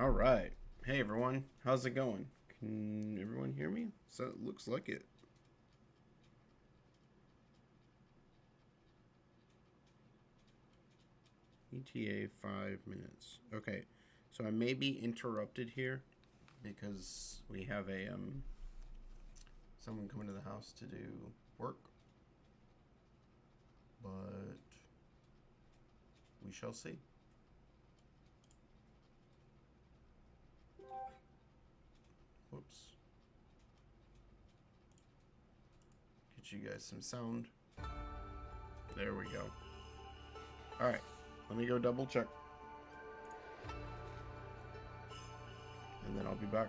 All right. Hey everyone, how's it going? Can everyone hear me? So it looks like it. ETA 5 minutes. Okay, so I may be interrupted here because we have a someone coming to the house to do work, but we shall see. Whoops. Get you guys some sound. There we go. All right, let me go double check, and then I'll be back.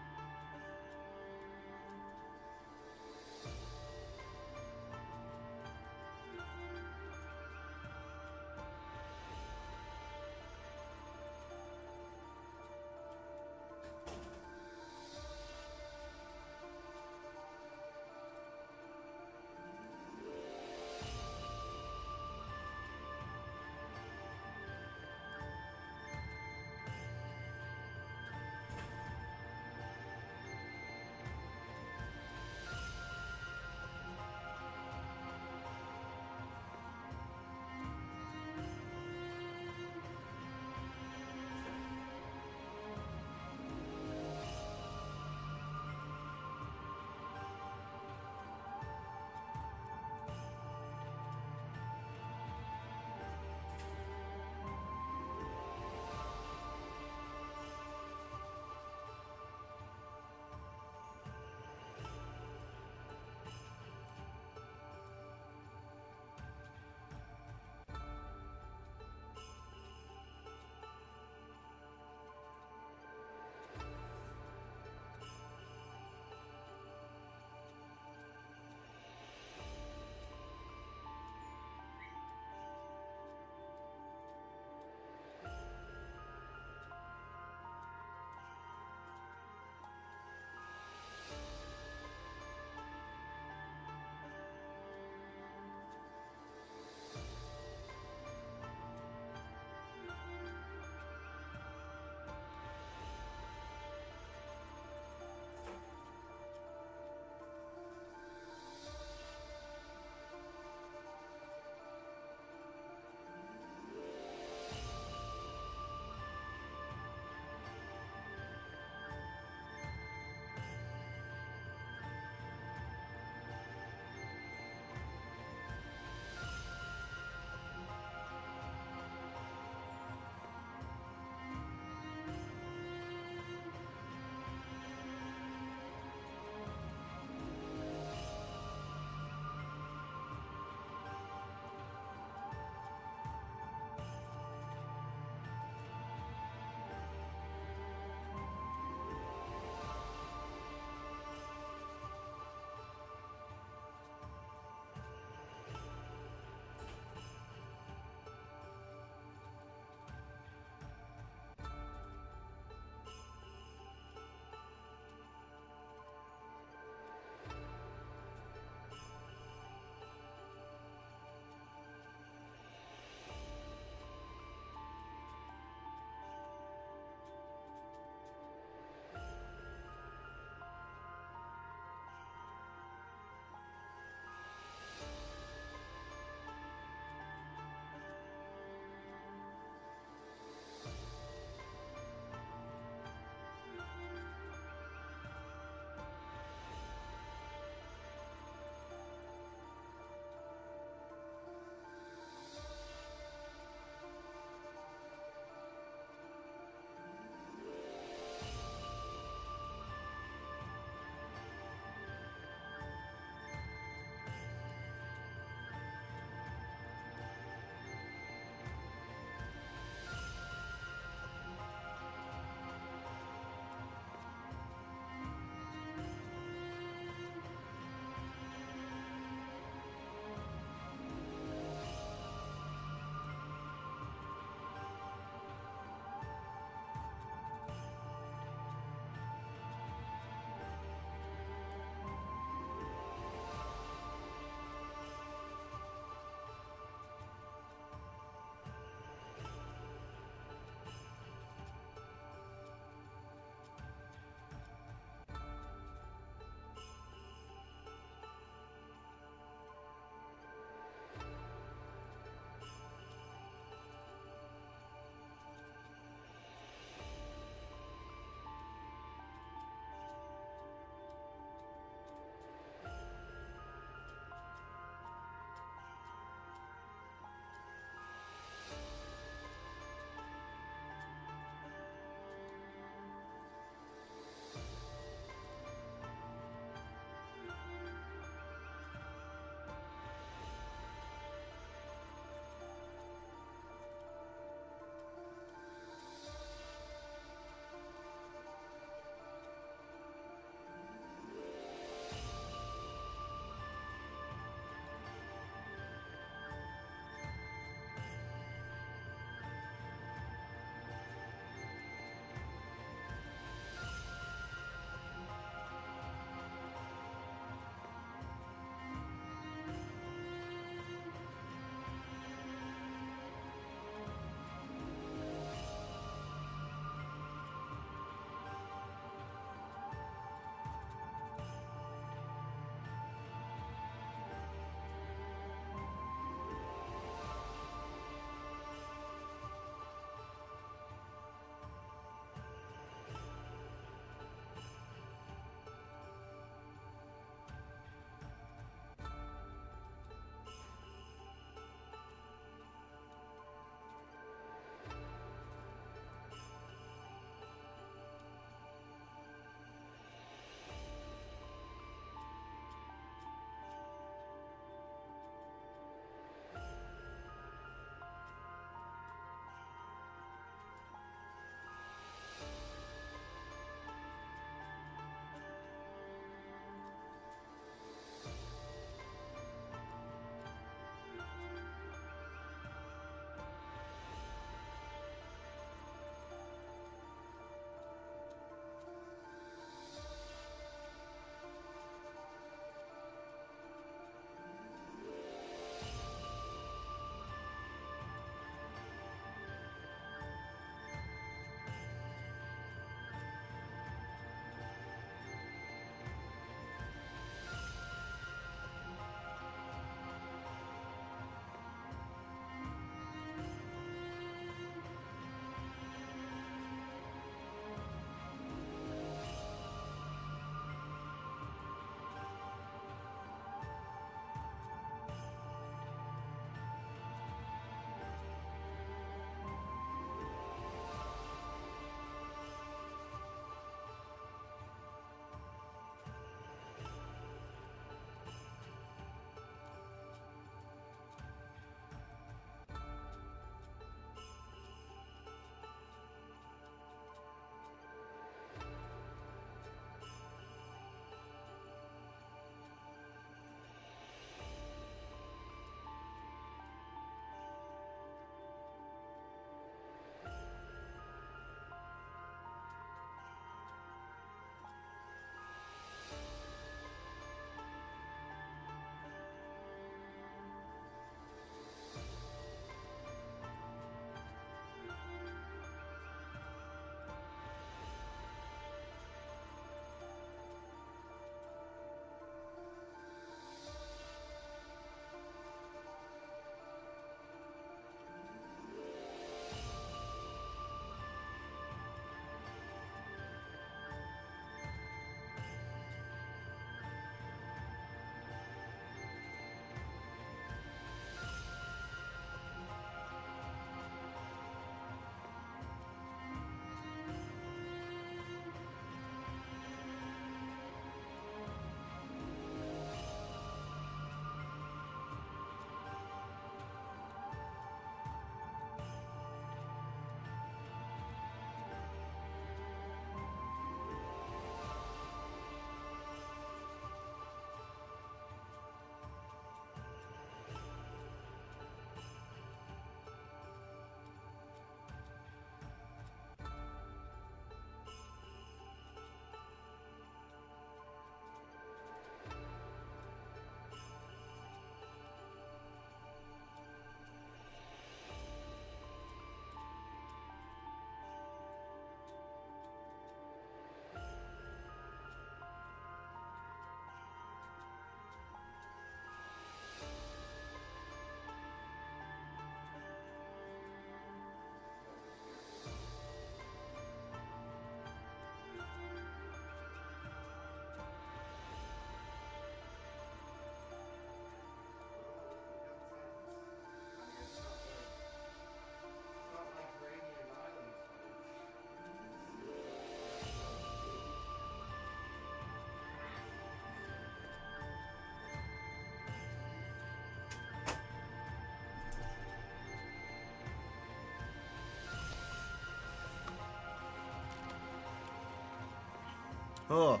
Oh,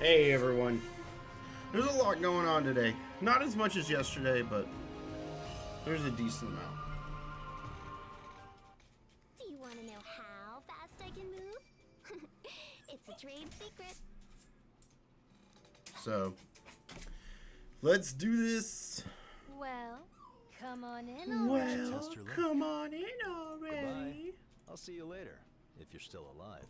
hey everyone. There's a lot going on today. Not as much as yesterday, but there's a decent amount. Do you want to know how fast I can move? It's a trade secret. So, let's do this. Well, come on in already. Well, come on in already. Goodbye. I'll see you later, if you're still alive.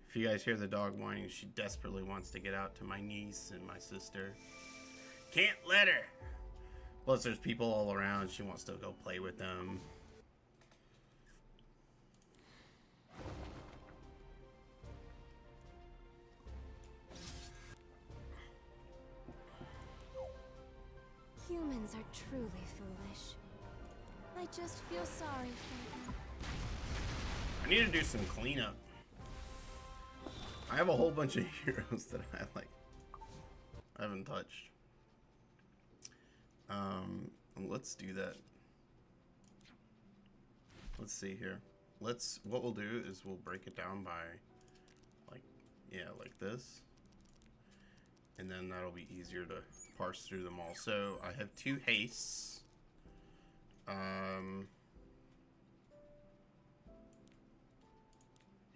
If you guys hear the dog whining, she desperately wants to get out to my niece and my sister. Can't let her. Plus, there's people all around. She wants to go play with them. Humans are truly foolish. I just feel sorry for them. I need to do some cleanup. I have a whole bunch of heroes that I haven't touched. Let's do that. Let's see here. What we'll do is we'll break it down by like this. And then that'll be easier to parse through them all. So I have 2 hastes.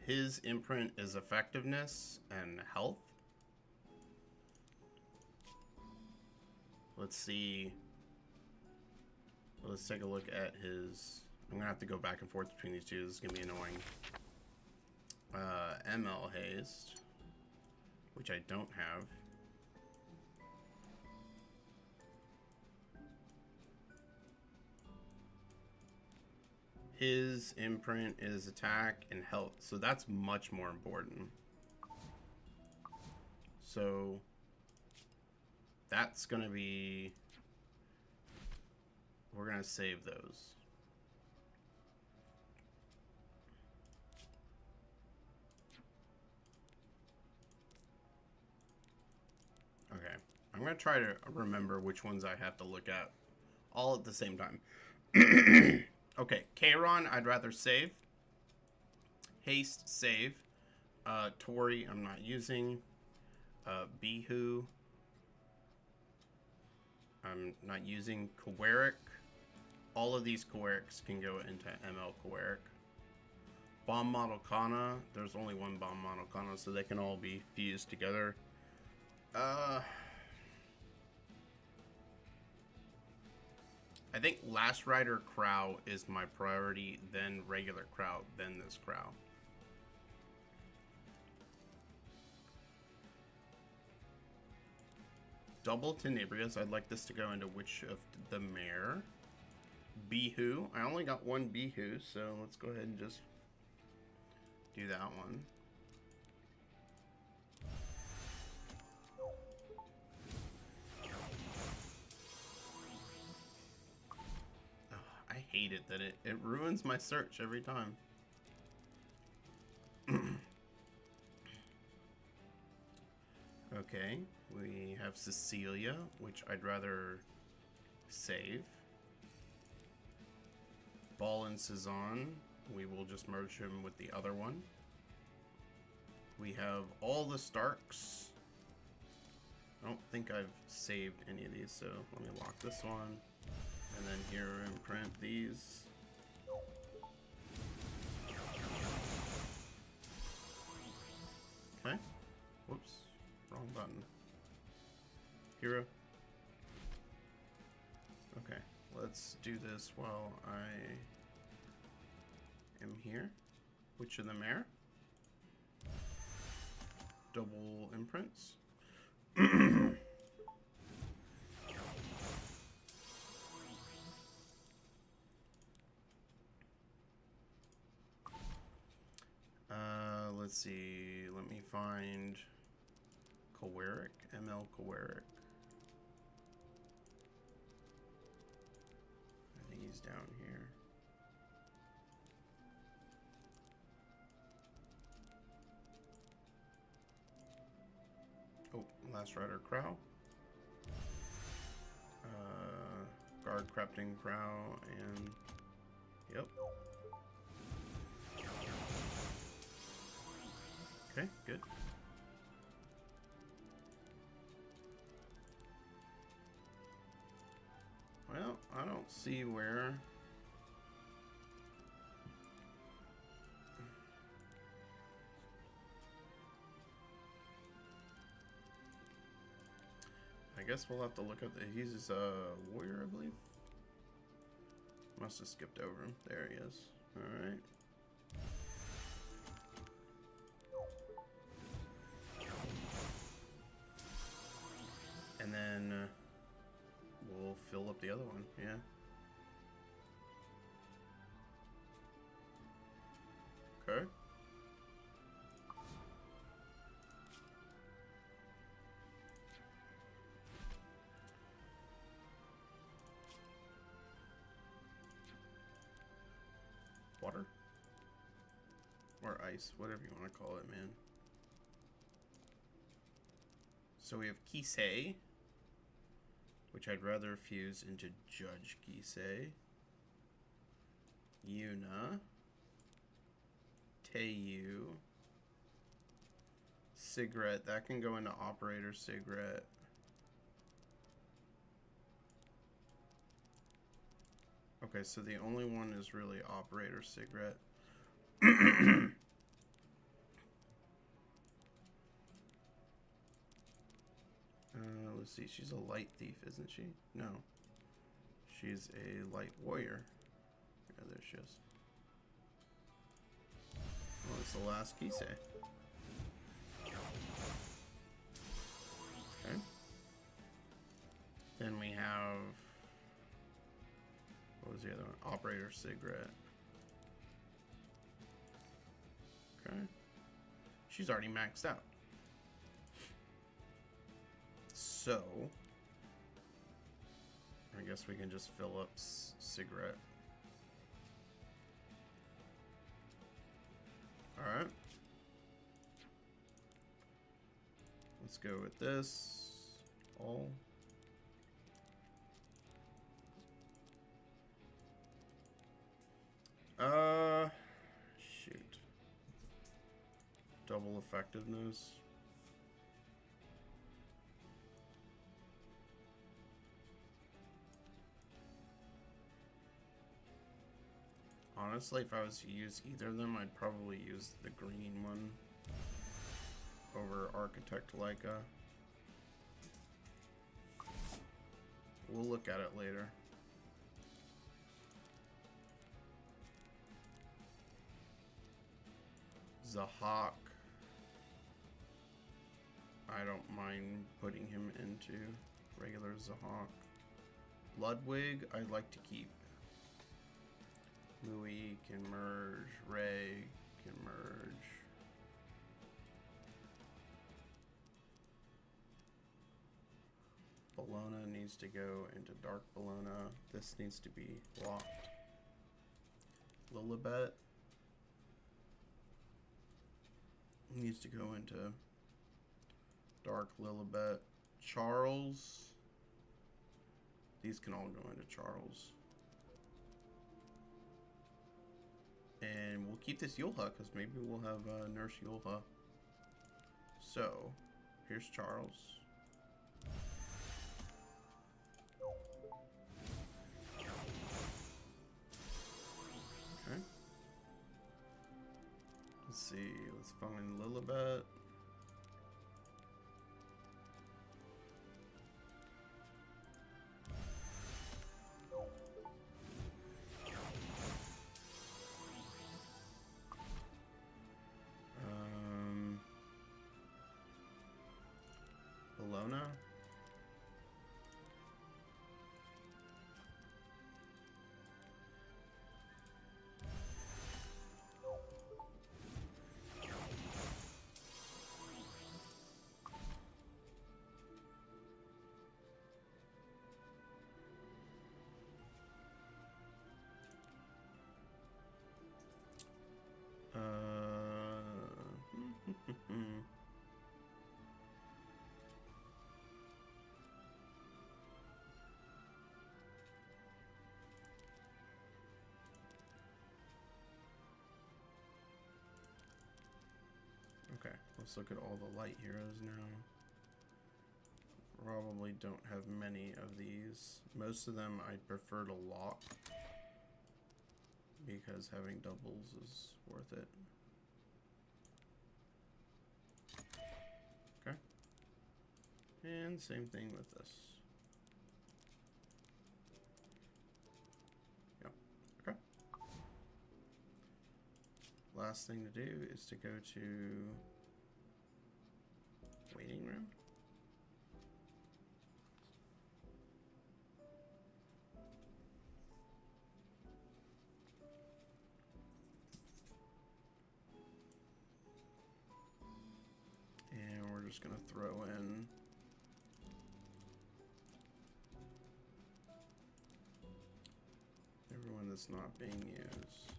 His imprint is effectiveness and health. Let's see. Let's take a look at his. I'm gonna have to go back and forth between these two. This is gonna be annoying. ML haste, which I don't have. His imprint is attack and health, so that's much more important. So that's gonna be, we're gonna save those. Okay, I'm gonna try to remember which ones I have to look at all at the same time. Okay, Kairon, I'd rather save. Haste, save. Tori, I'm not using. Bihu, I'm not using. Kowarik, all of these Kowariks can go into ML Kowarik. Bomb Model Kana, there's only one Bomb Model Kana, so they can all be fused together. I think Last Rider Crow is my priority, then regular Crow, then this Crow. Double Tenebrious, I'd like this to go into Witch of the Mare. Bihu, I only got one Bihu, so let's go ahead and just do that one. I hate it that it ruins my search every time. Okay, we have Cecilia, which I'd rather save. Ball and CZN, we will just merge him with the other one. We have all the Starks. I don't think I've saved any of these, so let me lock this one. And then here imprint these. Okay. Whoops. Wrong button. Hero. Okay. Let's do this while I am here. Witch of the Mare. Double imprints. Let's see. Let me find Kowarik, ML Kowarik. I think he's down here. Oh, Last Rider Crow. Guard Crafting Crow and Yep. Okay, good. Well, I don't see where... I guess we'll have to look at the... He's a warrior, I believe. Must have skipped over him. There he is. Alright. And then we'll fill up the other one, yeah. Okay. Water? Or ice, whatever you want to call it, man. So we have Kisei, which I'd rather fuse into Judge Kisei. Yuna. Teiyu. Cigarette, that can go into Operator Cigarette. Okay, so the only one is really Operator Cigarette. Let's see, she's a light thief, isn't she? No. She's a light warrior. Yeah, there she is. Well, it's the last Kisei. Okay. Then we have... What was the other one? Operator Cigarette. Okay. She's already maxed out. So, I guess we can just fill up Cigarette. Alright. Let's go with this. All. Shoot. Double effectiveness. Honestly, if I was to use either of them, I'd probably use the green one over Architect Leica. We'll look at it later. Zahak. I don't mind putting him into regular Zahak. Ludwig, I'd like to keep. Mui can merge. Ray can merge. Bologna needs to go into Dark Bologna. This needs to be locked. Lilibet needs to go into Dark Lilibet. Charles. These can all go into Charles. And we'll keep this Yulha, because maybe we'll have Nurse Yulha. So, here's Charles. Okay. Let's see, let's find Lilibet. Bologna. Let's look at all the light heroes now. Probably don't have many of these. Most of them I prefer to lock because having doubles is worth it. Okay. And same thing with this. Yep. Okay. Last thing to do is to go to waiting room. And we're just gonna throw in everyone that's not being used.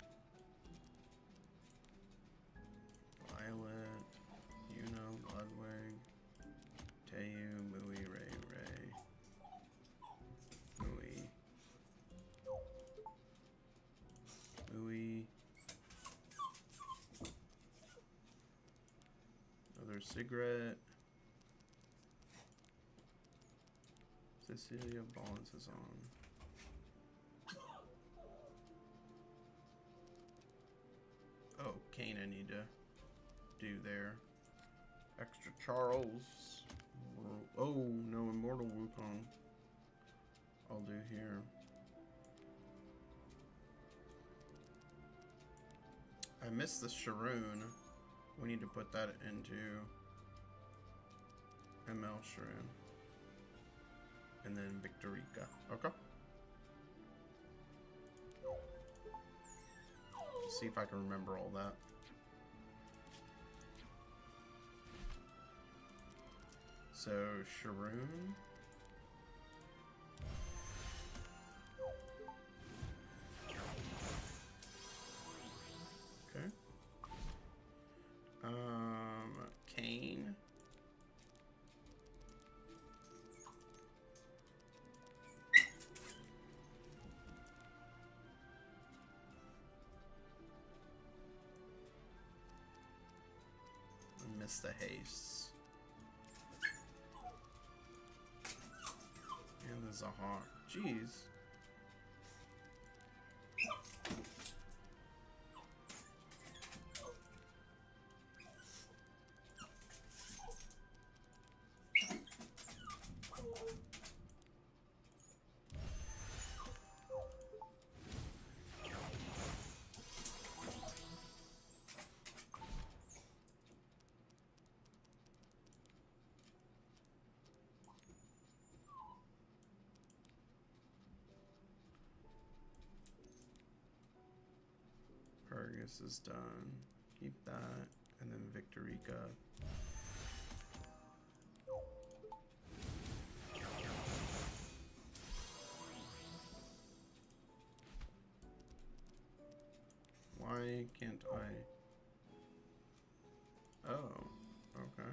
Violet, Yuno, Ludwig, Tayu, Mui, Ray, Mui, another cigarette. Cecilia Balance is on. Oh, Kane I need to do there. Extra Charles. Oh, no, Immortal Wukong. I'll do here. I missed the Sharoon. We need to put that into ML Sharoon. And then Victorica. Okay. See if I can remember all that. So, Sharoon. Okay. Kane. I missed the hastes. And there's a hawk. Jeez. Fergus is done. Keep that. And then Victorica. Why can't I? Oh, okay.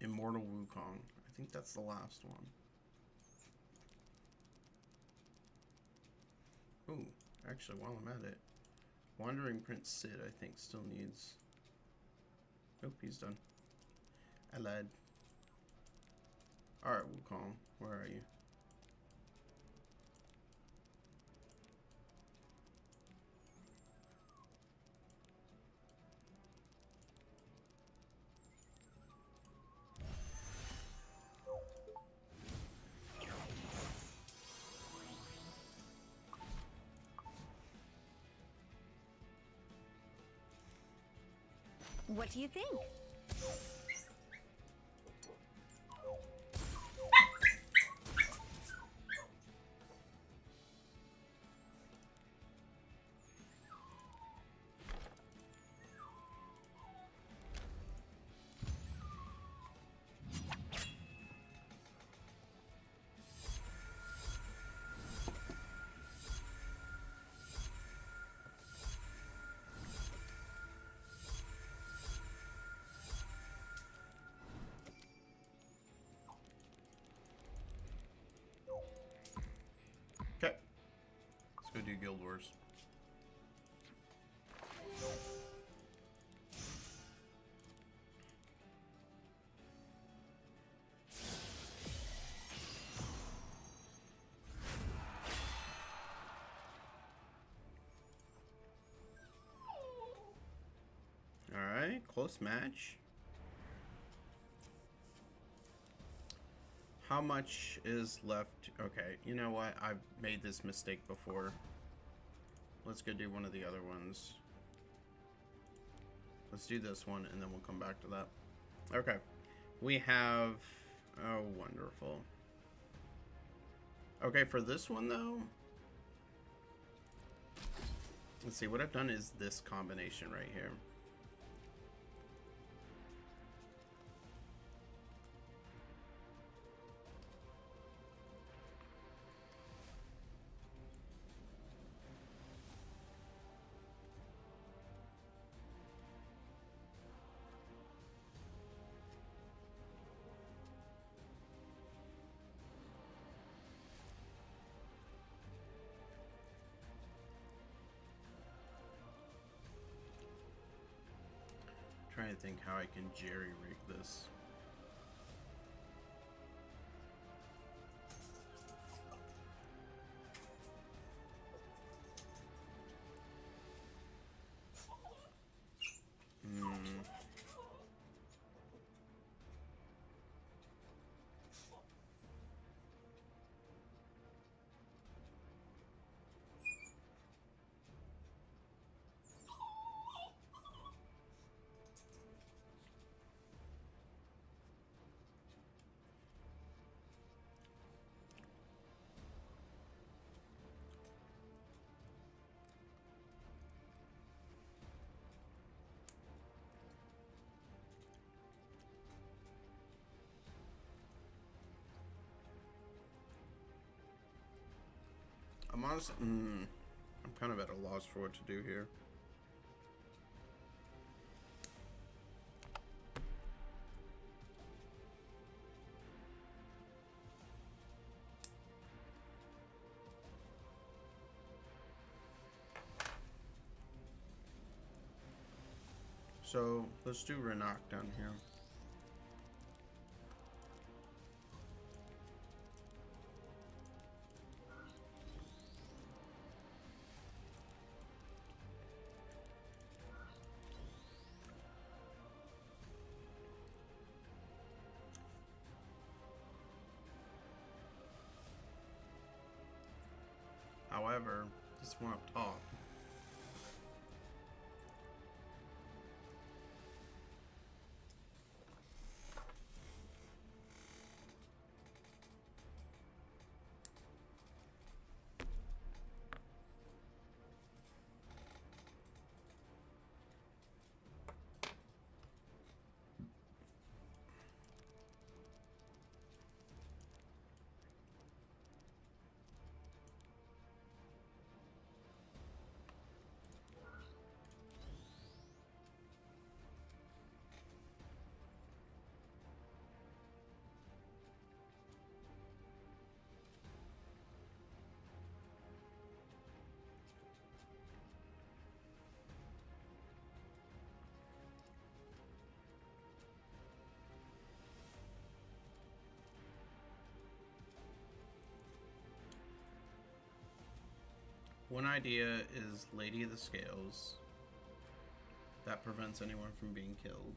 Immortal Wukong. I think that's the last one. Ooh, actually, while I'm at it, Wandering Prince Sid, I think, still needs... Nope, he's done. I lied. Alright, Wukong, where are you? What do you think? course. Alright, close match. How much is left? Okay, you know what? I've made this mistake before. Let's go do one of the other ones. Let's do this one, and then we'll come back to that. Okay. We have... Oh, wonderful. Okay, for this one, though... Let's see, what I've done is this combination right here. Trying to think how I can jerry-rig this. I'm honestly, I'm kind of at a loss for what to do here. So let's do Renak down here. However, this one up top. One idea is Lady of the Scales. That prevents anyone from being killed.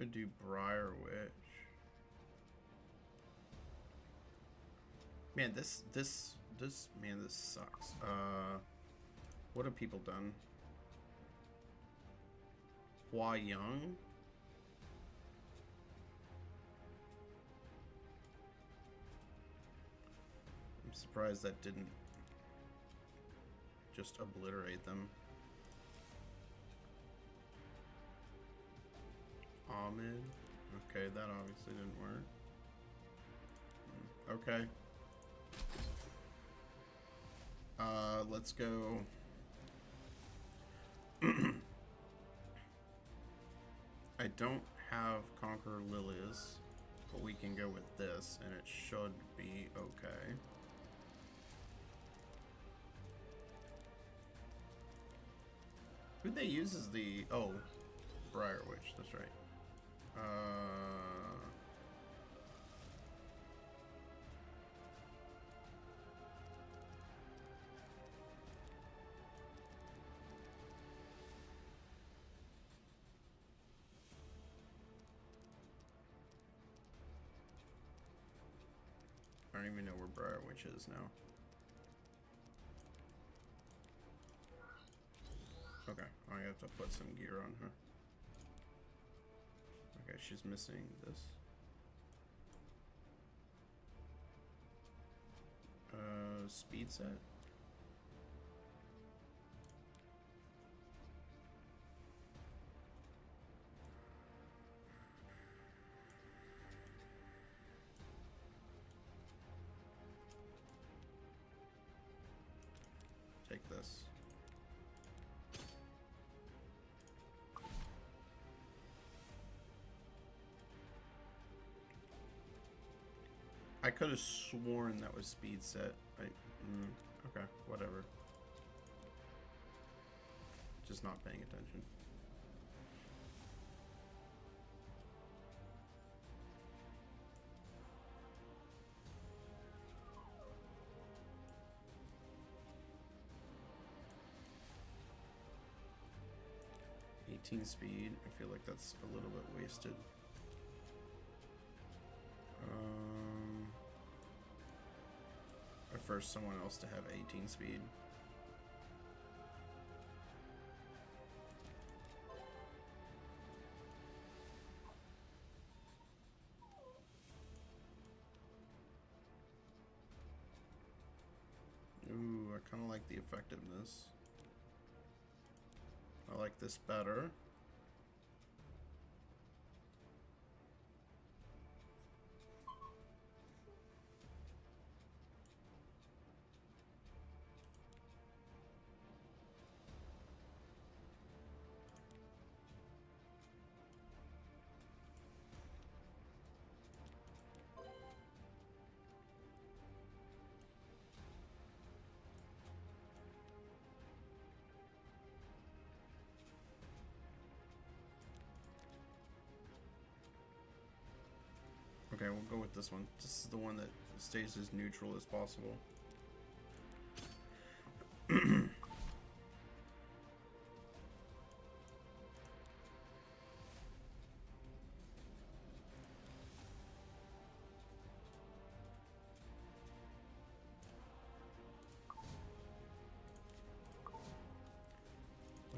Could do Briar Witch. Man, this sucks. What have people done? Hua Young? I'm surprised that didn't just obliterate them. Ahmed. Okay, that obviously didn't work. Okay. Let's go. I don't have Conqueror Lilias, but we can go with this, and it should be okay. Who'd they use as the... Oh, Briar Witch, that's right. I don't even know where Briar Witch is now. Okay, I have to put some gear on her. Okay, she's missing this. Speed set. Take this. I could have sworn that was speed set. Okay, whatever. Just not paying attention. Speed. I feel like that's a little bit wasted. I prefer someone else to have 18 speed. Ooh, I kind of like the effectiveness. I like this better. Okay, we'll go with this one. This is the one that stays as neutral as possible. Let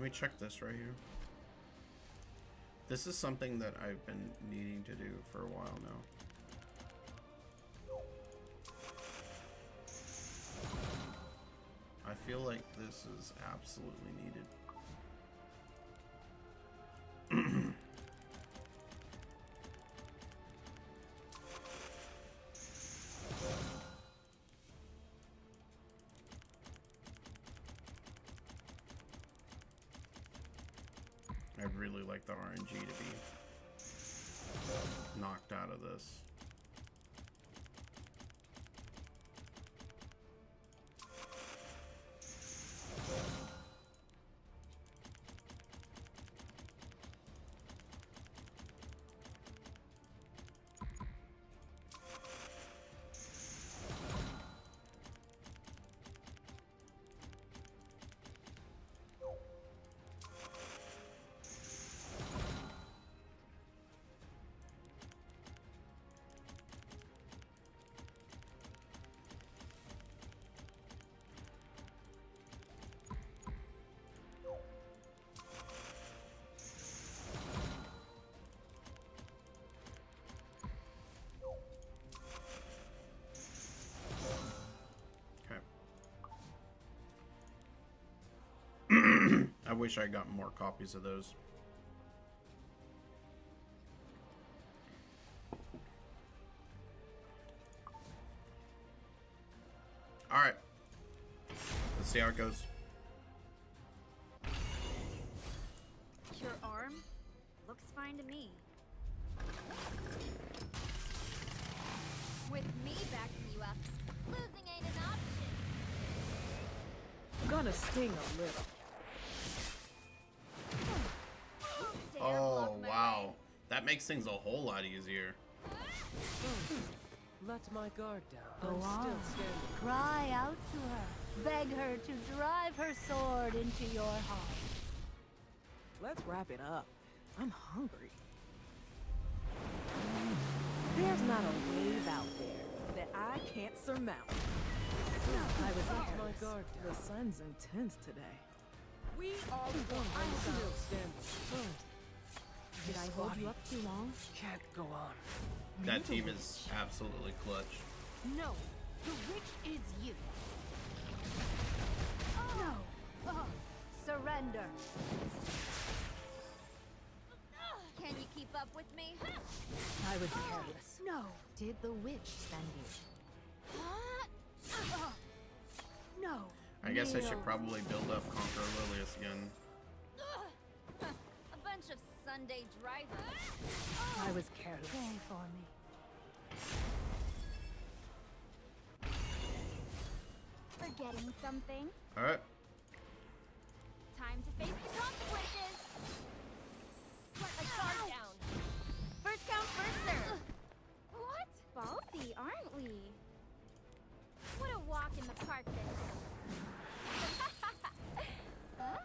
me check this right here. This is something that I've been needing to do for a while now. I feel like this is absolutely needed. I'd really like the RNG to be knocked out of this. wish I got more copies of those. Alright. Let's see how it goes. Your arm? Looks fine to me. With me backing you up, losing ain't an option. Gonna sting a little. Dare Oh, block my wow. way. That makes things a whole lot easier. Let my guard down. Go I'm on. still standing. Cry out to her. Beg her to drive her sword into your heart. Let's wrap it up. I'm hungry. There's not a wave out there that I can't surmount. I was let my guard down. The sun's intense today. We are one. I'm still standing. Did I hold you up too long? Can't go on. That team is absolutely clutch. No. The witch is you. No. Surrender. Can you keep up with me? I was careless. No. Did the witch send you? No. I guess I should Kneel. probably build up Conquer Lilius again. A bunch of Sunday drivers. I was careless. Pray for me. Forgetting something? Alright. Time to face the consequences! Let the guard down! First come, first serve! What? Ballsy, aren't we? What a walk in the park this is. Huh?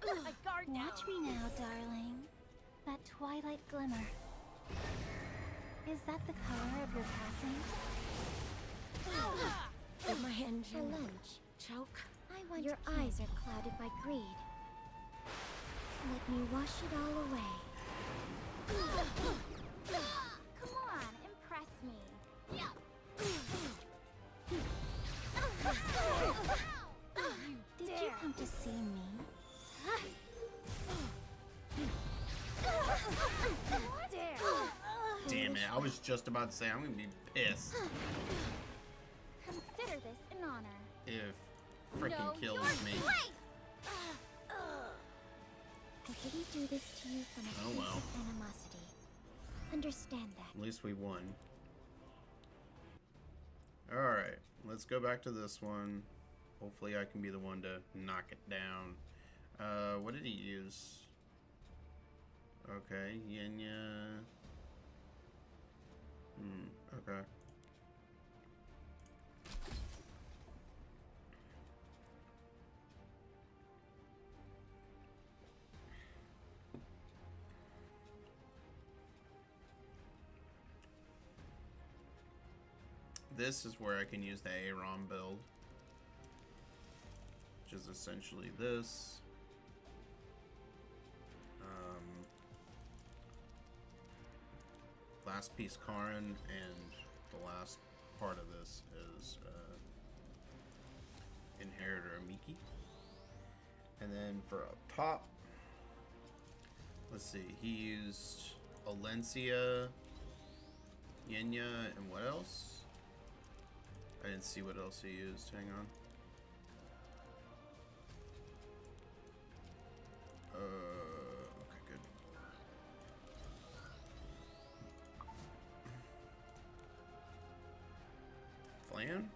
Let my guard down! Watch me now, darling. That twilight glimmer. Is that the color of your passing? Get my hand For lunch. choke. I want your eyes are clouded by greed. Let me wash it all away. Come on, impress me. Did you come to see me? Dare! Damn it. I was just about to say I'm gonna be pissed Consider this an honor. if freaking Know kills your me. place! I didn't do this to you from a Oh, place well. of animosity. Understand that. At least we won. Alright. Let's go back to this one. Hopefully I can be the one to knock it down. What did he use? Okay, Yenya. Okay. This is where I can use the Aaron build, which is essentially this. Last piece Karin, and the last part of this is Inheritor Miki. And then for up top, let's see, he used Alencia, Yenya, and what else? I didn't see what else he used. Hang on. Okay, good. Flan?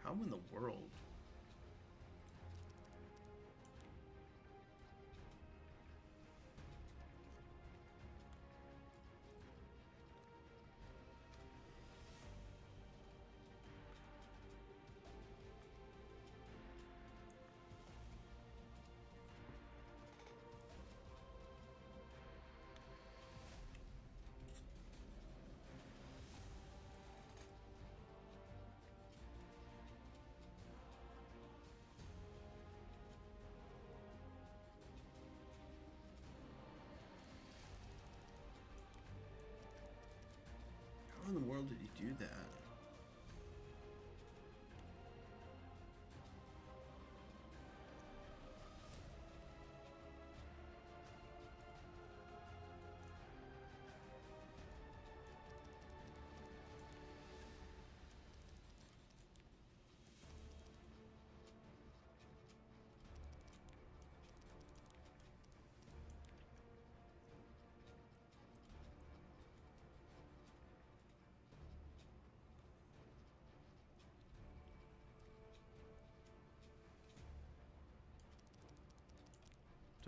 How in the world? do that.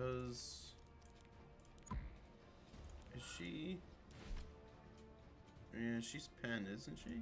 Is she? Yeah, she's Pen, isn't she?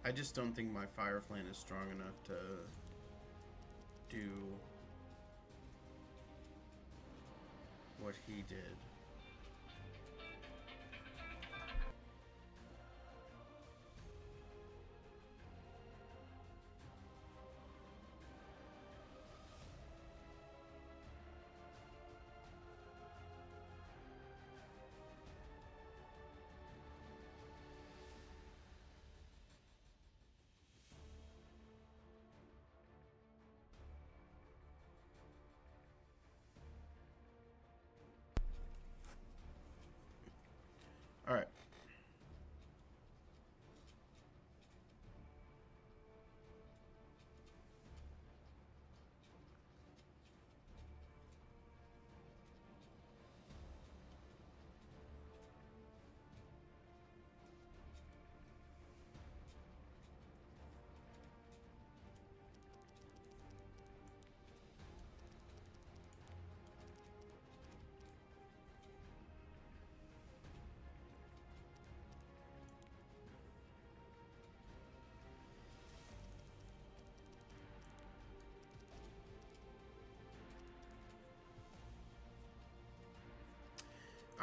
I just don't think my Fire Flame is strong enough to do what he did. All right.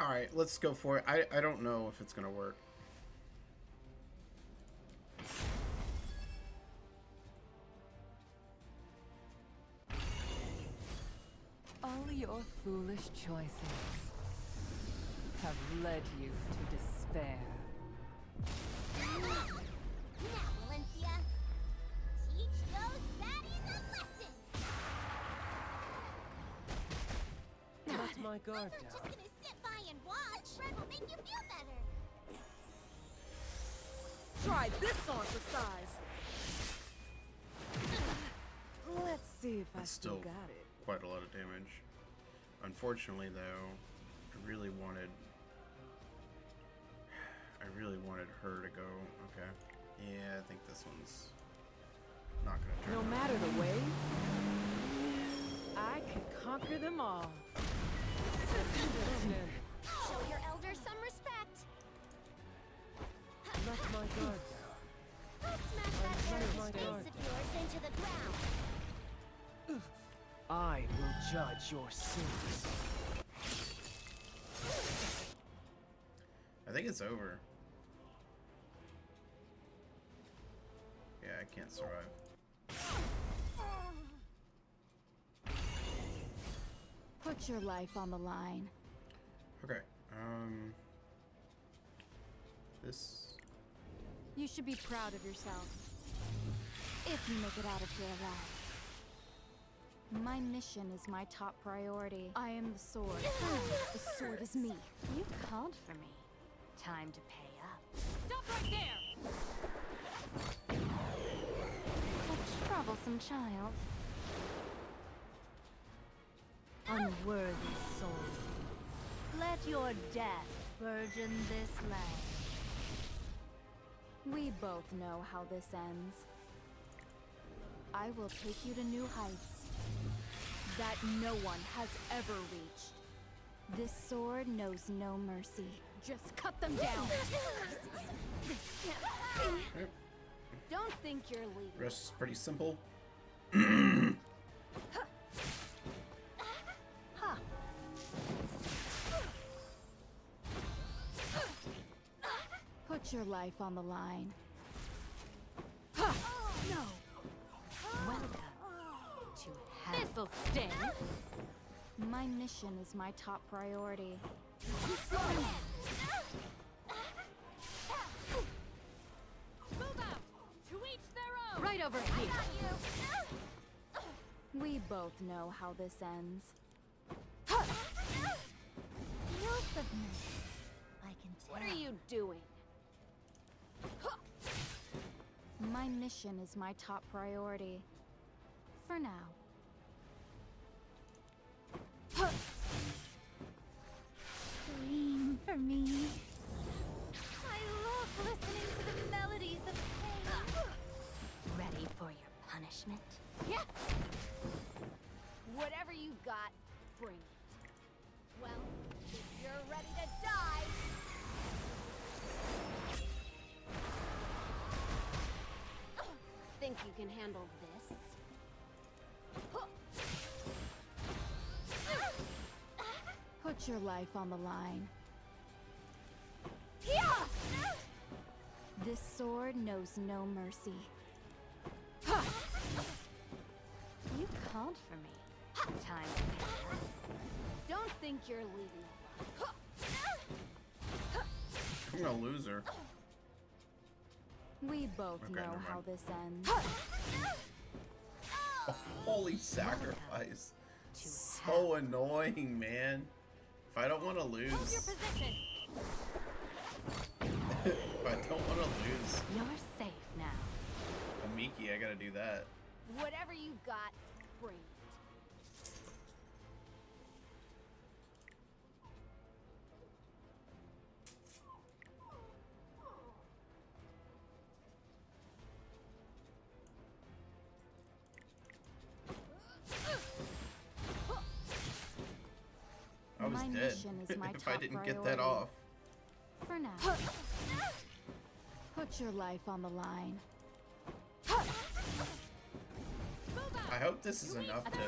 All right, let's go for it. I don't know if it's gonna work. All your foolish choices have led you to despair. Now, Valencia, teach those baddies a lesson. Let my guard I'm just down. gonna sit by and watch. Red will make you feel better. Try this on for size. Let's see if I That's still still got it. quite a lot of damage. Unfortunately, though, I really wanted her to go. Okay. Yeah, I think this one's not gonna turn No out. matter the way, I can conquer them all. Show your elders some respect. Let my guard down. I'll smash that Let my heritage guard base of yours into the ground. I will judge your sins. I think it's over. Yeah, I can't survive. Put your life on the line. Okay. This. You should be proud of yourself. If you make it out of here alive. My mission is my top priority. I am the sword. The sword is me. You called for me. Time to pay up. Stop right there. A troublesome child. Unworthy soul. Let your death burgeon this land. We both know how this ends. I will take you to new heights that no one has ever reached. This sword knows no mercy. Just cut them down. Yep. Don't think you're leaving. Rest is pretty simple. Put your life on the line. No. Welcome to hell. This'll sting. My mission is my top priority. Move out. To each their own. Right over I here. got you. We both know how this ends. You'll submit. I can tell. What are you doing? My mission is my top priority. For now. Scream for me. I love listening to the melodies of pain. Ready for your punishment? Yeah. Whatever you got, bring it. Well, if you're ready to die. Think you can handle this? Put your life on the line. Yeah! This sword knows no mercy. You called for me. Time to pay up. Don't think you're leaving I'm a loser. We both Okay, know never how mind. this ends. Oh, holy sacrifice. To So annoying, man. If I don't want to lose. Hold your position. If I don't want to lose You're safe now. a Miki, I gotta do that. Whatever you got, bring it. I was My dead mission is my if I top didn't get that priority. off. For now. Put your life on the line. I hope this is enough to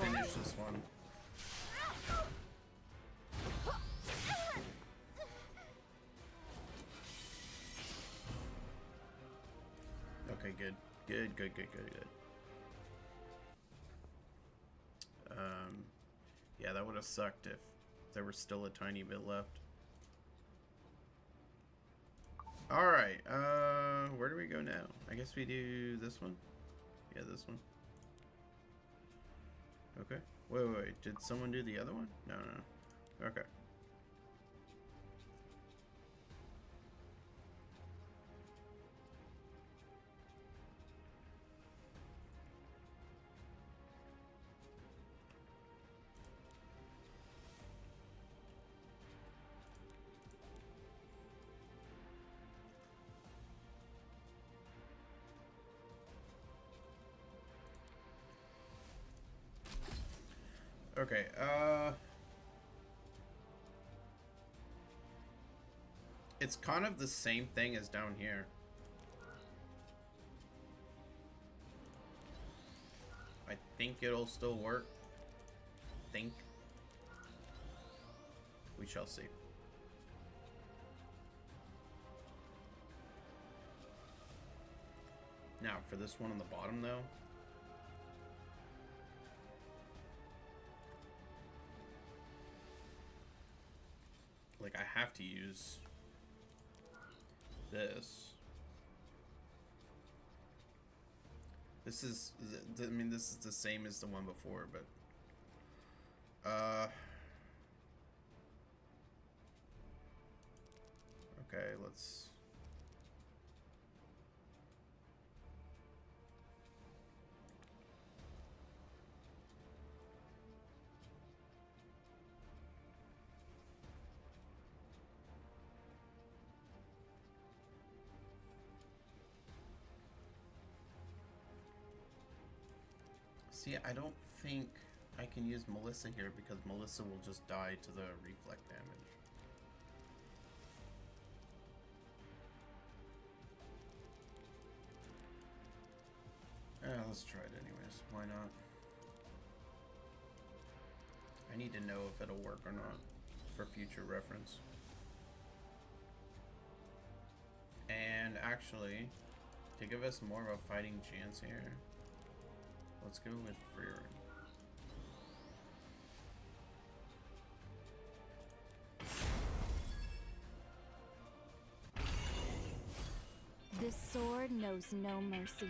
finish this one. Okay, good. Good. Yeah, that would have sucked if there was still a tiny bit left. Alright, where do we go now? I guess we do this one? Yeah, this one. Okay. Wait. Did someone do the other one? No. Okay. Okay, it's kind of the same thing as down here. I think it'll still work. Think. We shall see. Now, for this one on the bottom, though. Like, I have to use this. This is, I mean, this is the same as the one before, but, okay, let's, see, I don't think I can use Melissa here because Melissa will just die to the reflect damage. Let's try it anyways. Why not? I need to know if it'll work or not for future reference. And actually, to give us more of a fighting chance here, let's go with Freer. This sword knows no mercy.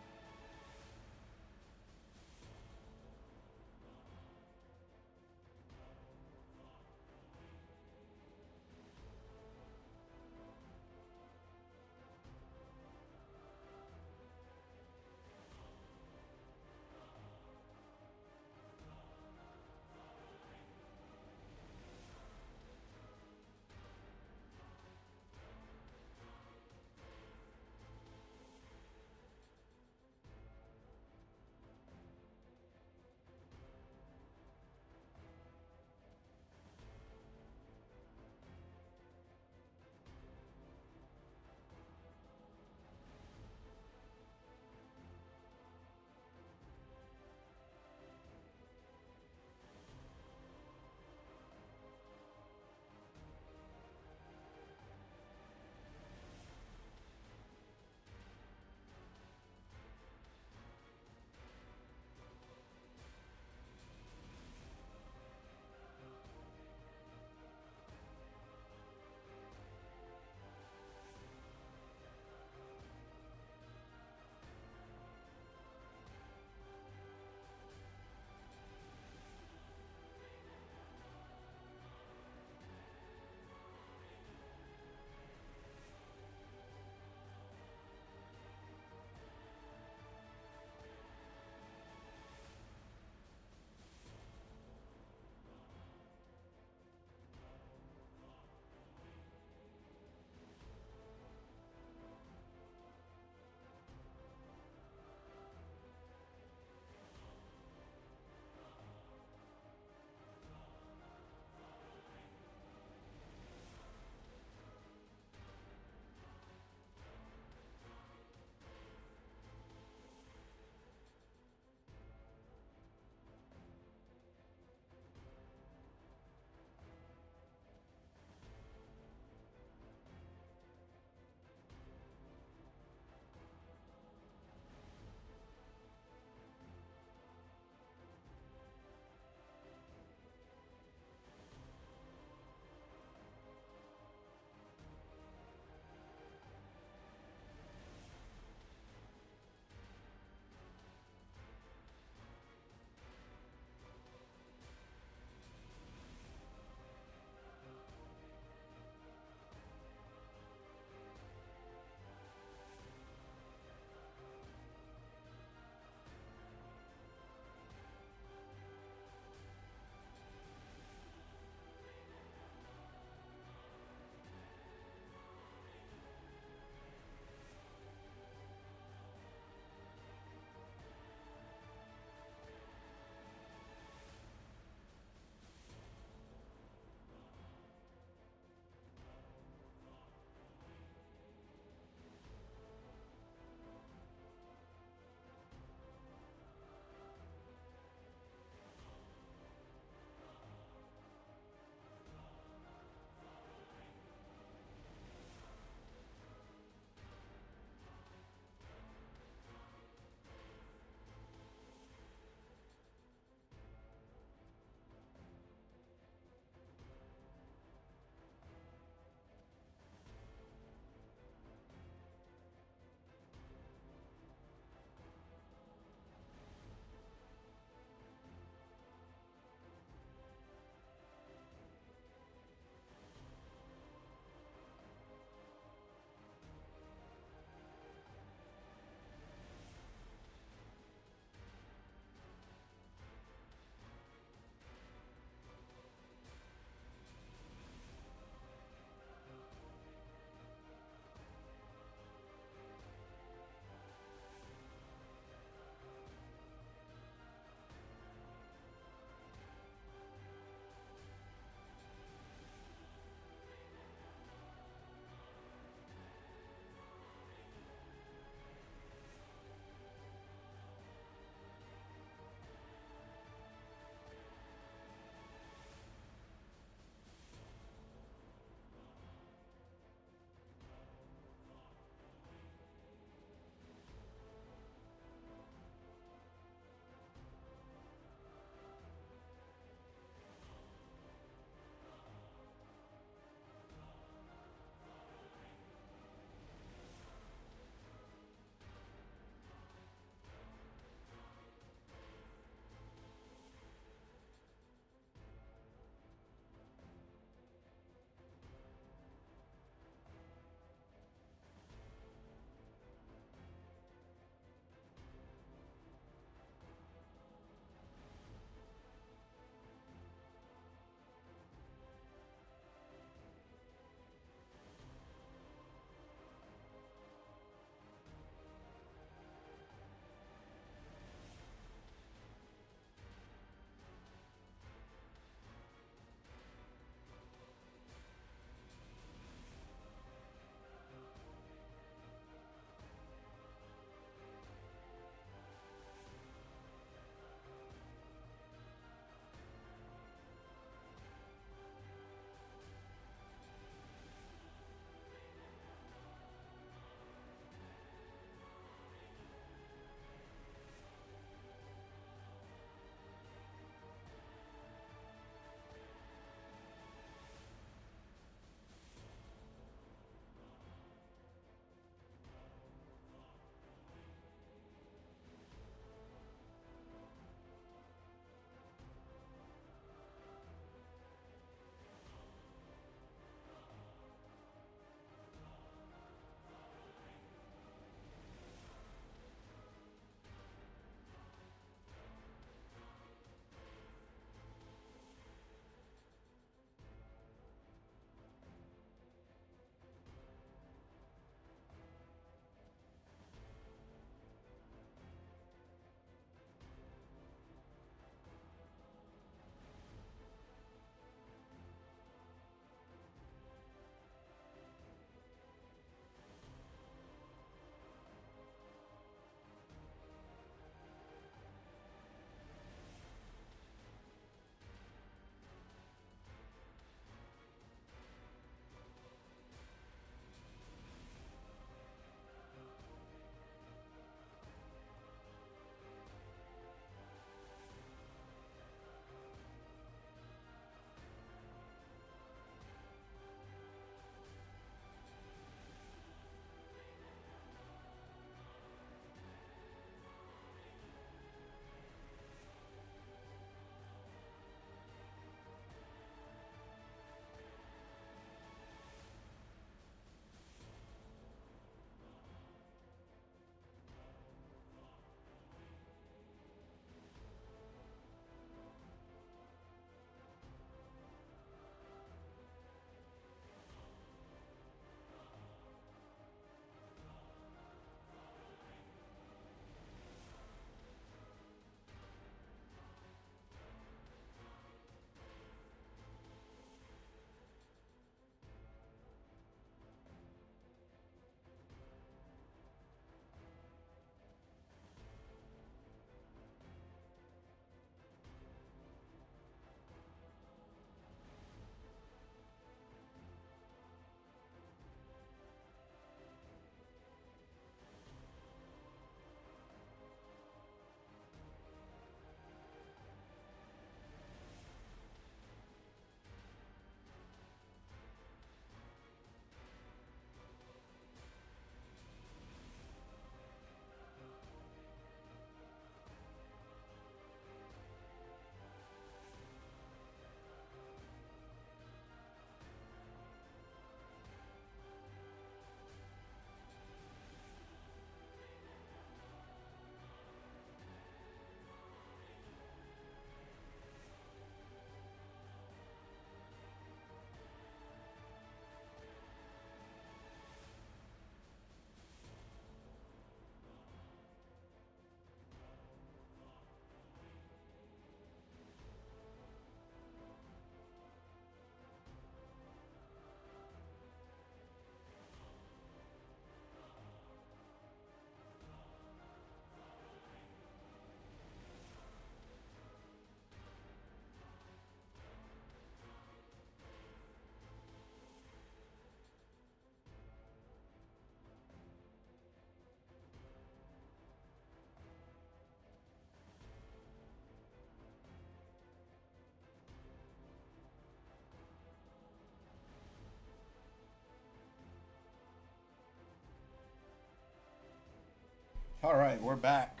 Alright, we're back.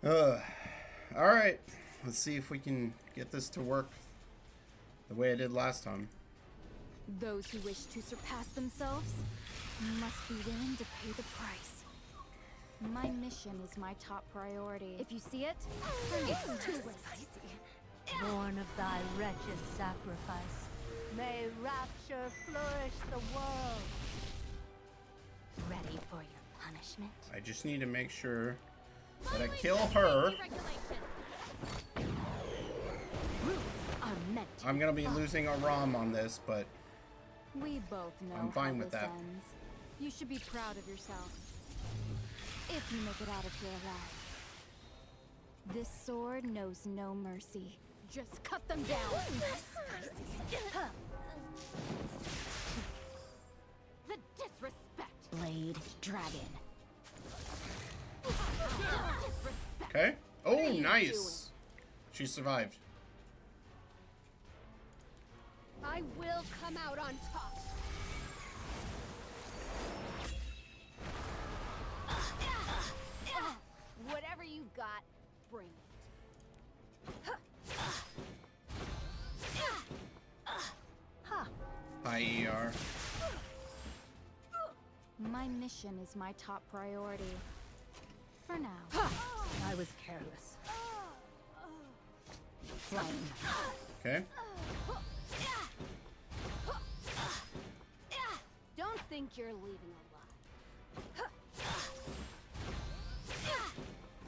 Alright. Let's see if we can get this to work the way I did last time. Those who wish to surpass themselves must be willing to pay the price. My mission is my top priority. If you see it, it's too spicy. Born of thy wretched sacrifice, may rapture flourish the world. Ready for your punishment? I just need to make sure that I kill her. I'm gonna be losing a ROM on this, but we both know I'm fine how with this that. ends. You should be proud of yourself. If you make it out of here alive. This sword knows no mercy. Just cut them down. The disrespect. Blade dragon. Okay. Oh, nice. She survived. I will come out on top. Whatever you got, bring it. Hi, ER. My mission is my top priority. For now. I was careless. Flame. Okay. Don't think you're leaving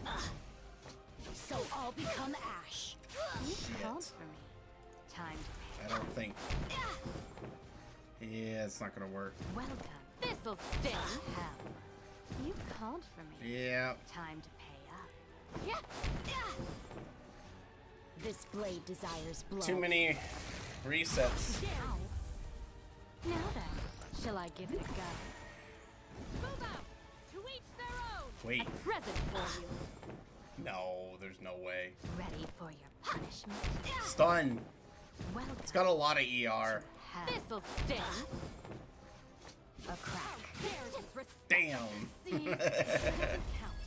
alive. So I'll become ash. You called for me. Time to pay. I don't think. Yeah, it's not gonna work. Well done. This'll sting. Hell. You called for me. Yeah. Time to pay up. This blade desires blood. Too many resets. Now then, shall I give it a go? Move out! To each their own! Wait. A present for you. No, there's no way. Ready for your punishment? Stun. Well It's got a lot of ER. This'll sting. A crack. Damn. See? Doesn't count.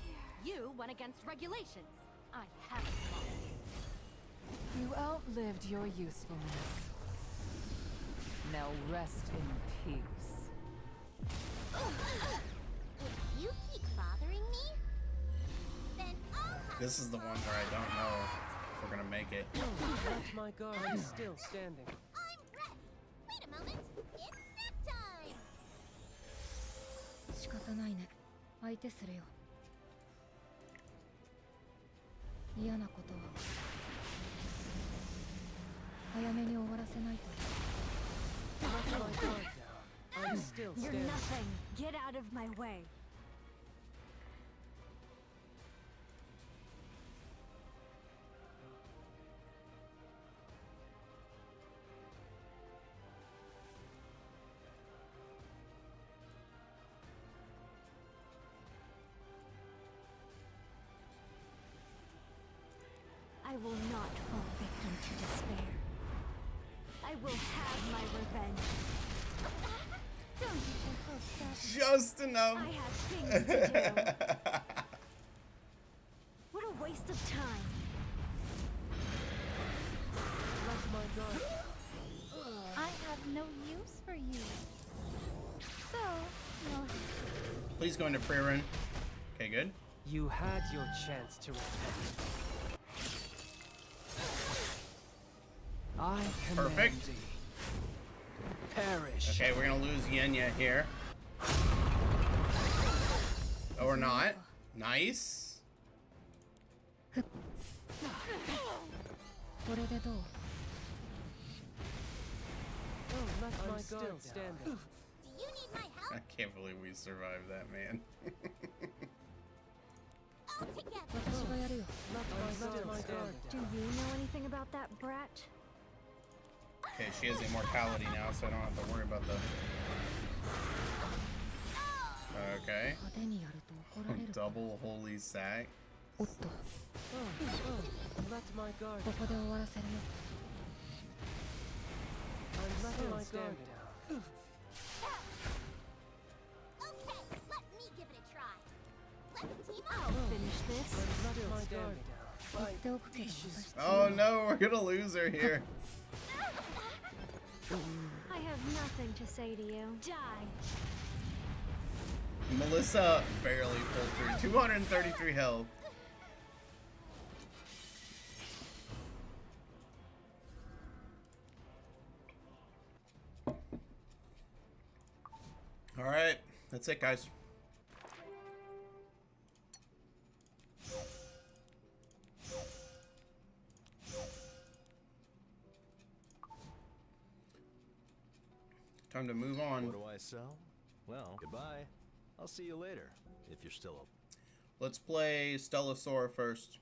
You went against regulations. I haven't lost. You outlived your usefulness. Now rest in peace. If you keep bothering me, then I'll have This is the one where I don't know if we're gonna make it. That's my guard is still standing. I'm ready. Wait a moment. It's snack time. 仕方ないね。相手するよ。嫌なことは早めに終わらせないと。 Let my guard down. I'm still You're standing. nothing. Get out of my way. I will not fall victim to despair. I will have my revenge. Don't you so Just enough. I have things to do. What a waste of time. Let my guard. I have no use for you. So, you'll have Please go into free run. Okay, good. You had your chance to repent. I command Perfect. thee. Perish. Okay, we're gonna lose Yenya here. Oh, or not. Nice. これでどう? Oh, let my still guard standing. Do you need my help? I can't believe we survived that, man. All together. 私がやるよ。 Let my guard Do down. you know anything about that brat? Okay, she has immortality now, so I don't have to worry about the... Okay. 派手にやると怒られる。 Double holy sack. おっと、 Let my guard. ここで終わらせるよ。 I'm still standing. Okay, let me give it a try. still stand me down. My vicious Oh no, we're gonna lose her here. I have nothing to say to you. Die. Melissa barely pulled through. 233 health. Alright, that's it, guys. Time to move on. What do I sell? Well, goodbye. I'll see you later, if you're still up. Let's play Stella Sora first.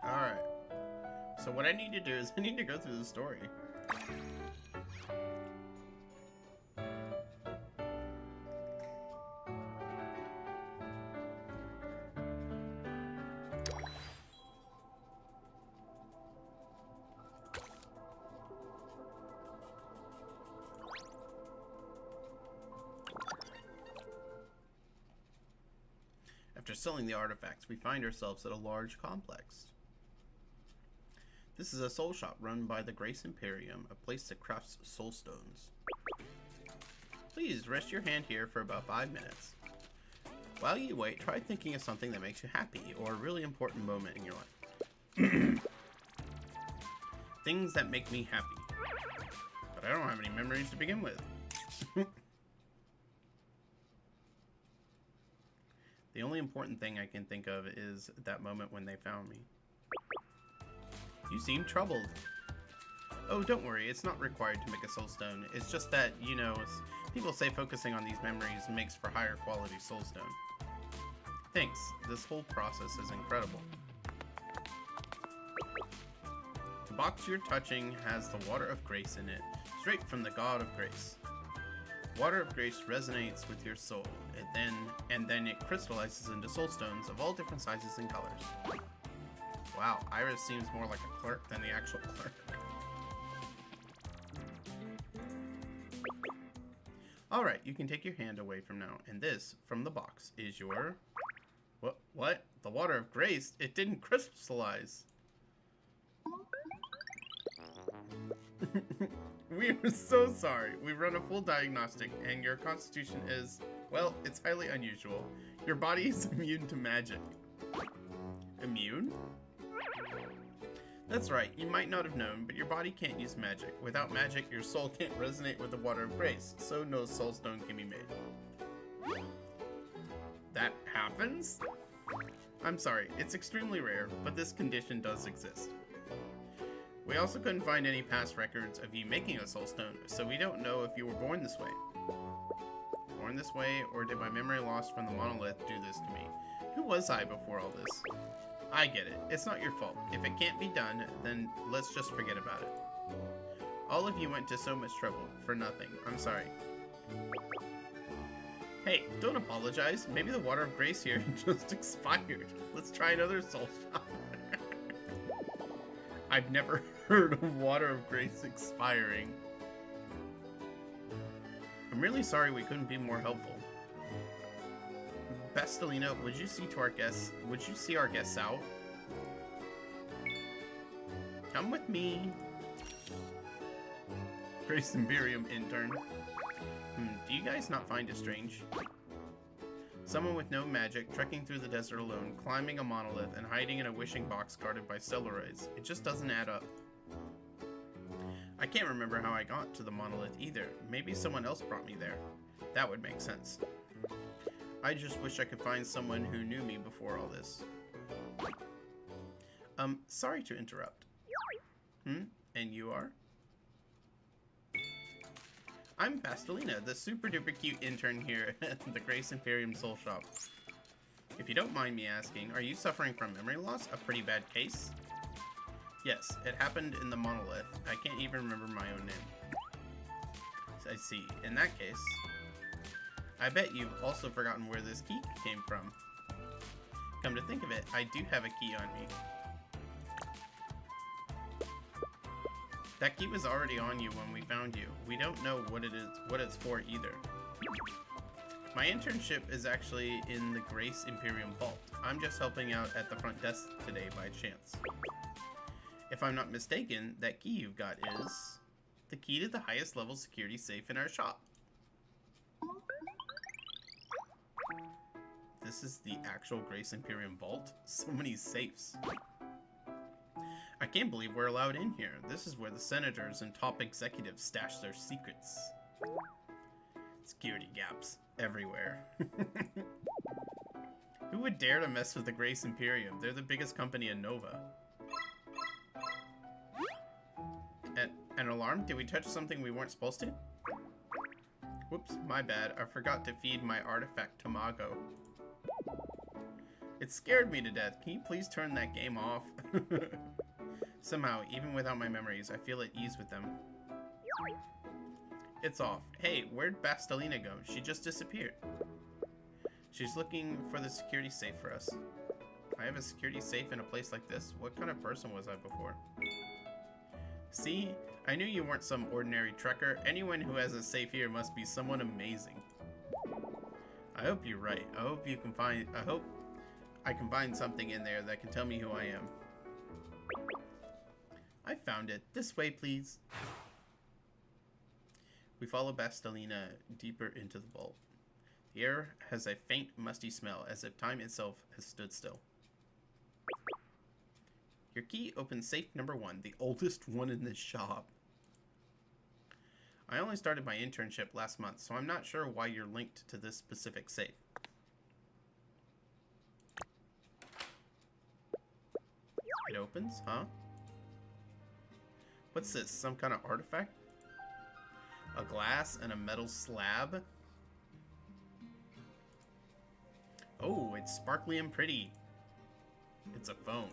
Alright. So what I need to do is I need to go through the story. After selling the artifacts, we find ourselves at a large complex. This is a soul shop run by the Grace Imperium, a place that crafts soul stones. Please rest your hand here for about 5 minutes. While you wait, try thinking of something that makes you happy or a really important moment in your life. Things that make me happy. But I don't have any memories to begin with. The only important thing I can think of is that moment when they found me. You seem troubled. Oh, don't worry, it's not required to make a soul stone. It's just that, you know, people say focusing on these memories makes for higher quality soul stone. Thanks, this whole process is incredible. The box you're touching has the water of grace in it, straight from the God of Grace. Water of Grace resonates with your soul, and then it crystallizes into soul stones of all different sizes and colors. Wow, Iris seems more like a clerk than the actual clerk. Alright, you can take your hand away from now, and this, from the box, is your... What? The Water of Grace? It didn't crystallize! We are so sorry. We've run a full diagnostic, and your constitution is, well, it's highly unusual. Your body is immune to magic. Immune? That's right, you might not have known, but your body can't use magic. Without magic, your soul can't resonate with the Water of Grace, so no soul stone can be made. That happens? I'm sorry, it's extremely rare, but this condition does exist. We also couldn't find any past records of you making a soul stone, so we don't know if you were born this way. Born this way, or did my memory loss from the monolith do this to me? Who was I before all this? I get it. It's not your fault. If it can't be done, then let's just forget about it. All of you went to so much trouble for nothing. I'm sorry. Hey, don't apologize. Maybe the Water of Grace here just expired. Let's try another soul shop. I've never heard of Water of Grace expiring. I'm really sorry we couldn't be more helpful. Bestelino, would you see our guests out? Come with me. Grace Imperium intern. Do you guys not find it strange? Someone with no magic, trekking through the desert alone, climbing a monolith, and hiding in a wishing box guarded by Cellaroids. It just doesn't add up. I can't remember how I got to the monolith either. Maybe someone else brought me there. That would make sense. I just wish I could find someone who knew me before all this. Sorry to interrupt. And you are? I'm Pastelina, the super duper cute intern here at the Grace Imperium Soul Shop. If you don't mind me asking, are you suffering from memory loss? A pretty bad case? Yes, it happened in the monolith. I can't even remember my own name. I see. In that case, I bet you've also forgotten where this key came from. Come to think of it, I do have a key on me. That key was already on you when we found you. We don't know what it's for either. My internship is actually in the Grace Imperium Vault. I'm just helping out at the front desk today by chance. If I'm not mistaken, that key you've got is the key to the highest level security safe in our shop. This is the actual Grace Imperium Vault? So many safes. I can't believe we're allowed in here. This is where the senators and top executives stash their secrets. Security gaps everywhere. Who would dare to mess with the Grace Imperium? They're the biggest company in Nova. An alarm? Did we touch something we weren't supposed to? Whoops, my bad. I forgot to feed my artifact Tamago. It scared me to death. Can you please turn that game off? Somehow, even without my memories, I feel at ease with them. It's off. Hey, where'd Pastelina go? She just disappeared. She's looking for the security safe for us. I have a security safe in a place like this? What kind of person was I before? See? I knew you weren't some ordinary trekker. Anyone who has a safe here must be someone amazing. I hope you're right. I hope I can find something in there that can tell me who I am. I found it. This way, please. We follow Pastelina deeper into the vault. The air has a faint, musty smell, as if time itself has stood still. Your key opens safe number 1, the oldest one in this shop. I only started my internship last month, so I'm not sure why you're linked to this specific safe. It opens, huh? What's this, some kind of artifact? A glass and a metal slab? Oh, it's sparkly and pretty. It's a phone.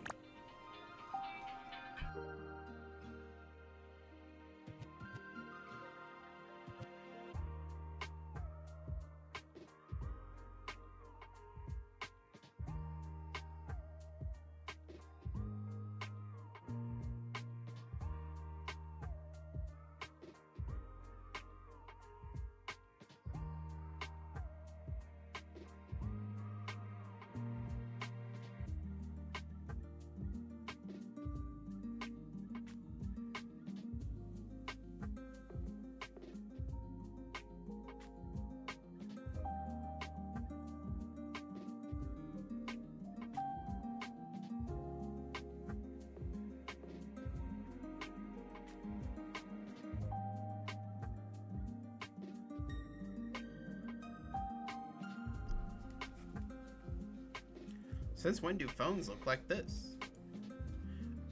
Since when do phones look like this?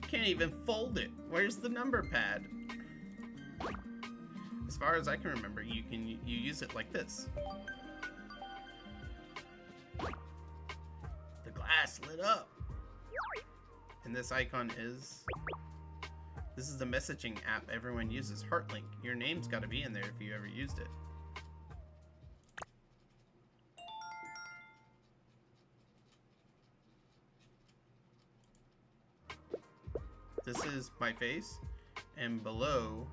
Can't even fold it. Where's the number pad? As far as I can remember, you use it like this. The glass lit up. And this icon is... This is the messaging app everyone uses, HeartLink. Your name's gotta be in there if you ever used it. This is my face, and below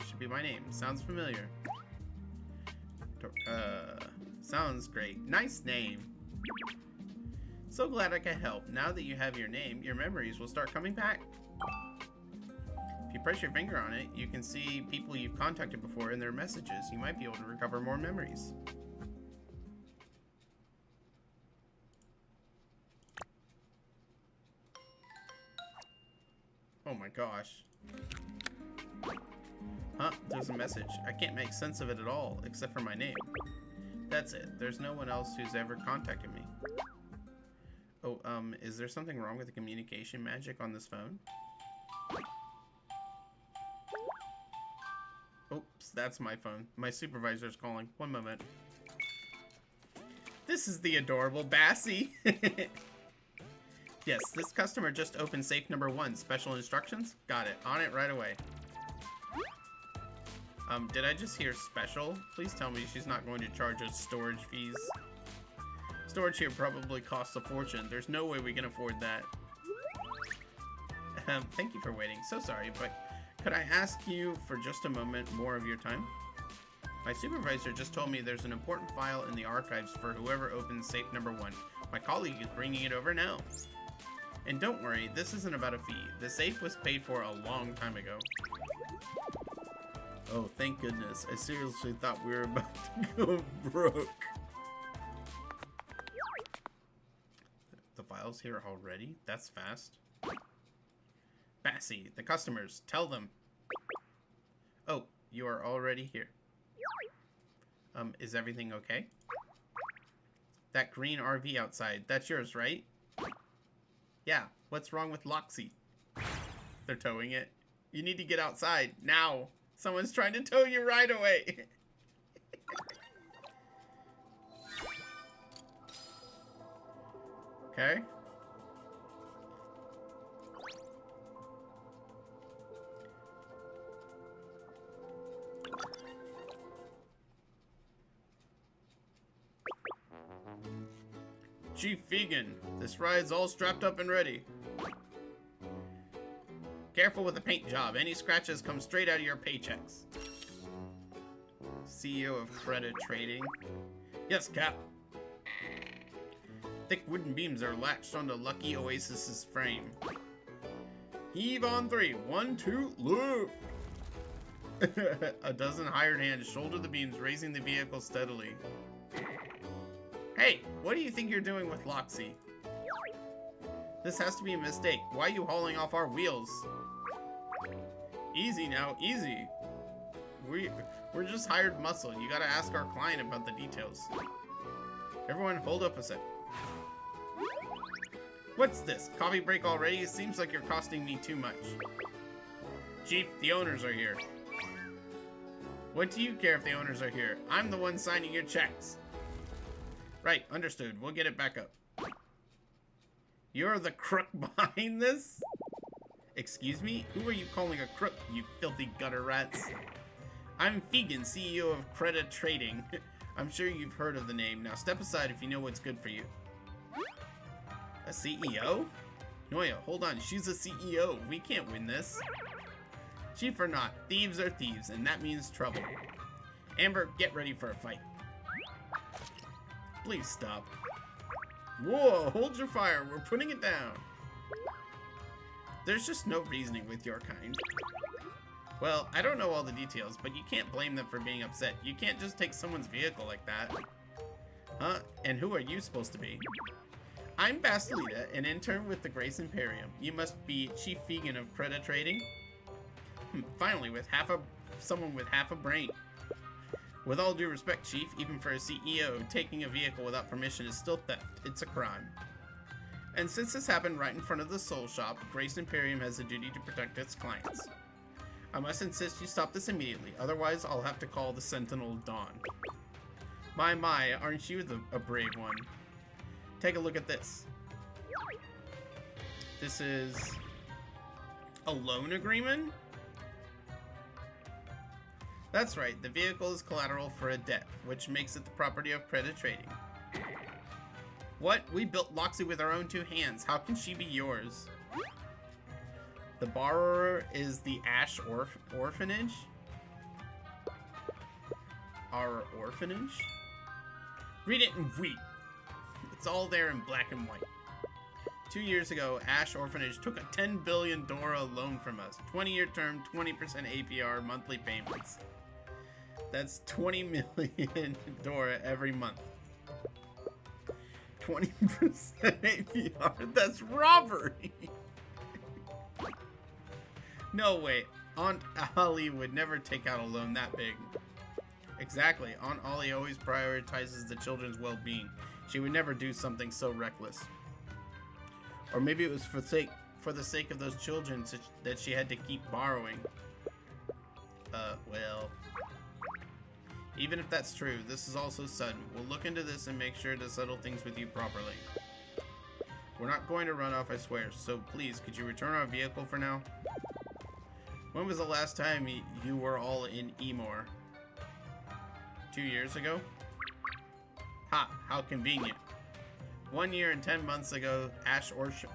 should be my name. Sounds familiar. Sounds great. Nice name. So glad I could help. Now that you have your name, your memories will start coming back. If you press your finger on it, you can see people you've contacted before in their messages. You might be able to recover more memories. Oh my gosh. Huh, there's a message. I can't make sense of it at all, except for my name. That's it. There's no one else who's ever contacted me. Oh, is there something wrong with the communication magic on this phone? Oops, that's my phone. My supervisor's calling. One moment. This is the adorable Bassie. Yes, this customer just opened safe number 1. Special instructions? Got it. On it right away. Did I just hear special? Please tell me she's not going to charge us storage fees. Storage here probably costs a fortune. There's no way we can afford that. Thank you for waiting. So sorry, but could I ask you for just a moment more of your time? My supervisor just told me there's an important file in the archives for whoever opens safe number 1. My colleague is bringing it over now. And don't worry, this isn't about a fee. The safe was paid for a long time ago. Oh, thank goodness. I seriously thought we were about to go broke. The file's here already? That's fast. Bassie, the customers, tell them. Oh, you are already here. Is everything okay? That green RV outside, that's yours, right? Yeah, what's wrong with Loxy? They're towing it. You need to get outside, now! Someone's trying to tow you right away! Okay. Chief Vegan, this ride's all strapped up and ready. Careful with the paint job. Any scratches come straight out of your paychecks. CEO of Credit Trading. Yes, Cap. Thick wooden beams are latched onto Lucky Oasis's frame. Heave on 3. 1, 2, lift! A dozen hired hands shoulder the beams, raising the vehicle steadily. Hey, what do you think you're doing with Loxy? This has to be a mistake. Why are you hauling off our wheels? Easy now, easy. We're just hired muscle. You gotta ask our client about the details. Everyone, hold up a sec. What's this? Coffee break already? It seems like you're costing me too much. Chief, the owners are here. What do you care if the owners are here? I'm the one signing your checks. Right, understood. We'll get it back up. You're the crook behind this? Excuse me? Who are you calling a crook, you filthy gutter rats? I'm Fegan, CEO of Credit Trading. I'm sure you've heard of the name. Now step aside if you know what's good for you. A CEO? Noya, hold on. She's a CEO. We can't win this. Chief or not, thieves are thieves, and that means trouble. Amber, get ready for a fight. Please stop. Whoa, hold your fire. We're putting it down. There's just no reasoning with your kind. Well, I don't know all the details, but you can't blame them for being upset. You can't just take someone's vehicle like that. Huh? And who are you supposed to be? I'm Bastelita, an intern with the Grace Imperium. You must be Chief Vegan of Credit Trading? Finally, with someone with half a brain. With all due respect, Chief, even for a CEO, taking a vehicle without permission is still theft. It's a crime. And since this happened right in front of the Soul Shop, Grace Imperium has a duty to protect its clients. I must insist you stop this immediately, otherwise I'll have to call the Sentinel Dawn. My, aren't you a brave one? Take a look at this. This is a loan agreement? That's right, the vehicle is collateral for a debt, which makes it the property of Credit Trading. What? We built Loxy with our own 2 hands. How can she be yours? The borrower is the Ash Orphanage? Our orphanage? Read it and weep. It's all there in black and white. 2 years ago, Ash Orphanage took a 10 billion Dora loan from us. 20-year term, 20% APR, monthly payments. That's 20 million Dora every month. 20% APR. That's robbery. No way. Aunt Ali would never take out a loan that big. Exactly. Aunt Ollie always prioritizes the children's well-being. She would never do something so reckless. Or maybe it was for the sake of those children that she had to keep borrowing. Well... Even if that's true, this is all so sudden. We'll look into this and make sure to settle things with you properly. We're not going to run off, I swear, so please, could you return our vehicle for now? When was the last time you were all in Emor? 2 years ago? Ha, how convenient. 1 year and 10 months ago, Ash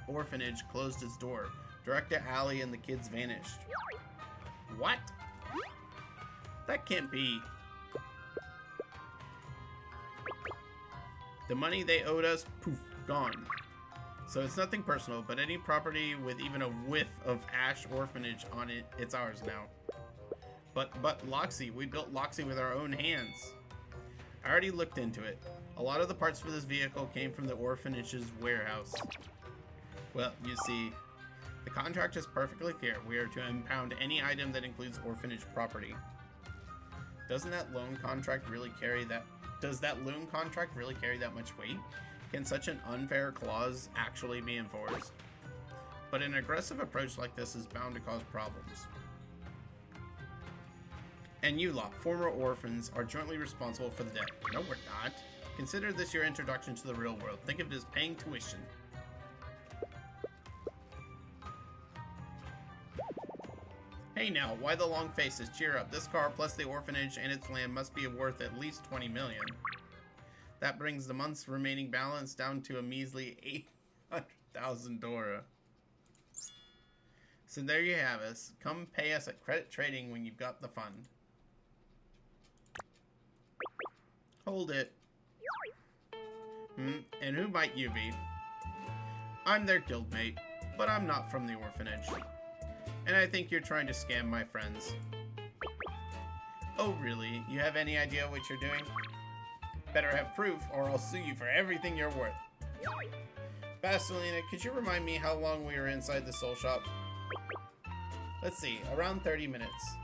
Orphanage closed its door. Director Allie and the kids vanished. What? That can't be. The money they owed us, poof, gone. So it's nothing personal, but any property with even a whiff of Ash Orphanage on it, it's ours now. But Loxy, we built Loxy with our own hands. I already looked into it. A lot of the parts for this vehicle came from the orphanage's warehouse. Well, you see, the contract is perfectly clear. We are to impound any item that includes orphanage property. Doesn't that loan contract really carry that? Does that loan contract really carry that much weight? Can such an unfair clause actually be enforced? But an aggressive approach like this is bound to cause problems. And you lot, former orphans, are jointly responsible for the debt. No, we're not. Consider this your introduction to the real world. Think of it as paying tuition. Hey now, why the long faces? Cheer up. This car plus the orphanage and its land must be worth at least 20 million. That brings the month's remaining balance down to a measly 800,000 Dora. So there you have us. Come pay us at credit trading when you've got the fund. Hold it. And who might you be? I'm their guildmate, but I'm not from the orphanage. And I think you're trying to scam my friends. Oh really? You have any idea what you're doing? Better have proof, or I'll sue you for everything you're worth. Basilina, could you remind me how long we were inside the soul shop? Let's see, around 30 minutes.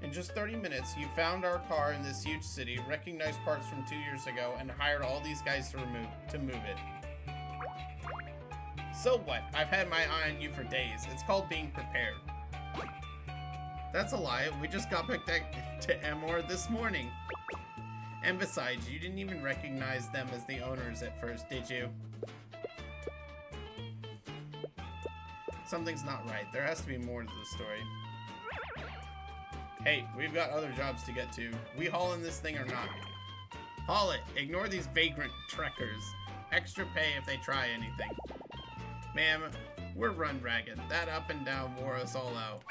In just 30 minutes, you found our car in this huge city, recognized parts from 2 years ago, and hired all these guys to move it. So what? I've had my eye on you for days. It's called being prepared. That's a lie. We just got back to Emor this morning. And besides, you didn't even recognize them as the owners at first, did you? Something's not right. There has to be more to the story. Hey, we've got other jobs to get to. We hauling this thing or not? Haul it. Ignore these vagrant trekkers. Extra pay if they try anything. Ma'am, we're run ragged. That up and down wore us all out.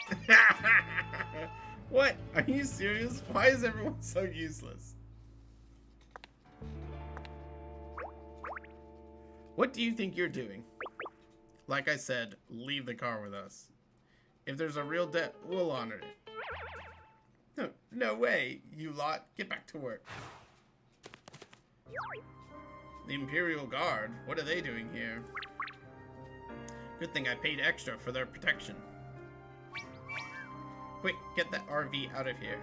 What? Are you serious? Why is everyone so useless? What do you think you're doing? Like I said, leave the car with us. If there's a real debt, we'll honor it. No way, you lot. Get back to work. The Imperial Guard? What are they doing here? Good thing I paid extra for their protection. Quick, get that RV out of here.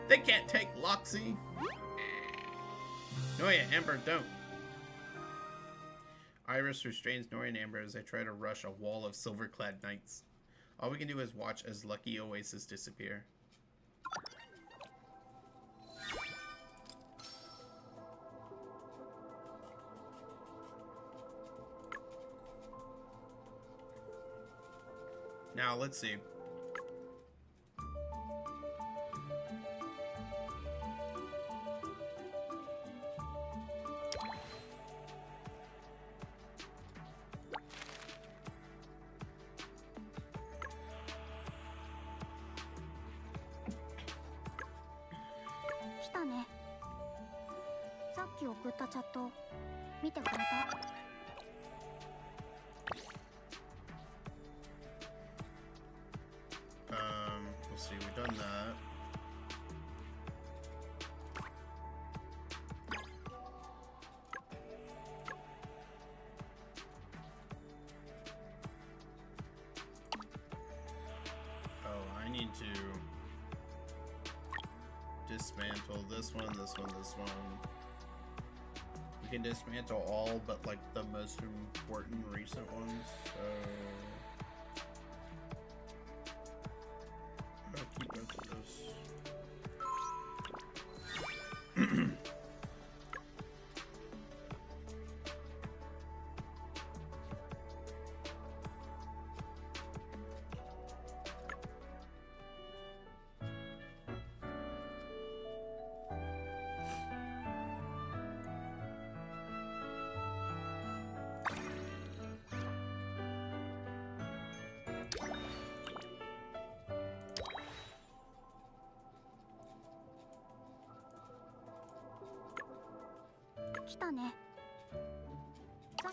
They can't take Loxy. Noya, Amber, don't. Iris restrains Nori and Amber as they try to rush a wall of silver-clad knights. All we can do is watch as Lucky Oasis disappear. Now, let's see. Let's see, we've done that. Oh, I need to... dismantle this one, this one, this one. We can dismantle all but like the most important recent ones. So I'll keep both of those.来たね。さ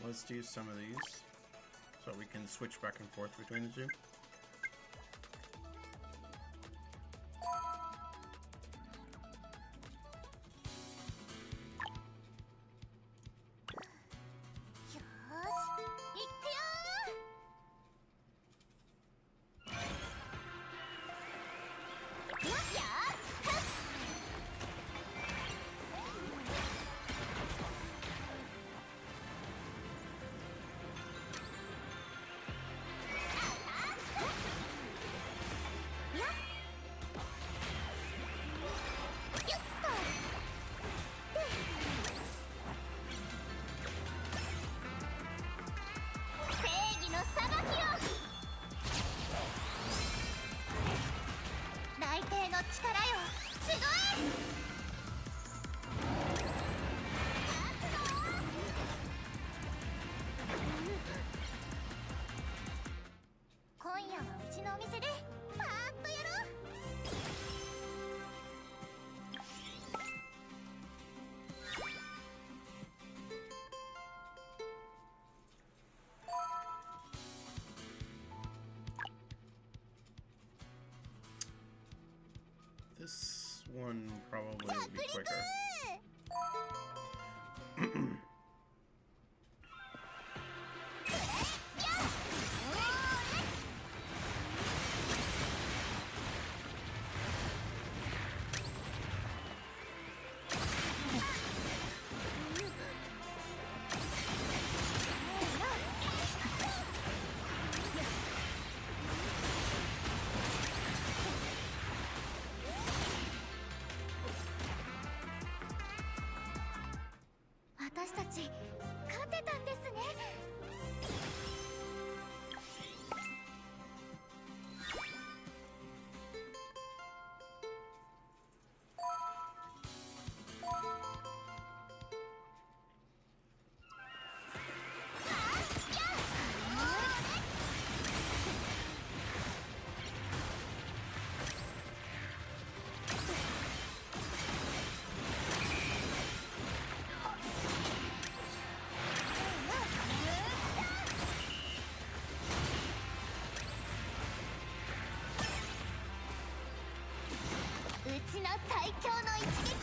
Let's do some of these so we can switch back and forth between the two. This one probably would be quicker.私たち勝てたんですね。うちの最強の一撃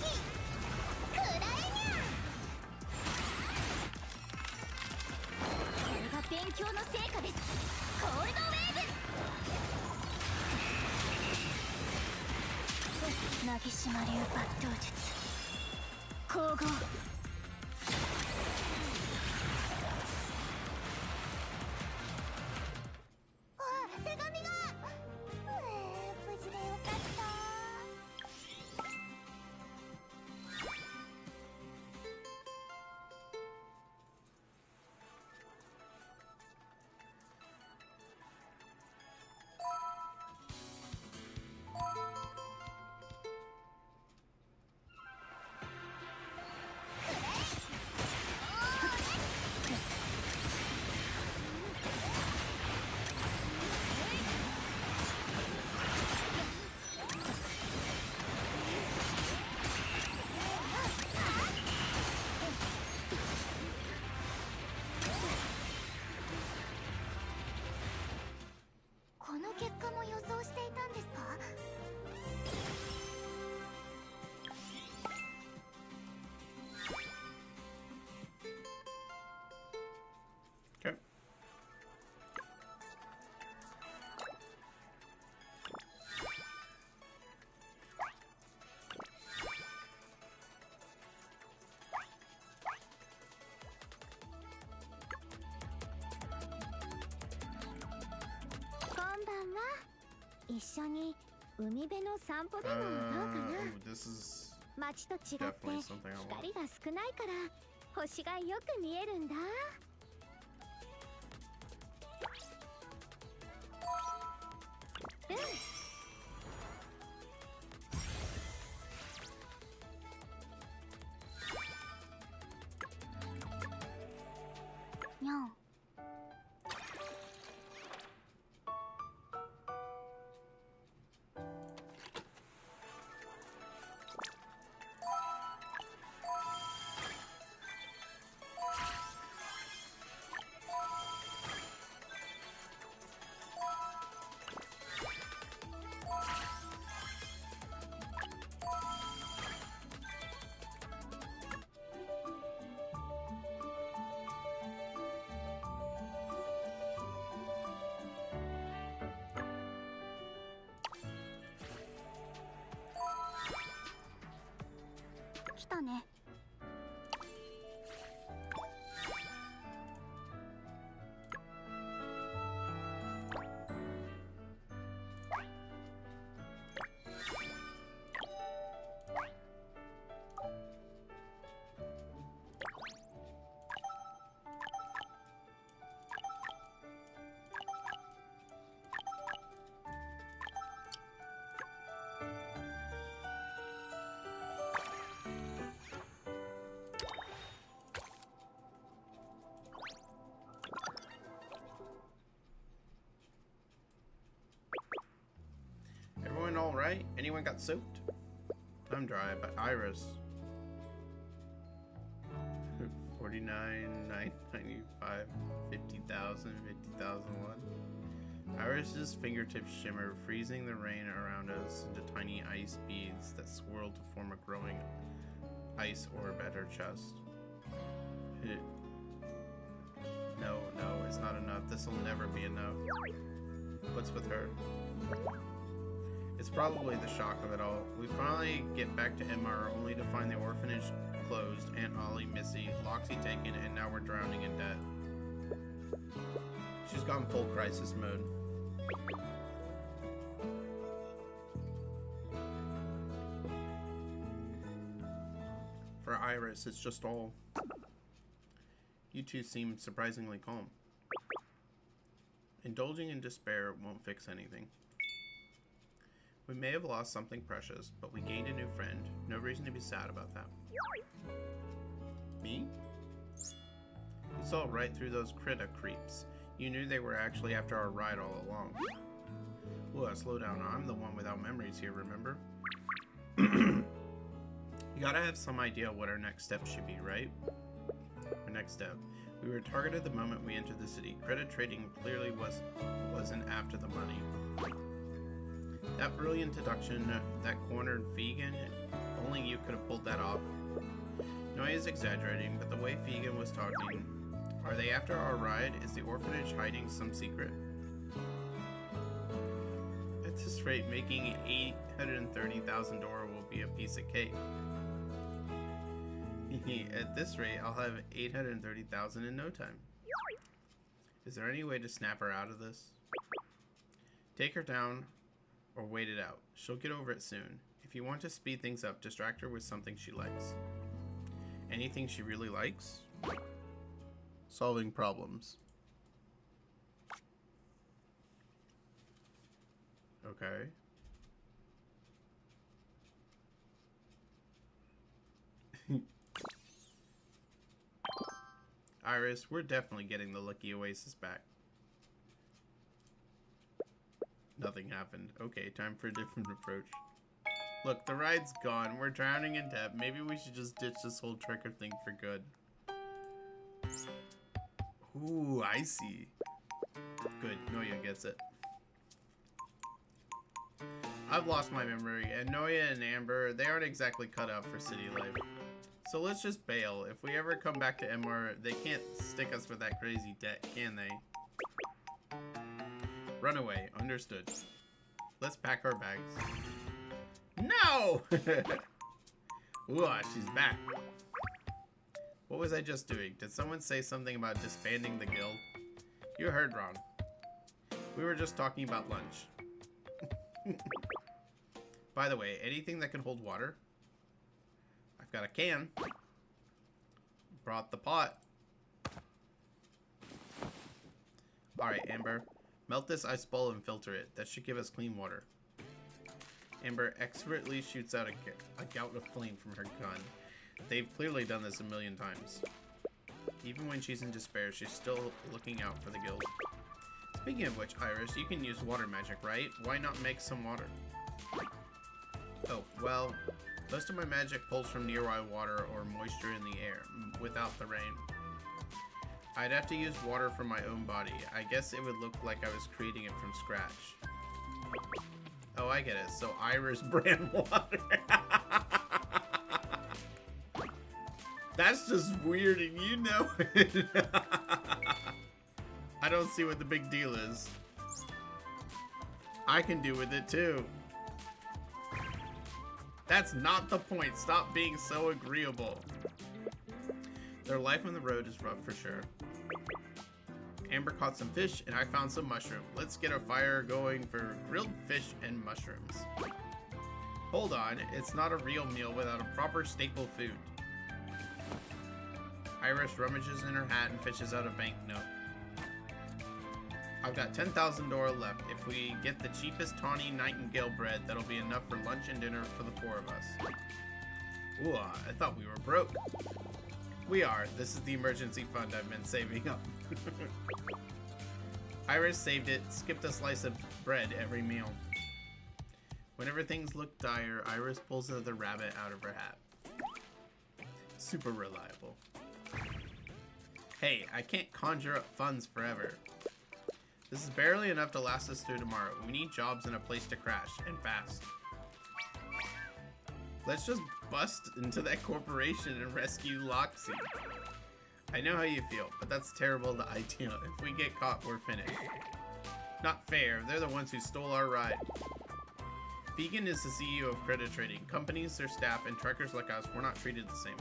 食らえにゃ。これが勉強の成果です。コールドウェーブ。なぎしま流抜刀術光合。手紙が無事でよかった。食一緒に海辺の散歩でもどうかな。 Ooh, this is 街と違って definitely something I want. 光が少ないから星がよく見えるんだ。にゃん。来たね。Everyone all right? Anyone got soaked? I'm dry, but Iris. 49,995, 50,000, 50,001. Iris's fingertips shimmer, freezing the rain around us into tiny ice beads that swirl to form a growing ice orb at her chest. No, it's not enough. This will never be enough. What's with her? It's probably the shock of it all. We finally get back to MR only to find the orphanage closed, Aunt Ollie, Missy, Loxy taken, and now we're drowning in debt. She's gone full crisis mode. For Iris, it's just all... You two seem surprisingly calm. Indulging in despair won't fix anything. We may have lost something precious, but we gained a new friend. No reason to be sad about that. Me? You saw right through those Krita creeps. You knew they were actually after our ride all along. Whoa, slow down. I'm the one without memories here, remember? You gotta have some idea what our next step should be, right? Our next step. We were targeted the moment we entered the city. Credit trading clearly wasn't after the money. That brilliant deduction that cornered Fegan, only you could have pulled that off. Noe is exaggerating, but the way Fegan was talking, are they after our ride? Is the orphanage hiding some secret? At this rate, making $830,000 will be a piece of cake. At this rate, I'll have $830,000 in no time. Is there any way to snap her out of this? Take her down or wait it out. She'll get over it soon. If you want to speed things up, distract her with something she likes. Anything she really likes? Solving problems. Okay. Iris, we're definitely getting the lucky oasis back. Nothing happened. Okay, time for a different approach. Look, the ride's gone. We're drowning in debt. Maybe we should just ditch this whole tricker thing for good. Ooh, I see. Good, Noya gets it. I've lost my memory, and Noya and Amber, they aren't exactly cut out for city life. So let's just bail. If we ever come back to MR, they can't stick us with that crazy debt, can they? Run away. Understood. Let's pack our bags. No! Ooh, she's back. What was I just doing? Did someone say something about disbanding the guild? You heard wrong. We were just talking about lunch. By the way, anything that can hold water? I've got a can. Brought the pot. Alright, Amber. Melt this ice ball and filter it. That should give us clean water. Amber expertly shoots out a gout of flame from her gun. They've clearly done this a million times. Even when she's in despair, she's still looking out for the guild. Speaking of which, Iris, you can use water magic, right? Why not make some water? Oh, well, most of my magic pulls from nearby water or moisture in the air, without the rain. I'd have to use water from my own body. I guess it would look like I was creating it from scratch. Oh, I get it. So Iris brand water. That's just weird and you know it. I don't see what the big deal is. I can do with it too. That's not the point. Stop being so agreeable. Their life on the road is rough for sure. Amber caught some fish and I found some mushroom. Let's get a fire going for grilled fish and mushrooms. Hold on, it's not a real meal without a proper staple food. Iris rummages in her hat and fishes out a banknote. I've got $10,000 left. If we get the cheapest tawny nightingale bread, that'll be enough for lunch and dinner for the 4 of us. Ooh, I thought we were broke. We are. This is the emergency fund I've been saving up. Iris saved it, skipped a slice of bread every meal. Whenever things look dire, Iris pulls another rabbit out of her hat. Super reliable. Hey, I can't conjure up funds forever. This is barely enough to last us through tomorrow. We need jobs and a place to crash, and fast. Let's just bust into that corporation and rescue Loxy. I know how you feel, but that's terrible the idea. If we get caught, we're finished. Not fair. They're the ones who stole our ride. Vegan is the CEO of credit trading. Companies, their staff, and trekkers like us, we're not treated the same.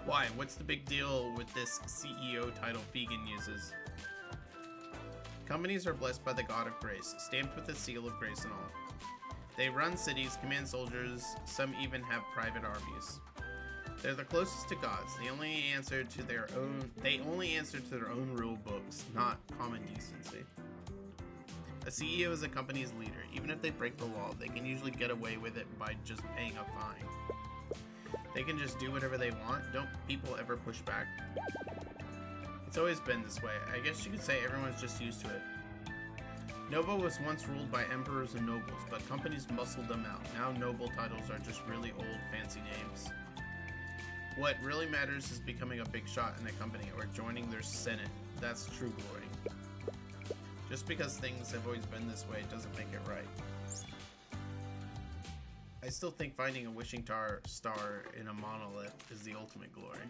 Why? What's the big deal with this CEO title Vegan uses? Companies are blessed by the God of Grace, stamped with the seal of grace and all. They run cities, command soldiers, some even have private armies. They're the closest to gods. They only answer to their own rule books, not common decency. A CEO is a company's leader. Even if they break the law, they can usually get away with it by just paying a fine. They can just do whatever they want. Don't people ever push back? It's always been this way. I guess you could say everyone's just used to it. Nova was once ruled by emperors and nobles, but companies muscled them out. Now noble titles are just really old, fancy names. What really matters is becoming a big shot in a company or joining their senate. That's true glory. Just because things have always been this way doesn't make it right. I still think finding a wishing star in a monolith is the ultimate glory.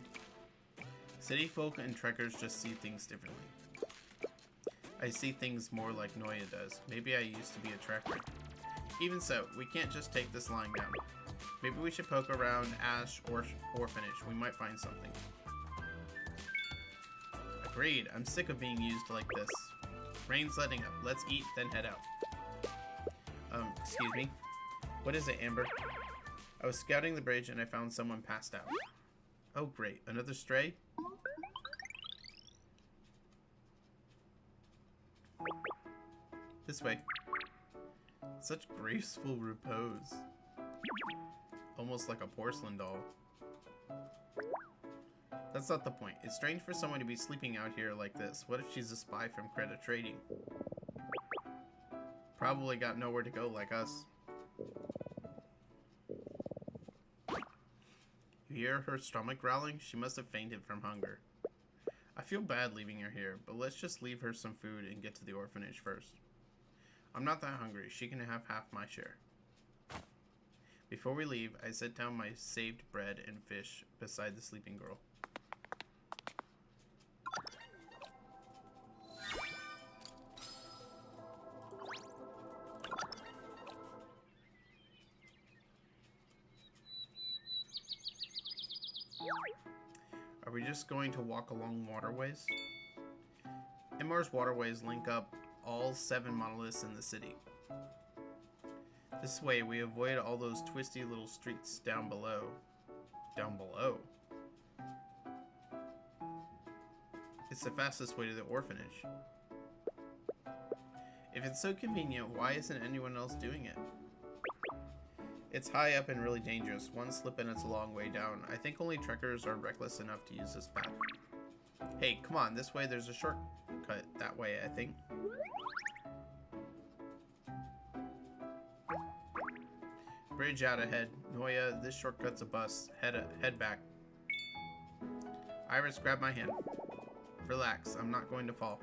City folk and trekkers just see things differently. I see things more like Noya does. Maybe I used to be a trekker. Even so, we can't just take this lying down. Maybe we should poke around Ash or Orphanage. We might find something. Agreed. I'm sick of being used like this. Rain's letting up. Let's eat, then head out. Excuse me? What is it, Amber? I was scouting the bridge and I found someone passed out. Oh, great. Another stray? This way. Such graceful repose. Almost like a porcelain doll. That's not the point. It's strange for someone to be sleeping out here like this. What if she's a spy from credit trading? Probably got nowhere to go like us. You hear her stomach growling? She must have fainted from hunger. I feel bad leaving her here, but let's just leave her some food and get to the orphanage first. I'm not that hungry. She can have half my share. Before we leave, I set down my saved bread and fish beside the sleeping girl. Are we just going to walk along waterways? MR's waterways link up all 7 monoliths in the city. This way we avoid all those twisty little streets down below. Down below? It's the fastest way to the orphanage. If it's so convenient, why isn't anyone else doing it? It's high up and really dangerous. One slip and it's a long way down. I think only trekkers are reckless enough to use this path. Hey, come on, this way there's a shortcut that way, I think. Bridge out ahead. Noya, this shortcut's a bust. Head back. Iris, grab my hand. Relax, I'm not going to fall.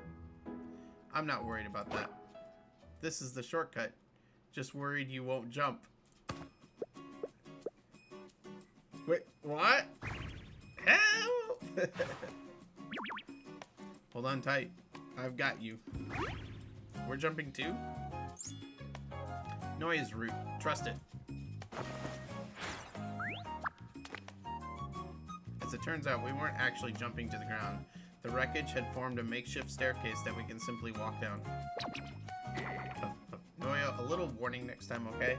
I'm not worried about that. This is the shortcut. Just worried you won't jump. Wait, what? Help! Hold on tight. I've got you. We're jumping too? Noya's route. Trust it. As it turns out, we weren't actually jumping to the ground. The wreckage had formed a makeshift staircase that we can simply walk down. Noya, a little warning next time, okay?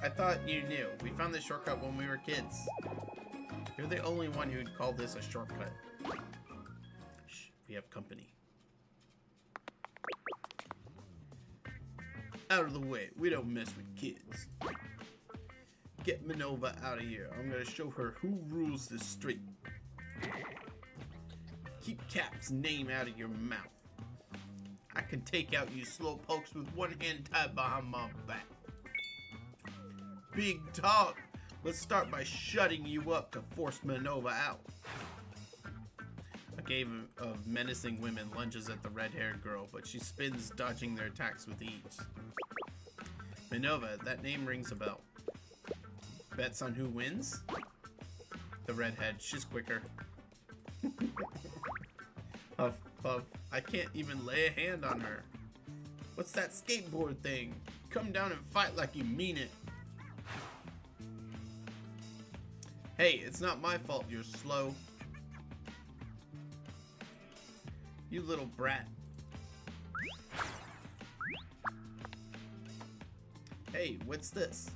I thought you knew. We found this shortcut when we were kids. You're the only one who'd call this a shortcut. Shh, we have company. Out of the way. We don't mess with kids. Get Minerva out of here. I'm gonna show her who rules this street. Keep Cap's name out of your mouth. I can take out you slowpokes with one hand tied behind my back. Big talk. Let's start by shutting you up to force Minerva out. A game of menacing women lunges at the red-haired girl, but she spins, dodging their attacks with ease. Minerva, that name rings a bell. Bets on who wins? The redhead, she's quicker. Puff, puff, I can't even lay a hand on her. What's that skateboard thing? Come down and fight like you mean it. Hey, it's not my fault you're slow. You little brat. Hey, what's this?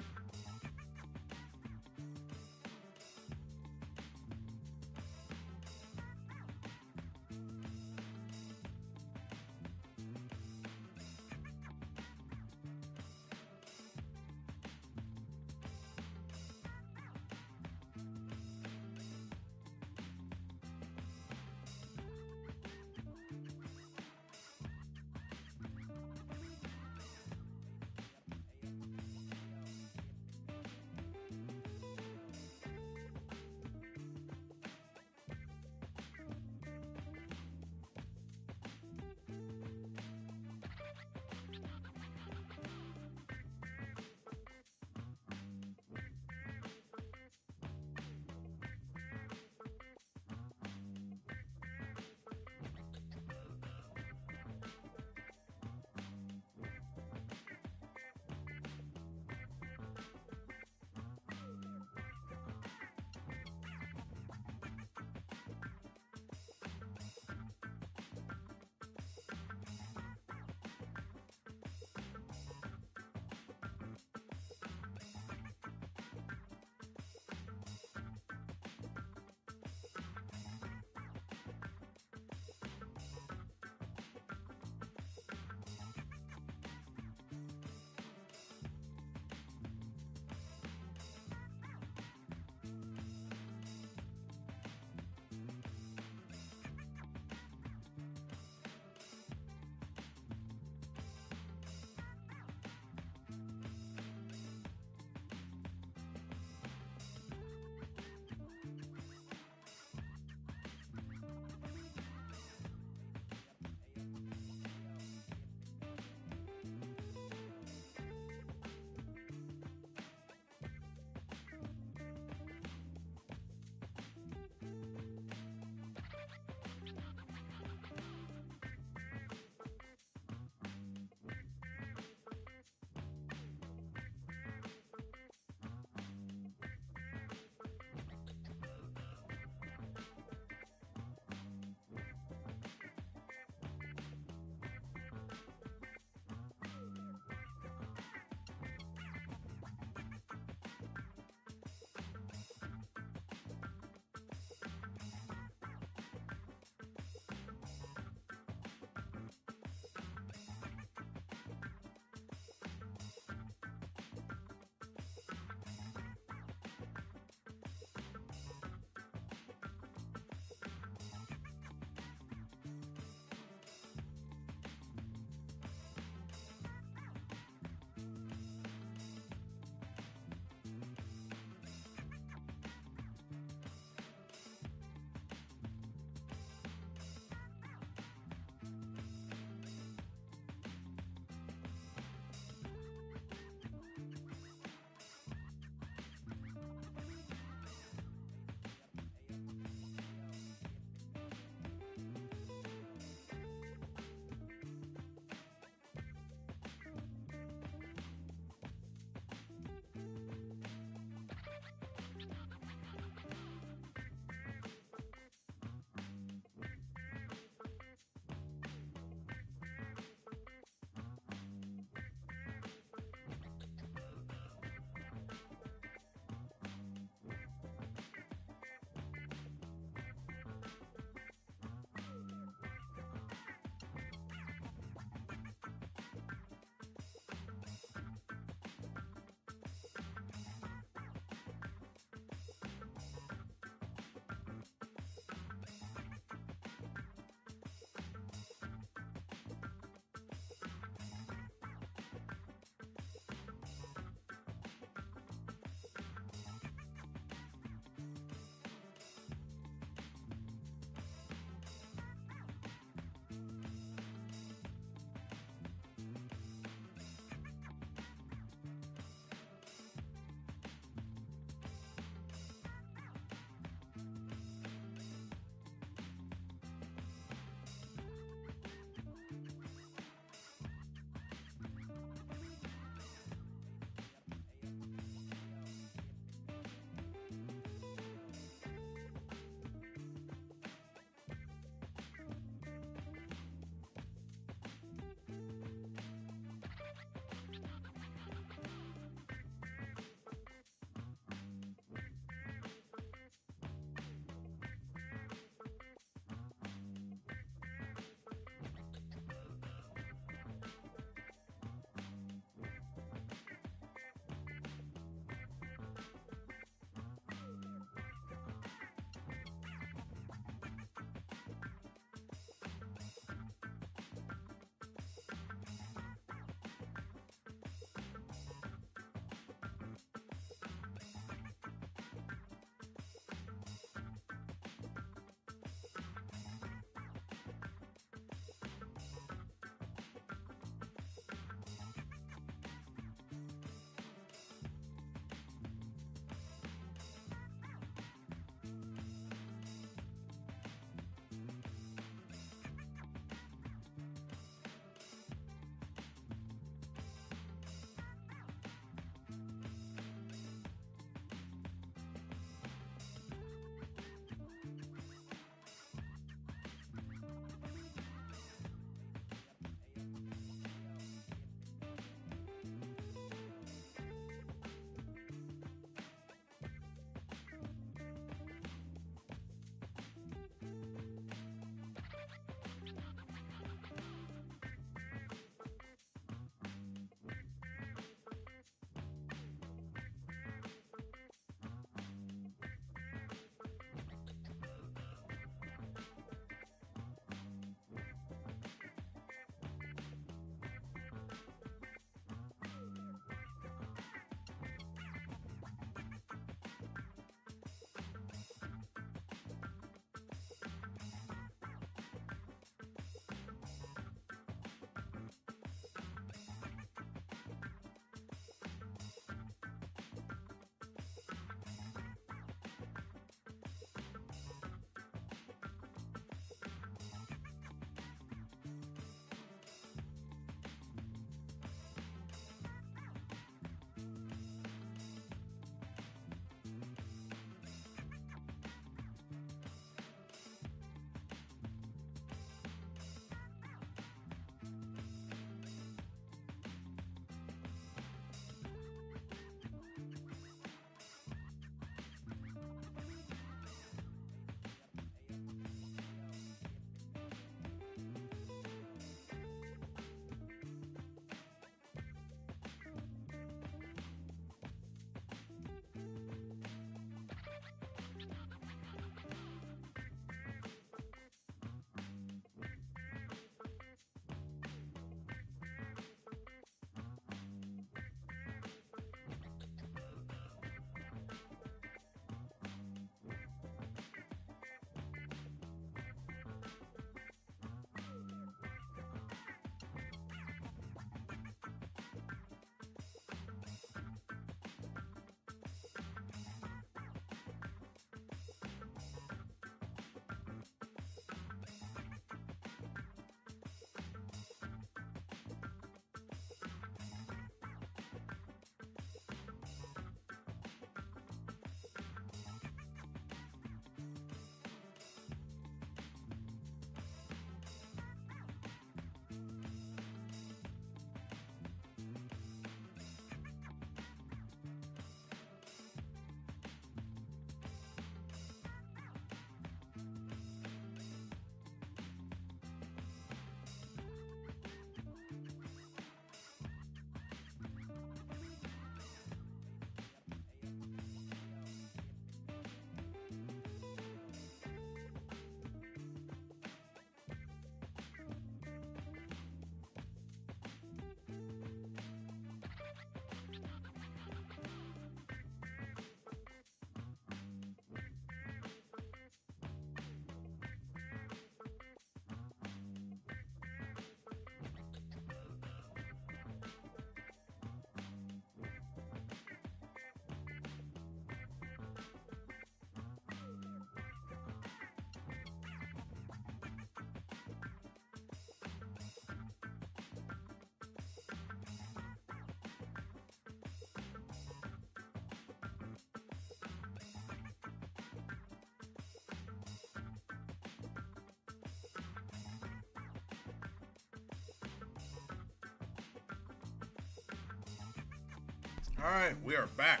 Alright, we are back.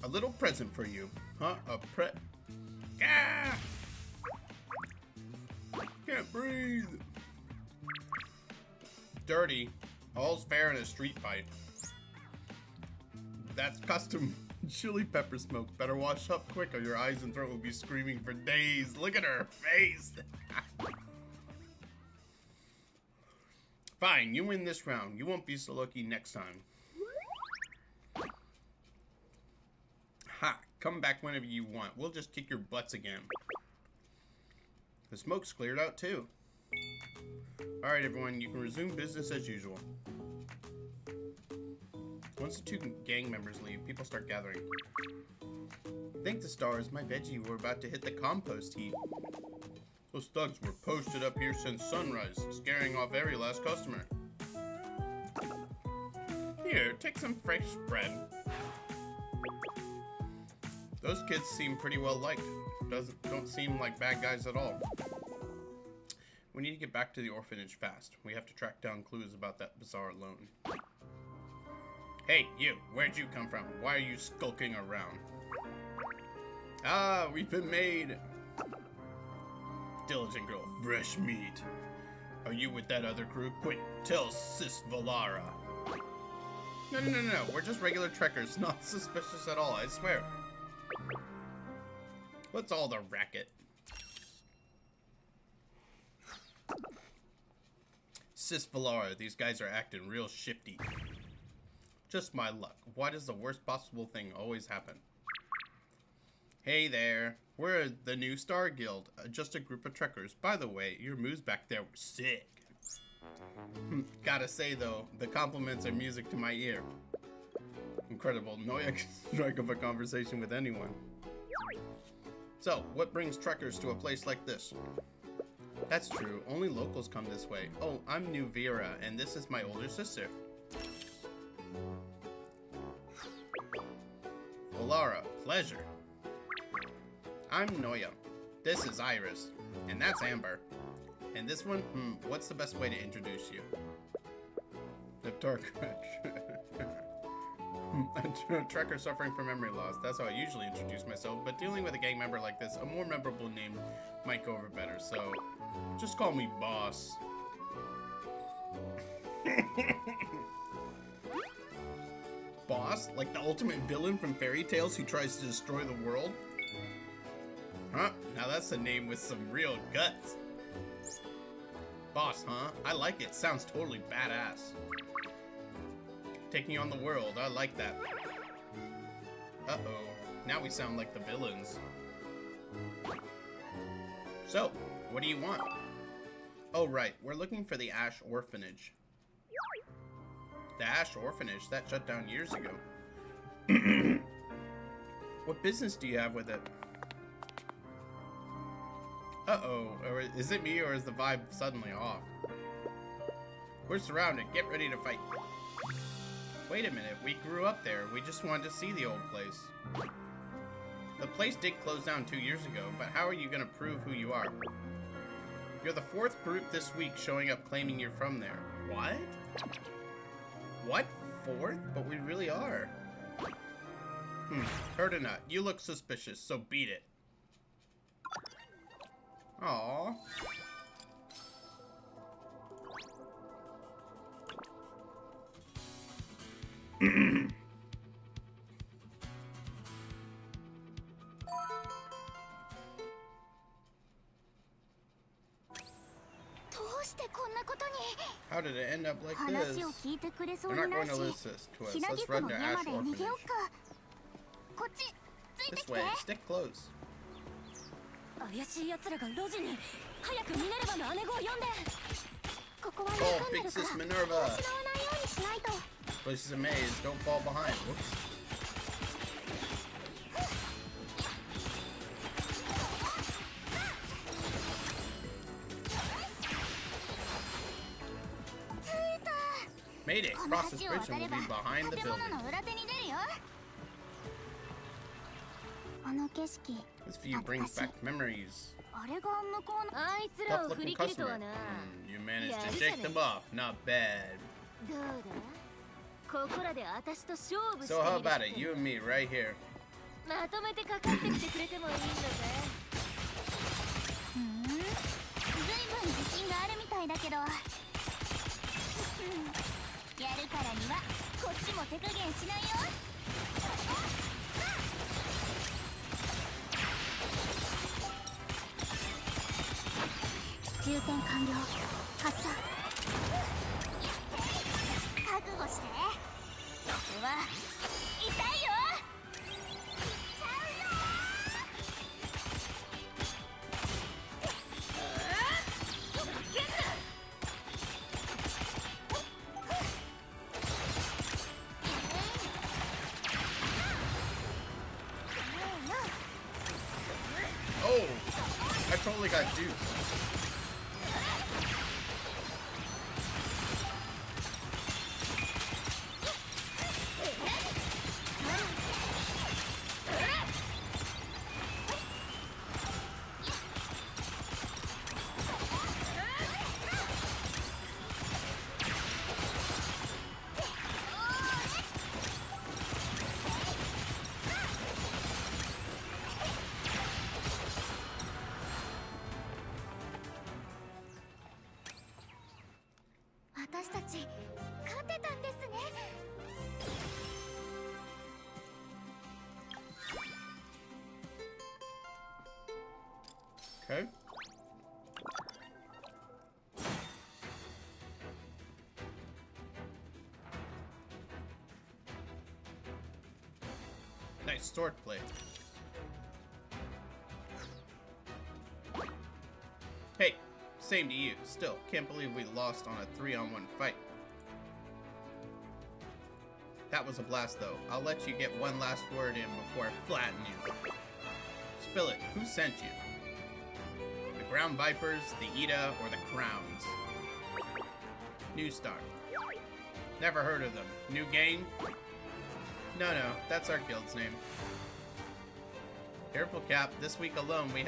A little present for you. Huh? Ah! Can't breathe. Dirty. All's fair in a street fight. That's custom chili pepper smoke. Better wash up quick or your eyes and throat will be screaming for days. Look at her face. Fine, you win this round. You won't be so lucky next time. Ha! Come back whenever you want. We'll just kick your butts again. The smoke's cleared out too. Alright everyone, you can resume business as usual. Once the two gang members leave, people start gathering. Thank the stars, my veggie were about to hit the compost heap. Those thugs were posted up here since sunrise, scaring off every last customer. Here, take some fresh bread. Those kids seem pretty well liked. Don't seem like bad guys at all. We need to get back to the orphanage fast. We have to track down clues about that bizarre loan. Hey, you! Where'd you come from? Why are you skulking around? Ah, we've been made! Diligent girl, fresh meat. Are you with that other crew? Quick, tell Sis Valara. No, we're just regular trekkers, not suspicious at all, I swear. What's all the racket? Sis Valara, these guys are acting real shifty. Just my luck. Why does the worst possible thing always happen? Hey there. We're the new Star Guild. Just a group of trekkers. By the way, your moves back there were sick. Gotta say though, the compliments are music to my ear. Incredible. Noya can strike up a conversation with anyone. So, what brings trekkers to a place like this? That's true. Only locals come this way. Oh, I'm New Vera, and this is my older sister. Valara, pleasure. I'm Noya. This is Iris. And that's Amber. And this one, what's the best way to introduce you? Niptar Crash. A trekker suffering from memory loss. That's how I usually introduce myself, but dealing with a gang member like this, a more memorable name might go over better, so just call me Boss. Boss? Like the ultimate villain from fairy tales who tries to destroy the world? Huh? Now that's a name with some real guts. Boss, huh? I like it. Sounds totally badass. Taking on the world. I like that. Uh-oh. Now we sound like the villains. So, what do you want? Oh, right. We're looking for the Ash Orphanage. The Ash Orphanage? That shut down years ago. What business do you have with it? Uh-oh. Or is it me, or is the vibe suddenly off? We're surrounded. Get ready to fight. Wait a minute. We grew up there. We just wanted to see the old place. The place did close down 2 years ago, but how are you going to prove who you are? You're the 4th group this week showing up claiming you're from there. What? What? 4th? But we really are. Heard or not. You look suspicious, so beat it. Aww. How did it end up like this? They're not going to listen to us. Let's run to Ash Orphanage. This way. Stick close. Oh, Big Sis Minerva! Place is a maze. Don't fall behind. Whoops. Made it. Cross this bridge and we'll be behind the building. This view brings back memories. Tough looking customer. You managed to shake them off. Not bad. ここらで私と勝負して So how about it? You and me right here. まとめてかかってきてくれてもいいんだぜ。ずいぶん自信があるみたいだけど。やるからにはこっちも手加減しないよ。充填完了。発射。覚悟して。うわ、痛いよ。Oh, I totally got juiced. Okay. Nice swordplay. Hey, same to you. Still, can't believe we lost on a 3-on-1 fight. That was a blast, though. I'll let you get one last word in before I flatten you. Spill it. Who sent you? The Ground Vipers, the Ida, or the Crowns? New Star. Never heard of them. New gang? No, that's our guild's name. Careful, Cap. This week alone, we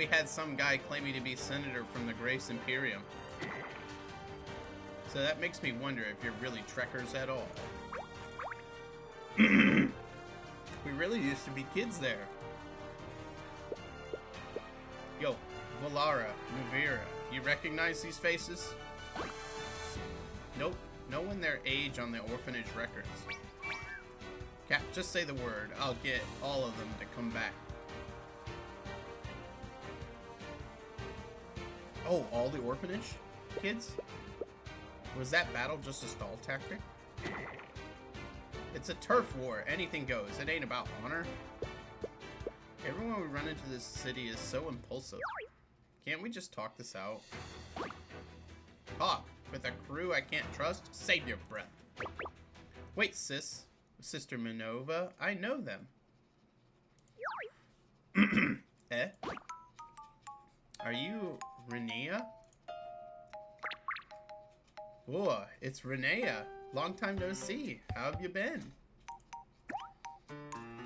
had some guy claiming to be senator from the Grace Imperium. So that makes me wonder if you're really trekkers at all. We really used to be kids there. Yo, Valara, Nuvira, you recognize these faces? Nope, no one their age on the orphanage records. Cap, just say the word. I'll get all of them to come back. Oh, all the orphanage kids? Was that battle just a stall tactic? It's a turf war. Anything goes. It ain't about honor. Everyone we run into this city is so impulsive. Can't we just talk this out? Talk? With a crew I can't trust? Save your breath. Wait, sis. Sister Minova, I know them. Eh? Are you Renea? Oh, it's Renea. Long time no see. How have you been?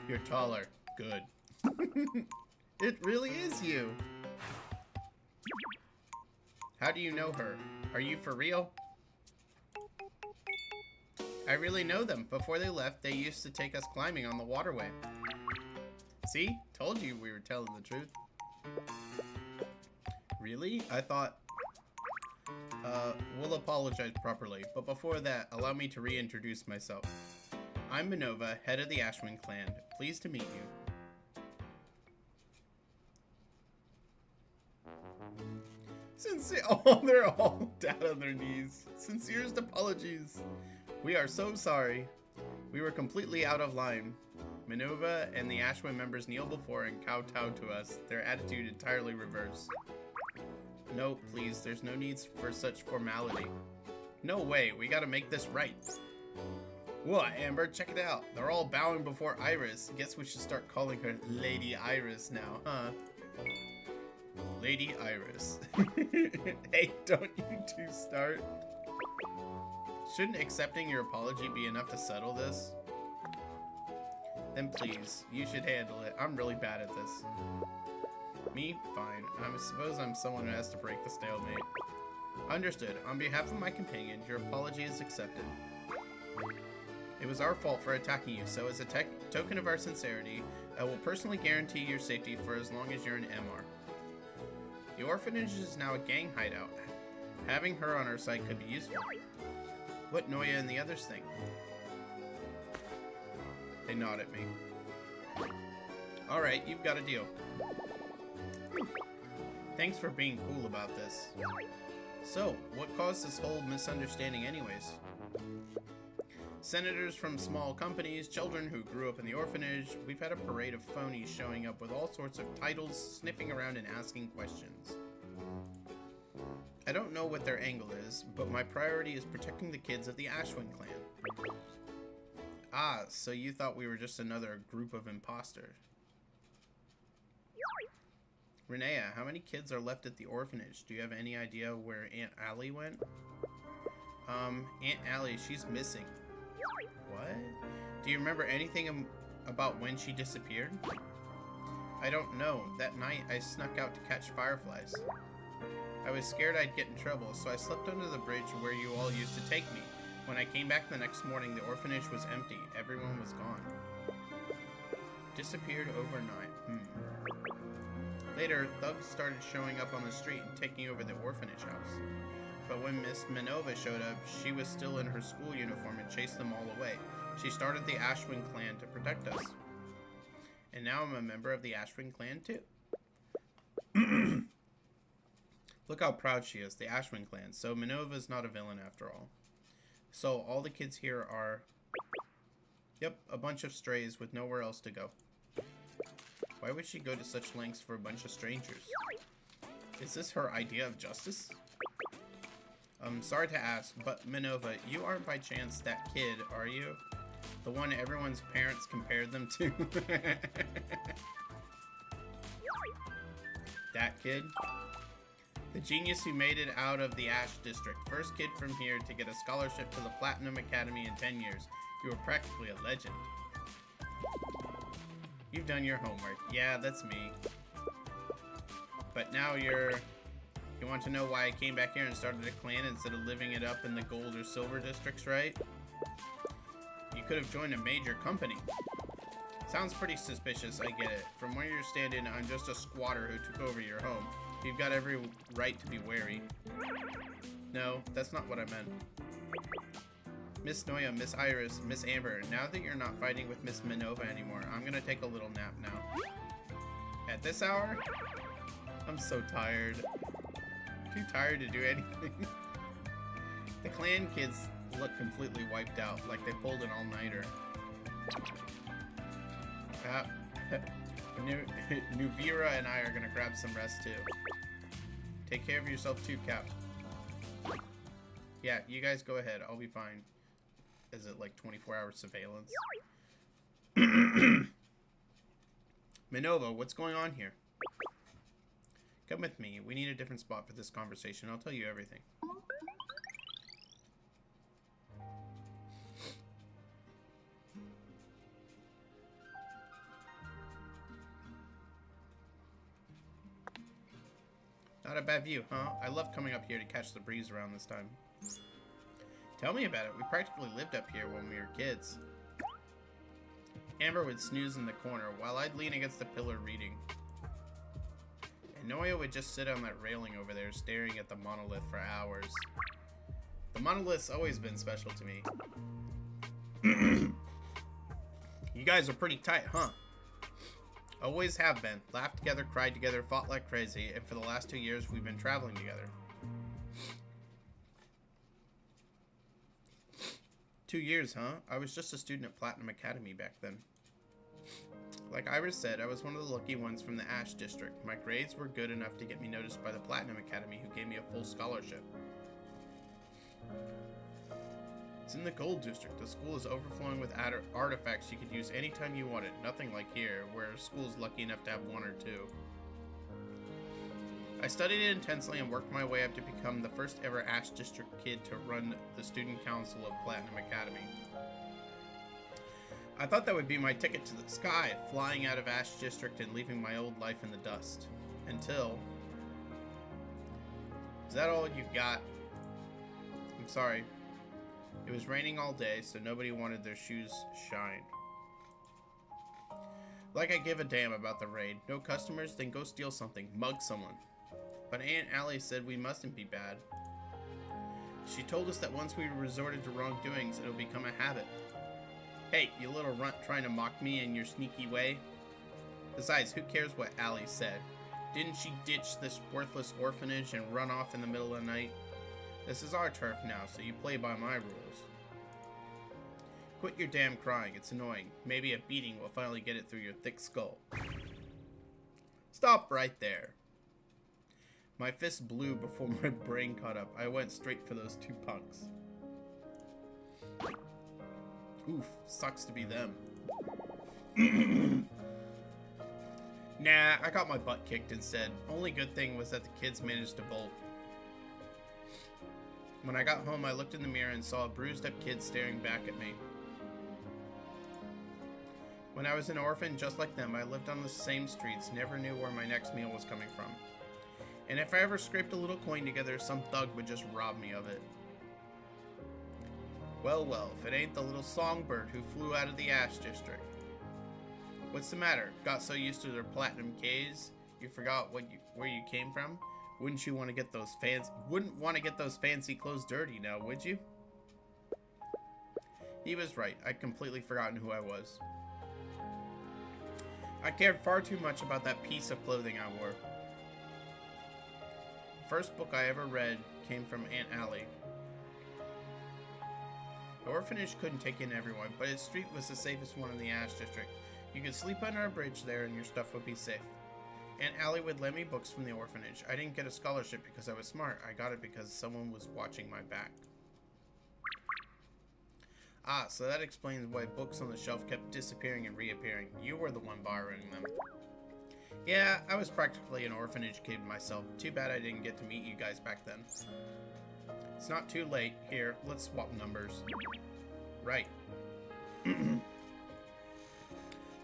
You're taller. Good. It really is you. How do you know her? Are you for real? I really know them. Before they left, they used to take us climbing on the waterway. See? Told you we were telling the truth. Really? I thought... we'll apologize properly, but before that, allow me to reintroduce myself. I'm Minova, head of the Ashwin clan. Pleased to meet you. Oh, they're all down on their knees. Sincerest apologies. We are so sorry. We were completely out of line. Minova and the Ashwin members kneel before and kowtow to us, their attitude entirely reversed. No, please, there's no need for such formality. No way, we gotta make this right. What, Amber? Check it out. They're all bowing before Iris. Guess we should start calling her Lady Iris now, huh? Lady Iris. Hey, don't you two start? Shouldn't accepting your apology be enough to settle this? Then please, you should handle it. I'm really bad at this. Me? Fine. I suppose I'm someone who has to break the stalemate. Understood. On behalf of my companions, your apology is accepted. It was our fault for attacking you, so as a token of our sincerity, I will personally guarantee your safety for as long as you're an MR. The orphanage is now a gang hideout. Having her on our side could be useful. What Noya and the others think? They nod at me. Alright, you've got a deal. Thanks for being cool about this. So, what caused this whole misunderstanding anyways? Senators from small companies, children who grew up in the orphanage, we've had a parade of phonies showing up with all sorts of titles, sniffing around and asking questions. I don't know what their angle is, but my priority is protecting the kids of the Ashwin clan. Ah, so you thought we were just another group of imposters. Renea, how many kids are left at the orphanage? Do you have any idea where Aunt Allie went? Aunt Allie, she's missing. What? Do you remember anything about when she disappeared? I don't know. That night, I snuck out to catch fireflies. I was scared I'd get in trouble, so I slept under the bridge where you all used to take me. When I came back the next morning, the orphanage was empty. Everyone was gone. Disappeared overnight. Later, thugs started showing up on the street and taking over the orphanage house. But when Miss Minova showed up, she was still in her school uniform and chased them all away. She started the Ashwin clan to protect us. And now I'm a member of the Ashwin clan too. Look how proud she is, the Ashwin clan. So Minova's not a villain after all. So all the kids here are... Yep, a bunch of strays with nowhere else to go. Why would she go to such lengths for a bunch of strangers? Is this her idea of justice? Sorry to ask, but Minova, you aren't by chance that kid, are you? The one everyone's parents compared them to? That kid? The genius who made it out of the Ash District. First kid from here to get a scholarship to the Platinum Academy in 10 years. You were practically a legend. You've done your homework. Yeah, that's me. But now you want to know why I came back here and started a clan instead of living it up in the gold or silver districts, right? You could have joined a major company. Sounds pretty suspicious, I get it. From where you're standing, I'm just a squatter who took over your home. You've got every right to be wary. No, that's not what I meant. Miss Noya, Miss Iris, Miss Amber, now that you're not fighting with Miss Minova anymore, I'm gonna take a little nap now. At this hour? I'm so tired. Too tired to do anything. The clan kids look completely wiped out, like they pulled an all-nighter. Nuvira and I are gonna grab some rest too. Take care of yourself too, Cap. Yeah, you guys go ahead. I'll be fine. Is it like 24-hour surveillance? Minova, what's going on here? Come with me. We need a different spot for this conversation. I'll tell you everything. Not a bad view, huh? I love coming up here to catch the breeze around this time. Tell me about it. We practically lived up here when we were kids. Amber would snooze in the corner while I'd lean against the pillar reading. And Noya would just sit on that railing over there staring at the monolith for hours. The monolith's always been special to me. You guys are pretty tight, huh? Always have been. Laughed together, cried together, fought like crazy, and for the last 2 years we've been traveling together. 2 years, huh? I was just a student at Platinum Academy back then. Like Iris said, I was one of the lucky ones from the Ash District. My grades were good enough to get me noticed by the Platinum Academy, who gave me a full scholarship. It's in the Gold District. The school is overflowing with artifacts you could use anytime you wanted. Nothing like here, where a school's lucky enough to have 1 or 2. I studied it intensely and worked my way up to become the first ever Ash District kid to run the student council of Platinum Academy. I thought that would be my ticket to the sky, flying out of Ash District and leaving my old life in the dust. Until... Is that all you got? I'm sorry. It was raining all day, so nobody wanted their shoes shined. Like I give a damn about the raid. No customers? Then go steal something. Mug someone. But Aunt Allie said we mustn't be bad. She told us that once we resorted to wrongdoings, it'll become a habit. Hey, you little runt trying to mock me in your sneaky way? Besides, who cares what Allie said? Didn't she ditch this worthless orphanage and run off in the middle of the night? This is our turf now, so you play by my rules. Quit your damn crying, it's annoying. Maybe a beating will finally get it through your thick skull. Stop right there. My fist blew before my brain caught up. I went straight for those two punks. Oof, sucks to be them. Nah, I got my butt kicked instead. Only good thing was that the kids managed to bolt. When I got home, I looked in the mirror and saw a bruised up kid staring back at me. When I was an orphan, just like them, I lived on the same streets, never knew where my next meal was coming from. And if I ever scraped a little coin together, some thug would just rob me of it. Well, well, if it ain't the little songbird who flew out of the Ash District. What's the matter? Got so used to their platinum Ks, you forgot where you came from? Wouldn't want to get those fancy clothes dirty now, would you? He was right. I'd completely forgotten who I was. I cared far too much about that piece of clothing I wore. The first book I ever read came from Aunt Allie. The orphanage couldn't take in everyone, but its street was the safest one in the Ash District. You could sleep under a bridge there and your stuff would be safe. Aunt Allie would lend me books from the orphanage. I didn't get a scholarship because I was smart. I got it because someone was watching my back. Ah, so that explains why books on the shelf kept disappearing and reappearing. You were the one borrowing them. Yeah, I was practically an orphanage kid myself. Too bad I didn't get to meet you guys back then. It's not too late. Here, let's swap numbers. Right.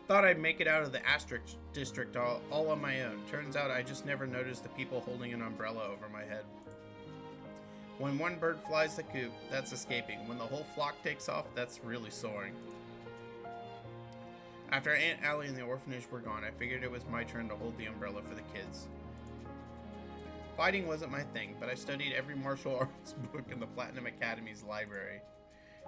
Thought I'd make it out of the Asterisk District all on my own. Turns out I just never noticed the people holding an umbrella over my head. When one bird flies the coop, that's escaping. When the whole flock takes off, that's really soaring. After Aunt Allie and the orphanage were gone, I figured it was my turn to hold the umbrella for the kids. Fighting wasn't my thing, but I studied every martial arts book in the Platinum Academy's library.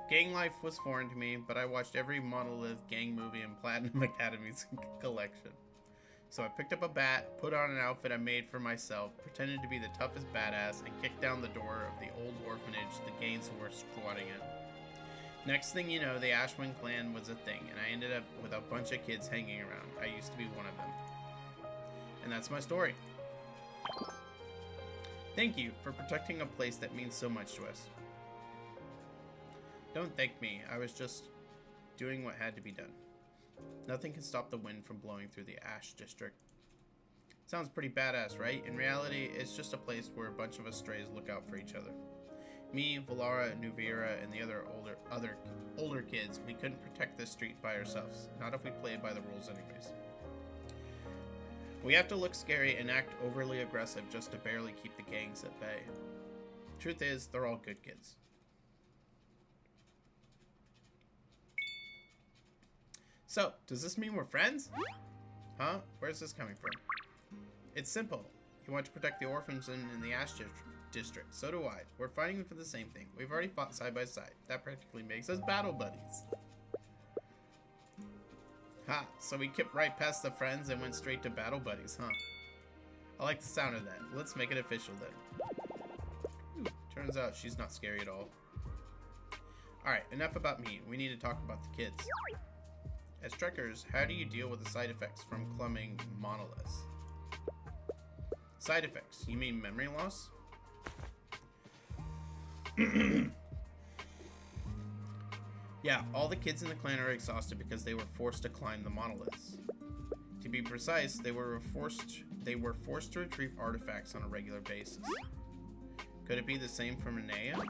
Gang life was foreign to me, but I watched every Monolith gang movie in Platinum Academy's collection. So I picked up a bat, put on an outfit I made for myself, pretended to be the toughest badass, and kicked down the door of the old orphanage the gangs were squatting in. Next thing you know, the Ashwin clan was a thing, and I ended up with a bunch of kids hanging around. I used to be one of them. And that's my story. Thank you for protecting a place that means so much to us. Don't thank me, I was just doing what had to be done. Nothing can stop the wind from blowing through the Ash District. Sounds pretty badass, right? In reality, it's just a place where a bunch of us strays look out for each other. Me, Valara, Nuvira, and the other older kids, we couldn't protect this street by ourselves. Not if we played by the rules anyways. We have to look scary and act overly aggressive just to barely keep the gangs at bay. Truth is, they're all good kids. So, does this mean we're friends? Huh? Where's this coming from? It's simple. You want to protect the orphans in the Ash District. So do I. We're fighting for the same thing. We've already fought side by side. That practically makes us battle buddies. Ha! So we kept right past the friends and went straight to battle buddies, huh? I like the sound of that. Let's make it official then. Turns out she's not scary at all. Alright, enough about me. We need to talk about the kids. As trekkers, how do you deal with the side effects from clumbing monoliths? Side effects? You mean memory loss? Yeah, all the kids in the clan are exhausted because they were forced to climb the monoliths. To be precise, they were forced to retrieve artifacts on a regular basis. Could it be the same for Minea?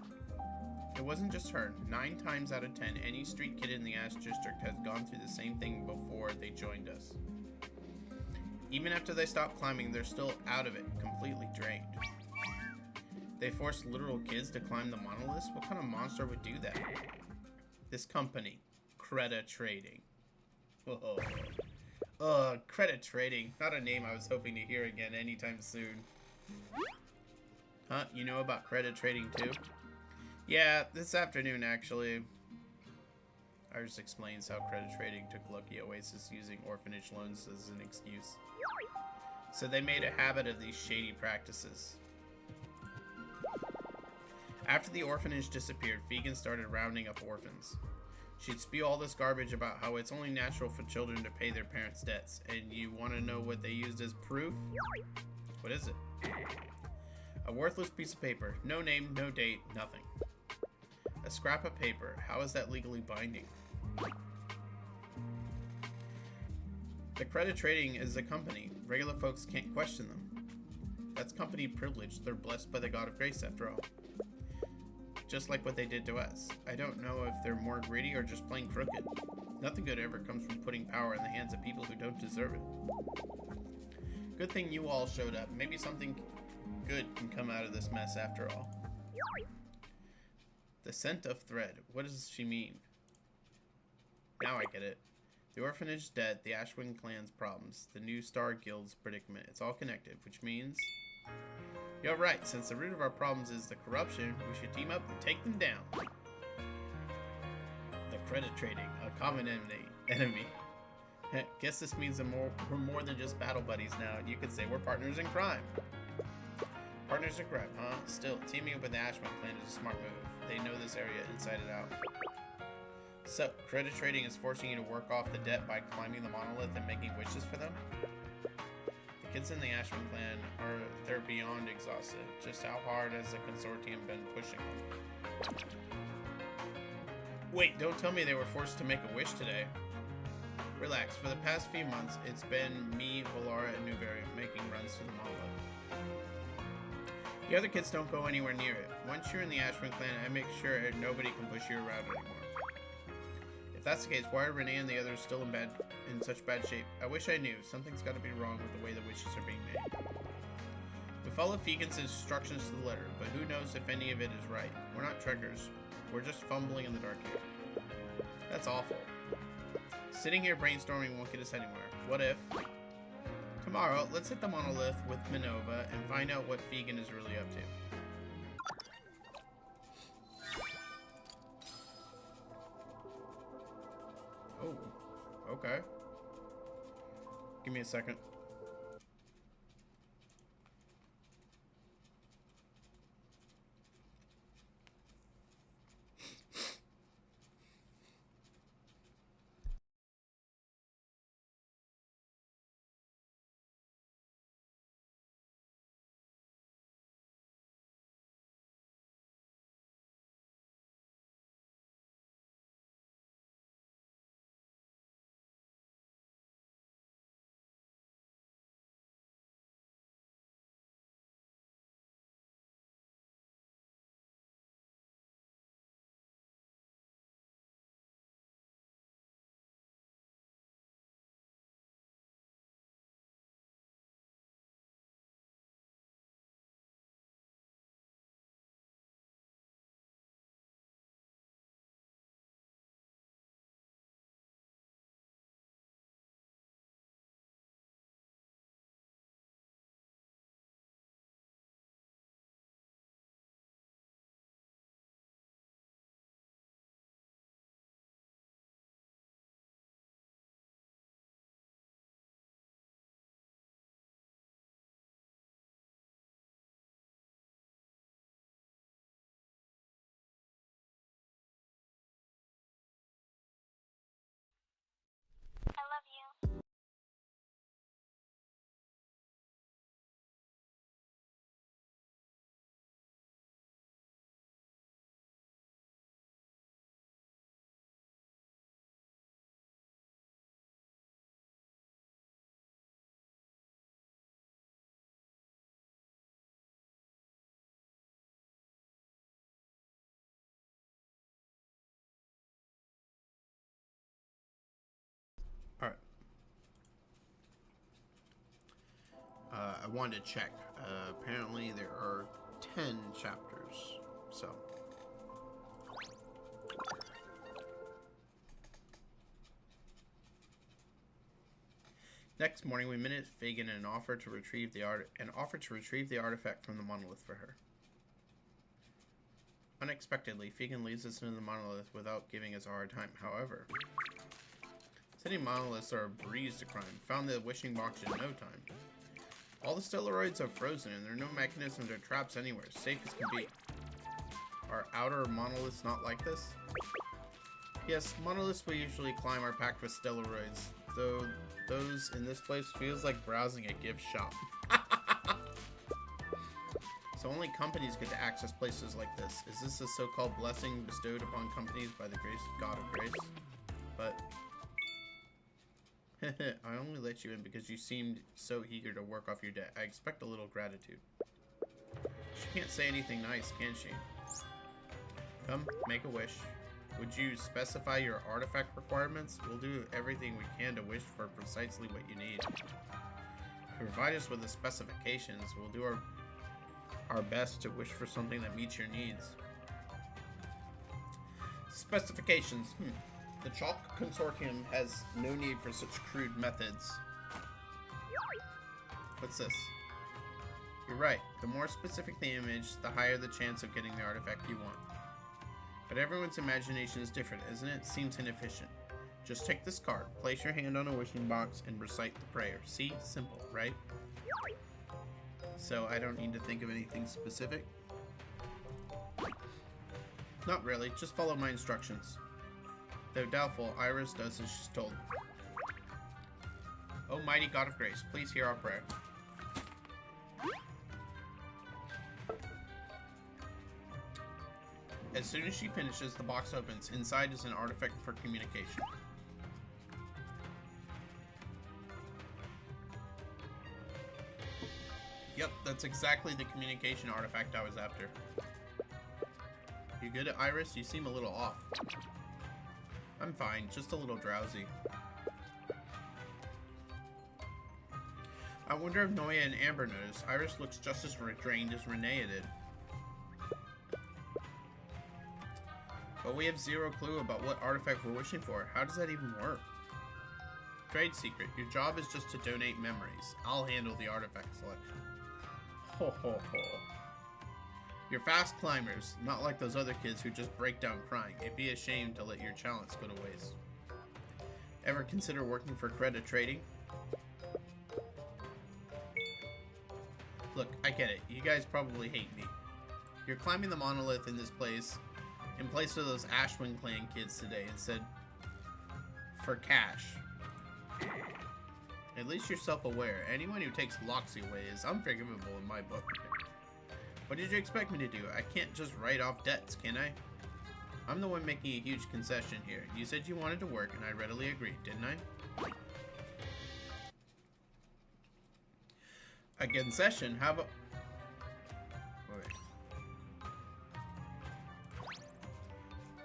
It wasn't just her. 9 times out of 10, any street kid in the Ash District has gone through the same thing before they joined us. Even after they stop climbing, they're still out of it, completely drained. They forced literal kids to climb the monoliths? What kind of monster would do that? This company, Credit Trading. Whoa. Credit Trading. Not a name I was hoping to hear again anytime soon. Huh? You know about Credit Trading too? Yeah, this afternoon actually. Iris explains how Credit Trading took Lucky Oasis using orphanage loans as an excuse. So they made a habit of these shady practices. After the orphanage disappeared, Fegan started rounding up orphans. She'd spew all this garbage about how it's only natural for children to pay their parents' debts, and you want to know what they used as proof? What is it? A worthless piece of paper. No name, no date, nothing. A scrap of paper. How is that legally binding? The Credit Trading is a company. Regular folks can't question them. That's company privilege. They're blessed by the God of Grace, after all. Just like what they did to us. I don't know if they're more greedy or just plain crooked. Nothing good ever comes from putting power in the hands of people who don't deserve it. Good thing you all showed up. Maybe something good can come out of this mess after all. The scent of thread. What does she mean? Now I get it. The orphanage debt, the Ashwin clan's problems, the New Star Guild's predicament. It's all connected, which means... You're right. Since the root of our problems is the corruption, we should team up and take them down. The Credit Trading, a common enemy. Guess this means we're more than just battle buddies now. You could say we're partners in crime. Partners in crime, huh? Still, teaming up with the Ashman clan is a smart move. They know this area inside and out. So, Credit Trading is forcing you to work off the debt by climbing the monolith and making wishes for them? The kids in the Ashman clan they're beyond exhausted. Just how hard has the consortium been pushing them? Wait, don't tell me they were forced to make a wish today. Relax, for the past few months, it's been me, Valara, and Nuvarium making runs to the monolith. The other kids don't go anywhere near it. Once you're in the Ashman clan, I make sure nobody can push you around anymore. If that's the case, why are Renee and the others still in such bad shape? I wish I knew. Something's got to be wrong with the way the wishes are being made. We follow Fegan's instructions to the letter, but who knows if any of it is right. We're not trekkers. We're just fumbling in the dark here. That's awful. Sitting here brainstorming won't get us anywhere. What if... Tomorrow, let's hit the monolith with Minova and find out what Fegan is really up to. Oh, okay. Give me a second. I love you. Alright. I wanted to check. Apparently there are 10 chapters. So. Next morning, we met Fagin and offered to retrieve the artifact from the monolith for her. Unexpectedly, Fagin leads us into the monolith without giving us a hard time. However, city monoliths are a breeze to climb. Found the wishing box in no time. All the stelloroids are frozen, and there are no mechanisms or traps anywhere, safe as can be. Are outer monoliths not like this? Yes, monoliths we usually climb are packed with stelloroids, though those in this place feels like browsing a gift shop. So only companies get to access places like this. Is this a so-called blessing bestowed upon companies by the God of grace? But I only let you in because you seemed so eager to work off your debt. I expect a little gratitude. She can't say anything nice, can she? Come, make a wish. Would you specify your artifact requirements? We'll do everything we can to wish for precisely what you need. If you provide us with the specifications, we'll do our best to wish for something that meets your needs. Specifications. The Chalk Consortium has no need for such crude methods. What's this? You're right. The more specific the image, the higher the chance of getting the artifact you want. But everyone's imagination is different, isn't it? Seems inefficient. Just take this card, place your hand on a wishing box, and recite the prayer. See? Simple, right? So I don't need to think of anything specific? Not really. Just follow my instructions. Though doubtful, Iris does as she's told. O mighty God of grace, please hear our prayer. As soon as she finishes, the box opens. Inside is an artifact for communication. Yep, that's exactly the communication artifact I was after. You good, Iris? You seem a little off. I'm fine, just a little drowsy. I wonder if Noya and Amber noticed. Iris looks just as drained as Renee did. But we have zero clue about what artifact we're wishing for. How does that even work? Trade secret. Your job is just to donate memories. I'll handle the artifact selection. Ho ho ho. You're fast climbers, not like those other kids who just break down crying. It'd be a shame to let your talents go to waste. Ever consider working for credit trading? Look, I get it. You guys probably hate me. You're climbing the monolith in this place, in place of those Ashwin clan kids today, and said, for cash. At least you're self-aware. Anyone who takes Loxy away is unforgivable in my book. What did you expect me to do? I can't just write off debts, can I? I'm the one making a huge concession here. You said you wanted to work, and I readily agreed, didn't I? A concession? How about... Wait.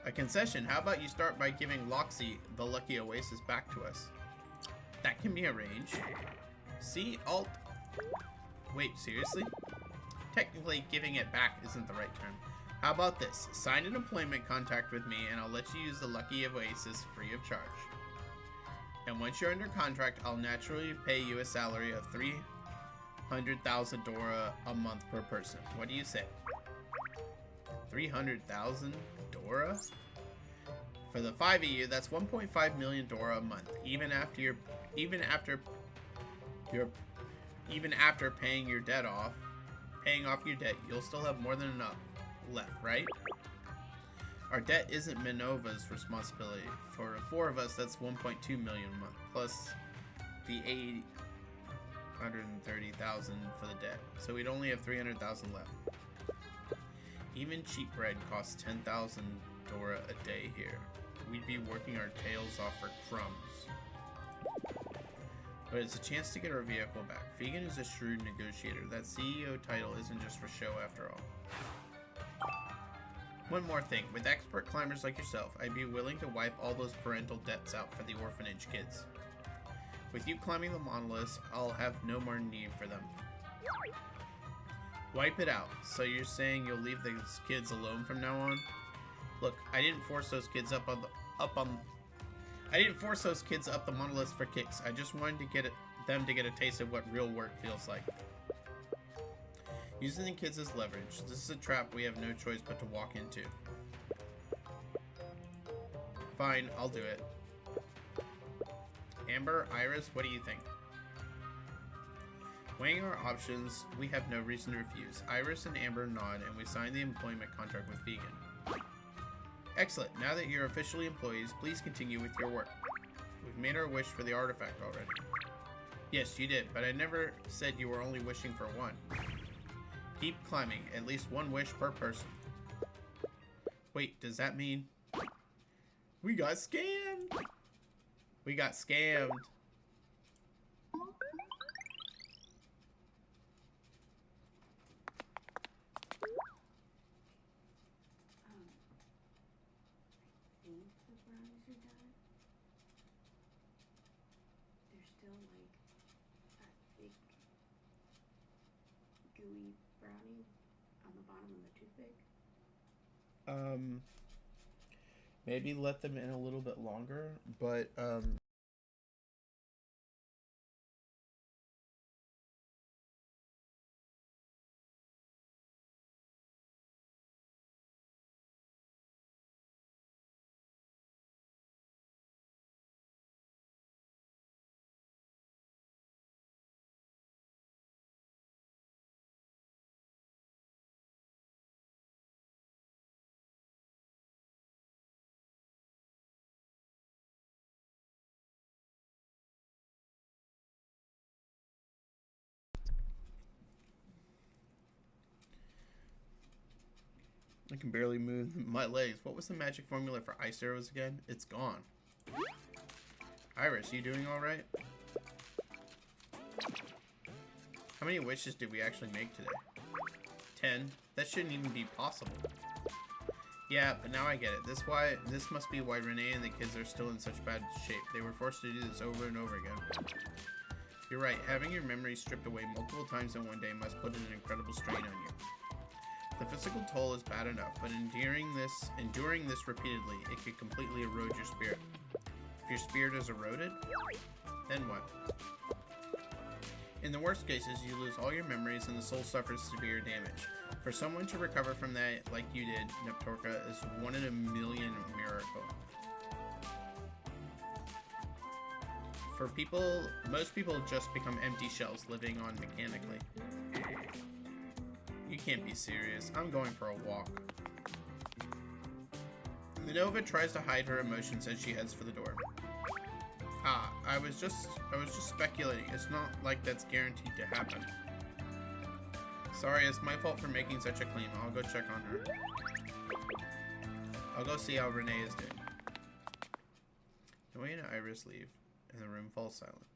A concession? How about you start by giving Loxy the Lucky Oasis back to us? That can be arranged. See? Alt... Wait, seriously? Technically, giving it back isn't the right term. How about this? Sign an employment contract with me, and I'll let you use the Lucky Oasis free of charge. And once you're under contract, I'll naturally pay you a salary of 300,000 Dora a month per person. What do you say? 300,000 Dora? For the 5 of you, that's 1.5 million Dora a month. Even after paying your debt off. Paying off your debt, you'll still have more than enough left, right? Our debt isn't Minova's responsibility. For the 4 of us, that's 1.2 million a month, plus the 830,000 for the debt. So we'd only have 300,000 left. Even cheap bread costs 10,000 Dora a day here. We'd be working our tails off for crumbs. But it's a chance to get our vehicle back. Fagin is a shrewd negotiator. That CEO title isn't just for show after all. One more thing. With expert climbers like yourself, I'd be willing to wipe all those parental debts out for the orphanage kids. With you climbing the monoliths, I'll have no more need for them. Wipe it out. So you're saying you'll leave those kids alone from now on? Look, I didn't force those kids up the monolith for kicks. I just wanted to get them to get a taste of what real work feels like. Using the kids as leverage. This is a trap we have no choice but to walk into. Fine, I'll do it. Amber, Iris, what do you think? Weighing our options, we have no reason to refuse. Iris and Amber nod, and we sign the employment contract with Vegan. Excellent. Now that you're officially employees, please continue with your work. We've made our wish for the artifact already. Yes, you did, but I never said you were only wishing for one. Keep climbing. At least one wish per person. Wait, does that mean... We got scammed! We got scammed. I think the brownies are done. There's still like a thick, gooey brownie on the bottom of the toothpick. Maybe let them in a little bit longer, but, I can barely move my legs. What was the magic formula for ice arrows again? It's gone. Iris, you doing alright? How many wishes did we actually make today? 10? That shouldn't even be possible. Yeah, but now I get it. This must be why Renee and the kids are still in such bad shape. They were forced to do this over and over again. You're right. Having your memories stripped away multiple times in one day must put an incredible strain on you. The physical toll is bad enough, but enduring this repeatedly, it could completely erode your spirit. If your spirit is eroded, then what? In the worst cases, you lose all your memories and the soul suffers severe damage. For someone to recover from that like you did, Neptorka, is 1 in a million miracle. For most people just become empty shells living on mechanically. You can't be serious. I'm going for a walk. Minova tries to hide her emotions as she heads for the door. Ah, I was just speculating. It's not like that's guaranteed to happen. Sorry, it's my fault for making such a claim. I'll go check on her. I'll go see how Renee is doing. Noe and Iris leave, and the room falls silent.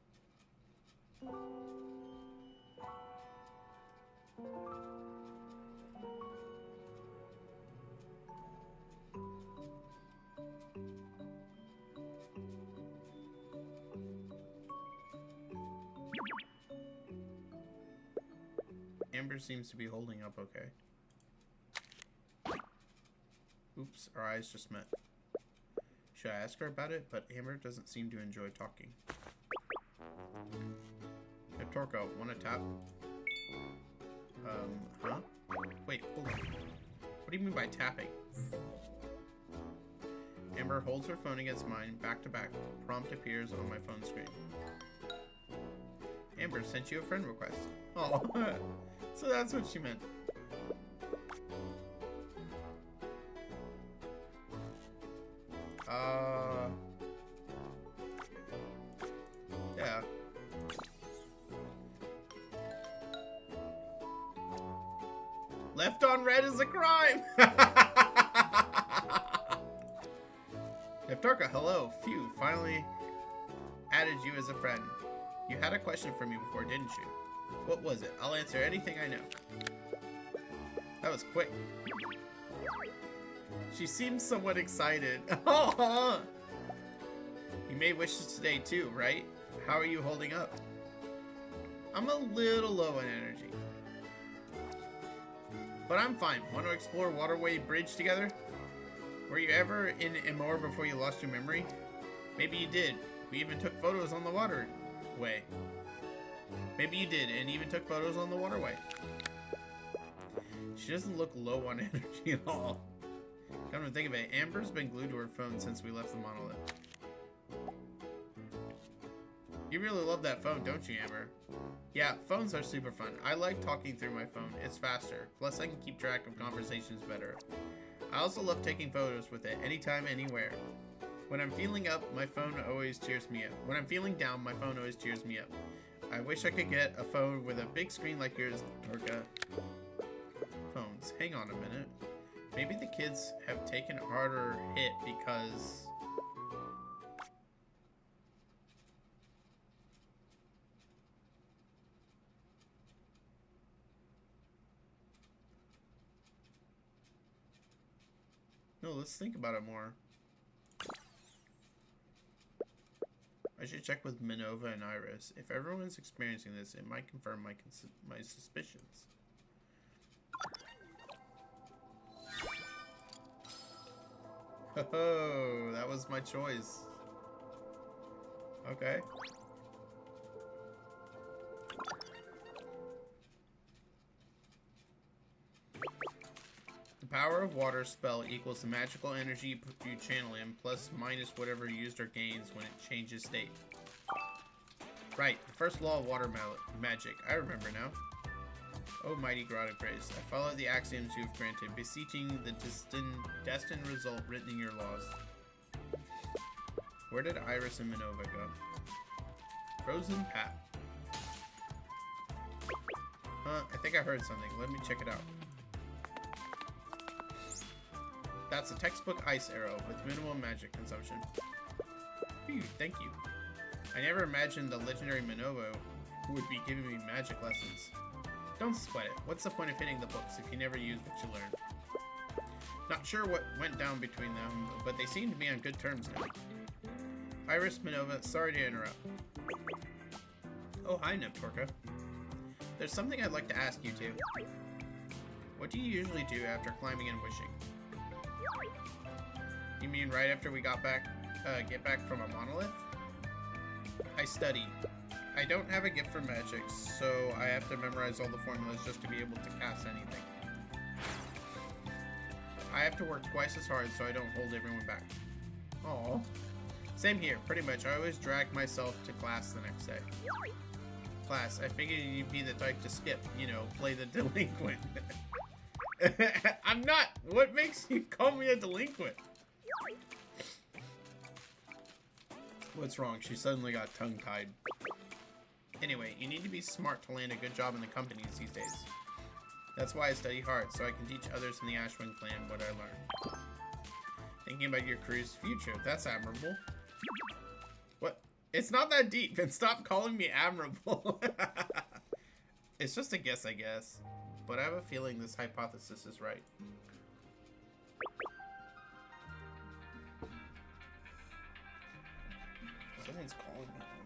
Amber seems to be holding up okay. Oops, our eyes just met. Should I ask her about it? But Amber doesn't seem to enjoy talking. Hey, Torko, wanna tap? Huh? Wait, hold on. What do you mean by tapping? Amber holds her phone against mine, back to back. A prompt appears on my phone screen. Amber sent you a friend request. Oh, so that's what she meant. Yeah. Left on red is a crime! Neptorka, hello. Phew, finally added you as a friend. You had a question for me before, didn't you? What was it? I'll answer anything I know. That was quick. She seems somewhat excited. You made wishes today too, right? How are you holding up? I'm a little low on energy. But I'm fine. Want to explore Waterway Bridge together? Were you ever in Amor before you lost your memory? Maybe you did. We even took photos on the waterway. Maybe you did, and even took photos on the waterway. She doesn't look low on energy at all. Come to think of it, Amber's been glued to her phone since we left the monolith. You really love that phone, don't you, Amber? Yeah, phones are super fun. I like talking through my phone. It's faster. Plus, I can keep track of conversations better. I also love taking photos with it, anytime, anywhere. When I'm feeling up, my phone always cheers me up. When I'm feeling down, my phone always cheers me up. I wish I could get a phone with a big screen like yours, Torka. Phones. Hang on a minute. Maybe the kids have taken a harder hit because... No, let's think about it more. I should check with Minova and Iris. If everyone's experiencing this, it might confirm my suspicions. Oh, that was my choice. Okay. The power of water spell equals the magical energy you channel in plus minus whatever used or gains when it changes state. Right, the first law of water magic. I remember now. Oh, mighty God of grace, I follow the axioms you have granted, beseeching the destined result written in your laws. Where did Iris and Minova go? Frozen path. I think I heard something. Let me check it out. That's a textbook ice arrow with minimal magic consumption. Phew, thank you. I never imagined the legendary Minova would be giving me magic lessons. Don't sweat it. What's the point of hitting the books if you never use what you learned? Not sure what went down between them, but they seem to be on good terms now. Iris, Minova, sorry to interrupt. Oh, hi, Neptorka. There's something I'd like to ask you two. What do you usually do after climbing and wishing? You mean right after we get back from a monolith? I study. I don't have a gift for magic, so I have to memorize all the formulas just to be able to cast anything. I have to work twice as hard so I don't hold everyone back. Aww. Same here, pretty much. I always drag myself to class the next day. Class, I figured you'd be the type to skip, you know, play the delinquent. I'm not! What makes you call me a delinquent? What's wrong? She suddenly got tongue-tied. Anyway, you need to be smart to land a good job in the companies these days. That's why I study hard, so I can teach others in the Ashwin clan what I learned. Thinking about your career's future, that's admirable. What? It's not that deep, and stop calling me admirable. It's just a guess, I guess. But I have a feeling this hypothesis is right. Someone's calling me already.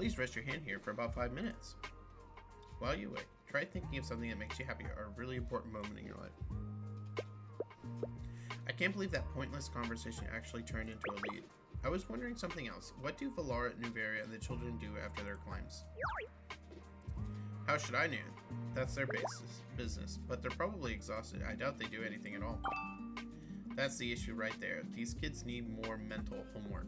Please rest your hand here for about 5 minutes. While you wait, try thinking of something that makes you happy or a really important moment in your life. I can't believe that pointless conversation actually turned into a lead. I was wondering something else. What do Valara, Nuvaria, and the children do after their climbs? How should I know? That's their business, but they're probably exhausted. I doubt they do anything at all. That's the issue right there. These kids need more mental homework.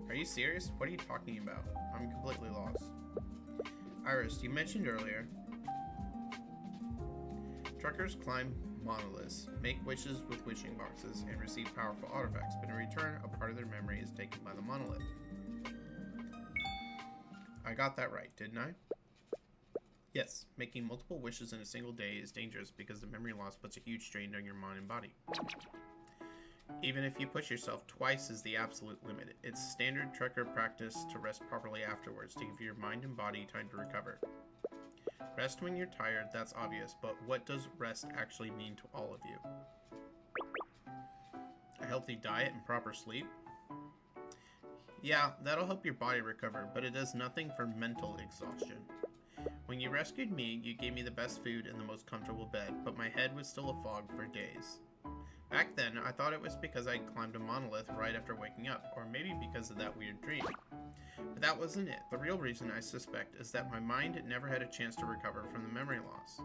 Are you serious? What are you talking about? I'm completely lost. Iris, you mentioned earlier, truckers climb monoliths, make wishes with wishing boxes, and receive powerful artifacts, but in return, a part of their memory is taken by the monolith. I got that right, didn't I? Yes, making multiple wishes in a single day is dangerous because the memory loss puts a huge strain on your mind and body. Even if you push yourself, twice is the absolute limit. It's standard trucker practice to rest properly afterwards to give your mind and body time to recover. Rest when you're tired, that's obvious, but what does rest actually mean to all of you? A healthy diet and proper sleep? Yeah, that'll help your body recover, but it does nothing for mental exhaustion. When you rescued me, you gave me the best food and the most comfortable bed, but my head was still a fog for days. Back then, I thought it was because I climbed a monolith right after waking up, or maybe because of that weird dream. But that wasn't it. The real reason, I suspect, is that my mind never had a chance to recover from the memory loss.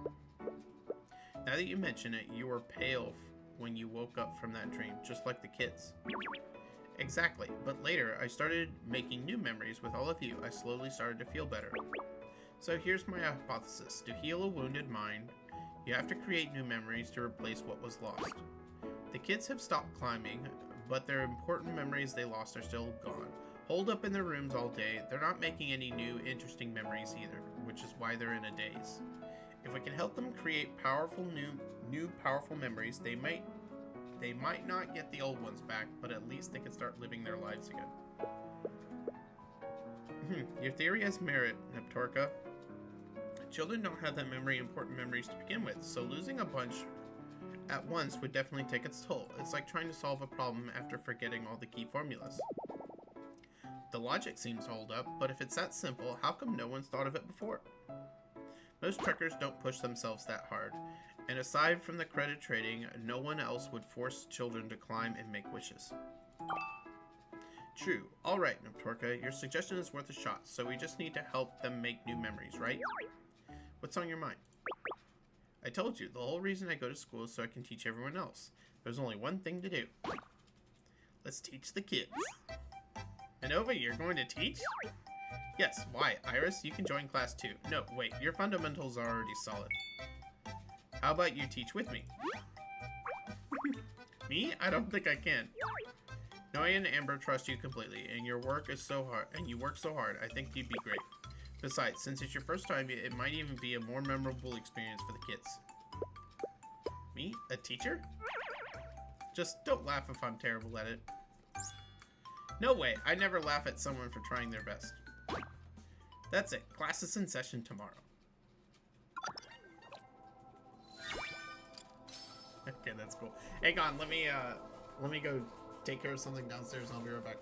Now that you mention it, you were pale when you woke up from that dream, just like the kids. Exactly, but later I started making new memories with all of you. I slowly started to feel better. So here's my hypothesis. To heal a wounded mind, you have to create new memories to replace what was lost. The kids have stopped climbing, but their important memories they lost are still gone. Holed up in their rooms all day, they're not making any new, interesting memories either, which is why they're in a daze. If we can help them create powerful new powerful memories, they might not get the old ones back, but at least they can start living their lives again. Your theory has merit, Neptorka. Children don't have that many important memories to begin with, so losing a bunch at once would definitely take its toll. It's like trying to solve a problem after forgetting all the key formulas. The logic seems to hold up, but if it's that simple, how come no one's thought of it before? Most truckers don't push themselves that hard, and aside from the credit trading, no one else would force children to climb and make wishes. True. Alright, Neptorka, your suggestion is worth a shot, so we just need to help them make new memories, right? What's on your mind? I told you, the whole reason I go to school is so I can teach everyone else. There's only one thing to do. Let's teach the kids. Minova, you're going to teach? Yes, why? Iris, you can join class too. No, wait, your fundamentals are already solid. How about you teach with me? Me? I don't think I can. Noya and Amber trust you completely, and your work is so hard, and you work so hard. I think you'd be great. Besides, since it's your first time, it might even be a more memorable experience for the kids. Me? A teacher? Just don't laugh if I'm terrible at it. No way, I never laugh at someone for trying their best. That's it, class is in session tomorrow. Okay, that's cool. Hang on, let me go take care of something downstairs and I'll be right back.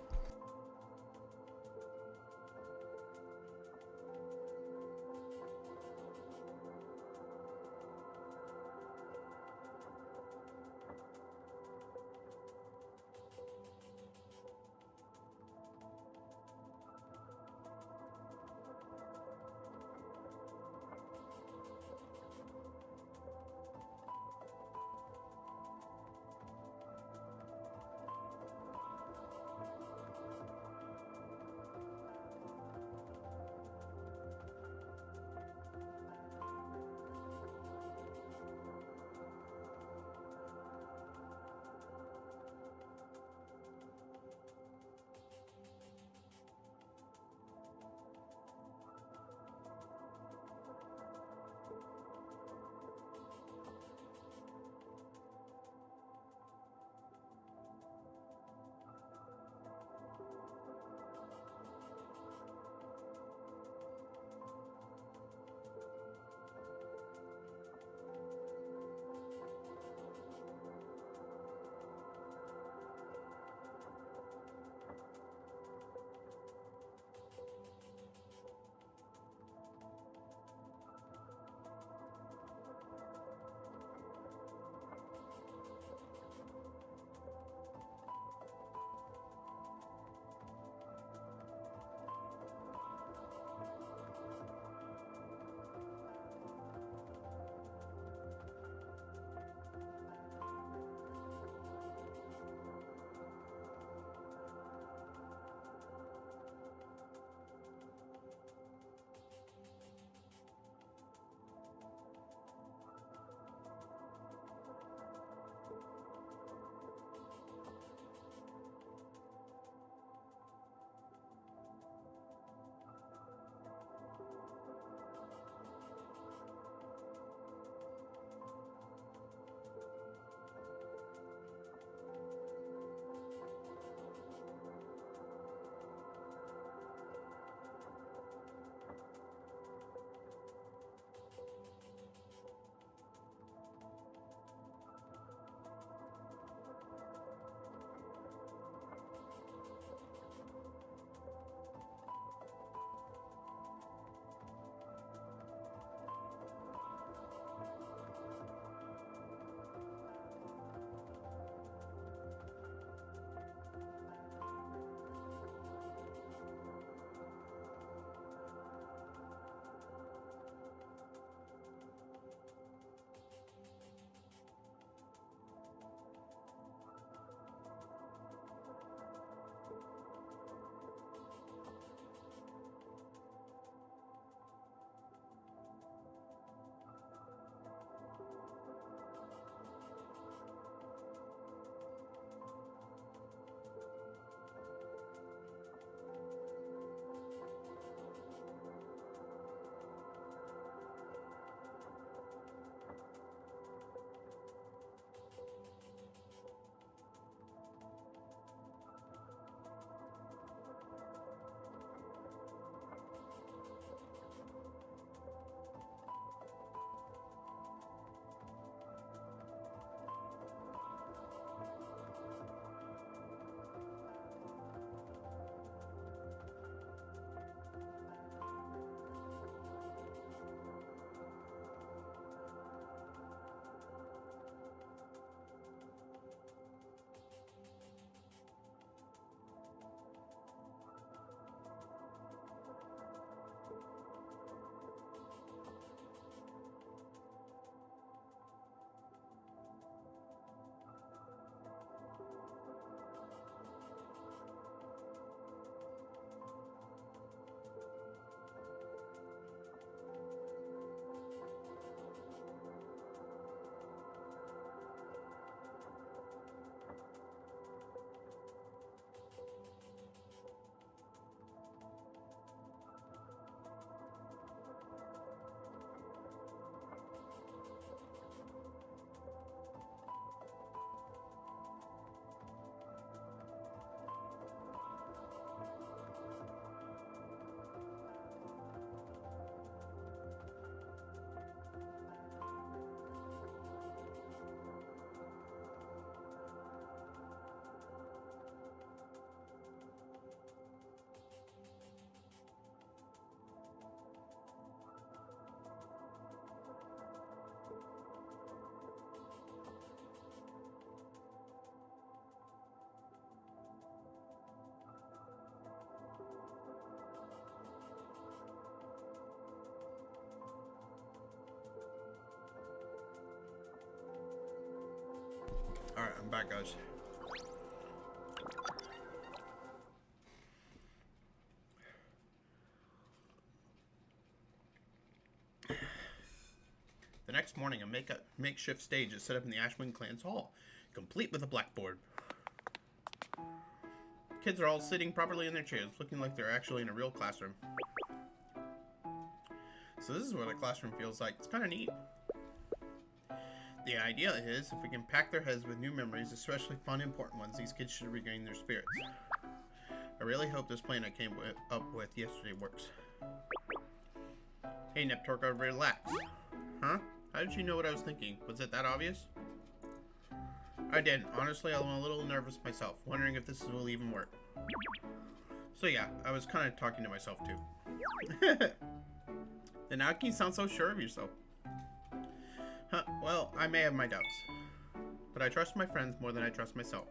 Alright, I'm back, guys. The next morning, a makeshift stage is set up in the Ashwing clan's hall, complete with a blackboard. Kids are all sitting properly in their chairs, looking like they're actually in a real classroom. So this is what a classroom feels like. It's kind of neat. The idea is, if we can pack their heads with new memories, especially fun, important ones, these kids should regain their spirits. I really hope this plan I came up with yesterday works. Hey, Neptorka, relax. Huh? How did you know what I was thinking? Was it that obvious? I didn't. Honestly, I'm a little nervous myself, wondering if this will even work. So yeah, I was kind of talking to myself too. Then how can you sound so sure of yourself? Huh, well, I may have my doubts. But I trust my friends more than I trust myself.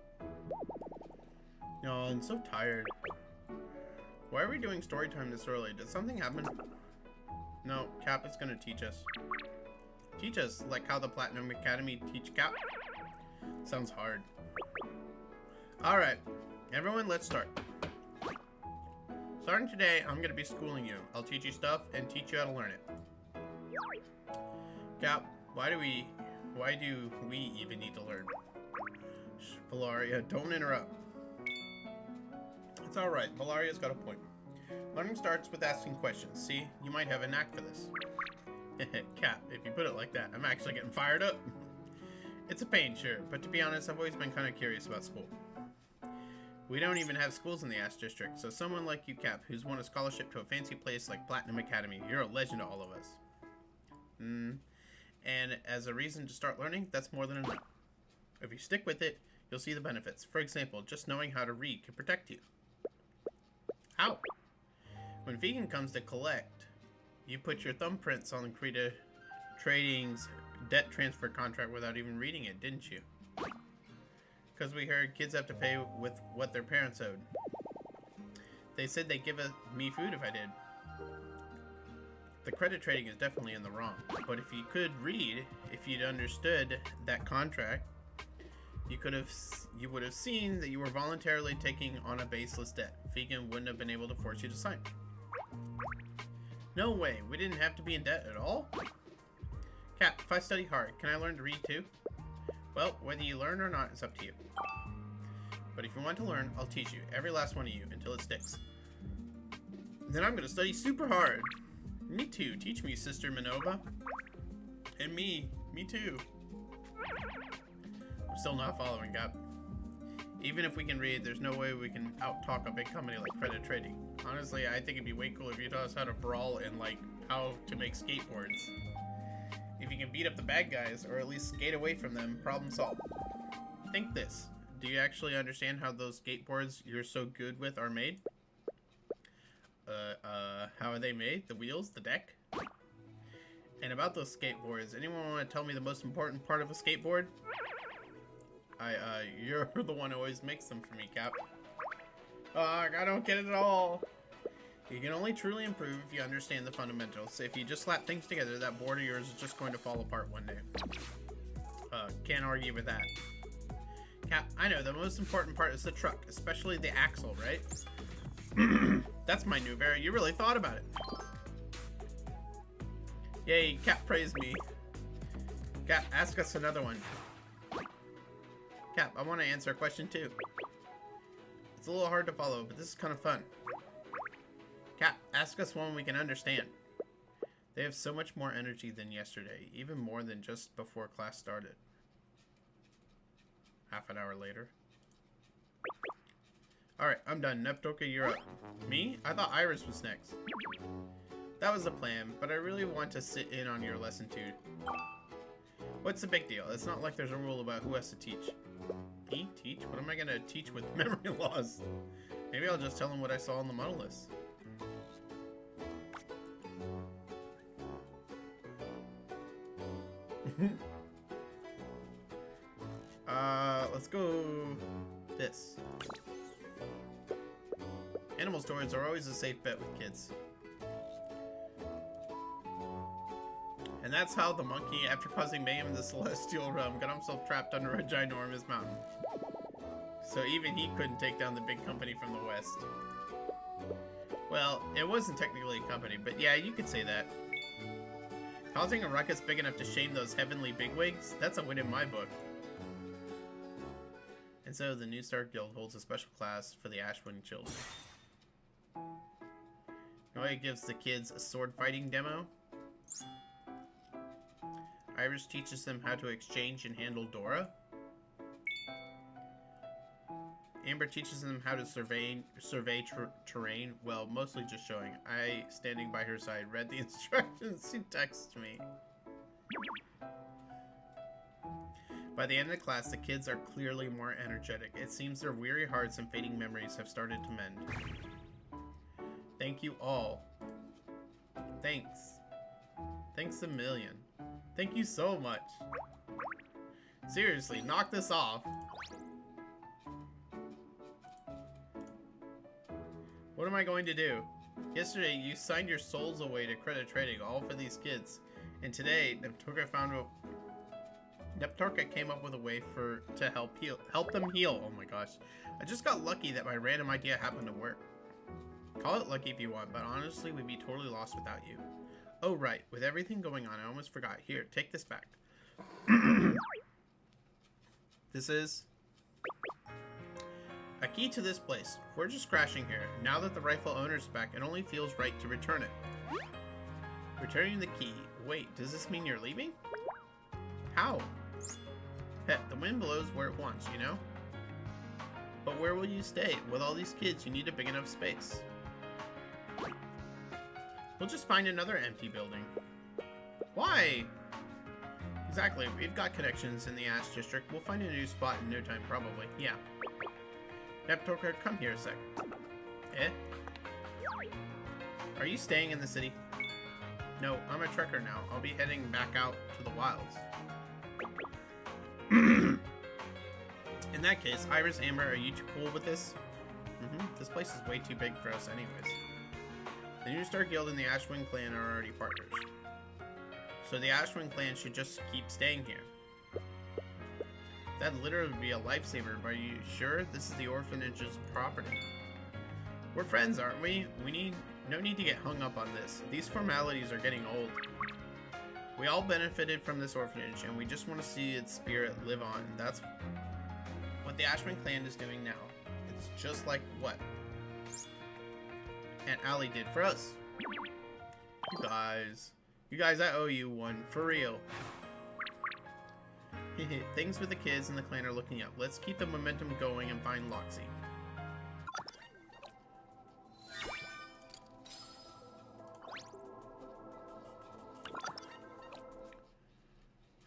Oh, I'm so tired. Why are we doing story time this early? Did something happen? No, Cap is gonna teach us. Teach us, like how the Platinum Academy teach Cap? Sounds hard. Alright, everyone, let's start. Starting today, I'm gonna be schooling you. I'll teach you stuff and teach you how to learn it. Cap, why do we even need to learn? Shh, Valaria, don't interrupt. It's alright, Valaria's got a point. Learning starts with asking questions. See, you might have a knack for this. Cap, if you put it like that, I'm actually getting fired up. It's a pain, sure, but to be honest, I've always been kind of curious about school. We don't even have schools in the Ash District, so someone like you, Cap, who's won a scholarship to a fancy place like Platinum Academy, you're a legend to all of us. And as a reason to start learning, that's more than enough. If you stick with it, you'll see the benefits. For example, just knowing how to read can protect you. How? When Vegan comes to collect, you put your thumbprints on Krita Trading's debt transfer contract without even reading it, didn't you? Because we heard kids have to pay with what their parents owed. They said they'd give me food if I did. The credit trading is definitely in the wrong, but if you could read, if you'd understood that contract, you would have seen that you were voluntarily taking on a baseless debt. Vegan wouldn't have been able to force you to sign. No way, we didn't have to be in debt at all? Cap, if I study hard, can I learn to read too? Well, whether you learn or not is up to you. But if you want to learn, I'll teach you, every last one of you, until it sticks. Then I'm gonna study super hard. Me too, teach me, Sister Minova. And me too. I'm still not following, Cap. Even if we can read, there's no way we can out-talk a big company like Credit Trading. Honestly, I think it'd be way cool if you taught us how to brawl and, like, how to make skateboards. If you can beat up the bad guys, or at least skate away from them, problem solved. Think this. Do you actually understand how those skateboards you're so good with are made? How are they made? The wheels? The deck? And about those skateboards, anyone want to tell me the most important part of a skateboard? You're the one who always makes them for me, Cap. I don't get it at all. You can only truly improve if you understand the fundamentals. If you just slap things together, that board of yours is just going to fall apart one day. Can't argue with that. Cap, I know, the most important part is the truck, especially the axle, right? That's my new Vera. You really thought about it. Yay, Cap praised me. Cap, ask us another one. Cap, I want to answer a question too. It's a little hard to follow, but this is kind of fun. Cap, ask us one we can understand. They have so much more energy than yesterday, even more than just before class started. Half an hour later. Alright, I'm done. Neptorka, you're up. Me? I thought Iris was next. That was the plan, but I really want to sit in on your lesson too. What's the big deal? It's not like there's a rule about who has to teach. Me? Teach? What am I gonna teach with memory loss? Maybe I'll just tell him what I saw on the model list. Let's go this. Animal stores are always a safe bet with kids. And And that's how the monkey, after causing mayhem in the celestial realm, got himself trapped under a ginormous mountain. So even he couldn't take down the big company from the west. Well, it wasn't technically a company, but yeah, you could say that. Causing a ruckus big enough to shame those heavenly bigwigs? That's a win in my book. And so the New Star Guild holds a special class for the Ashwind children. Noya gives the kids a sword fighting demo. Iris teaches them how to exchange and handle Dora. Amber teaches them how to survey terrain, well, mostly just showing. I, standing by her side, read the instructions she texted me. By the end of the class, the kids are clearly more energetic. It seems their weary hearts and fading memories have started to mend. Thank you all. Thanks. Thanks a million. Thank you so much. Seriously, knock this off. What am I going to do? Yesterday, you signed your souls away to credit trading, all for these kids. And today, Nepturka came up with a way to help them heal. Oh my gosh. I just got lucky that my random idea happened to work. Call it lucky if you want, but honestly, we'd be totally lost without you. Oh right, with everything going on, I almost forgot. Here, take this back. This is a key to this place. We're just crashing here. Now that the rightful owner's back, it only feels right to return it. Returning the key. Wait, does this mean you're leaving? How? Pet, the wind blows where it wants, you know? But where will you stay? With all these kids, you need a big enough space. We'll just find another empty building. Why? Exactly, we've got connections in the Ash District. We'll find a new spot in no time, probably. Yeah. Nepturka, come here a sec. Eh? Are you staying in the city? No, I'm a trekker now. I'll be heading back out to the wilds. In that case, Iris, Amber, are you too cool with this? This place is way too big for us anyways. The New Star Guild and the Ashwind clan are already partners. So the Ashwind clan should just keep staying here. That'd literally be a lifesaver, but are you sure this is the orphanage's property? We're friends, aren't we? No need to get hung up on this. These formalities are getting old. We all benefited from this orphanage, and we just want to see its spirit live on. That's what the Ashwind clan is doing now. It's just like what Aunt Allie did for us. You guys, I owe you one, for real. Things with the kids and the clan are looking up. Let's keep the momentum going and find Loxy.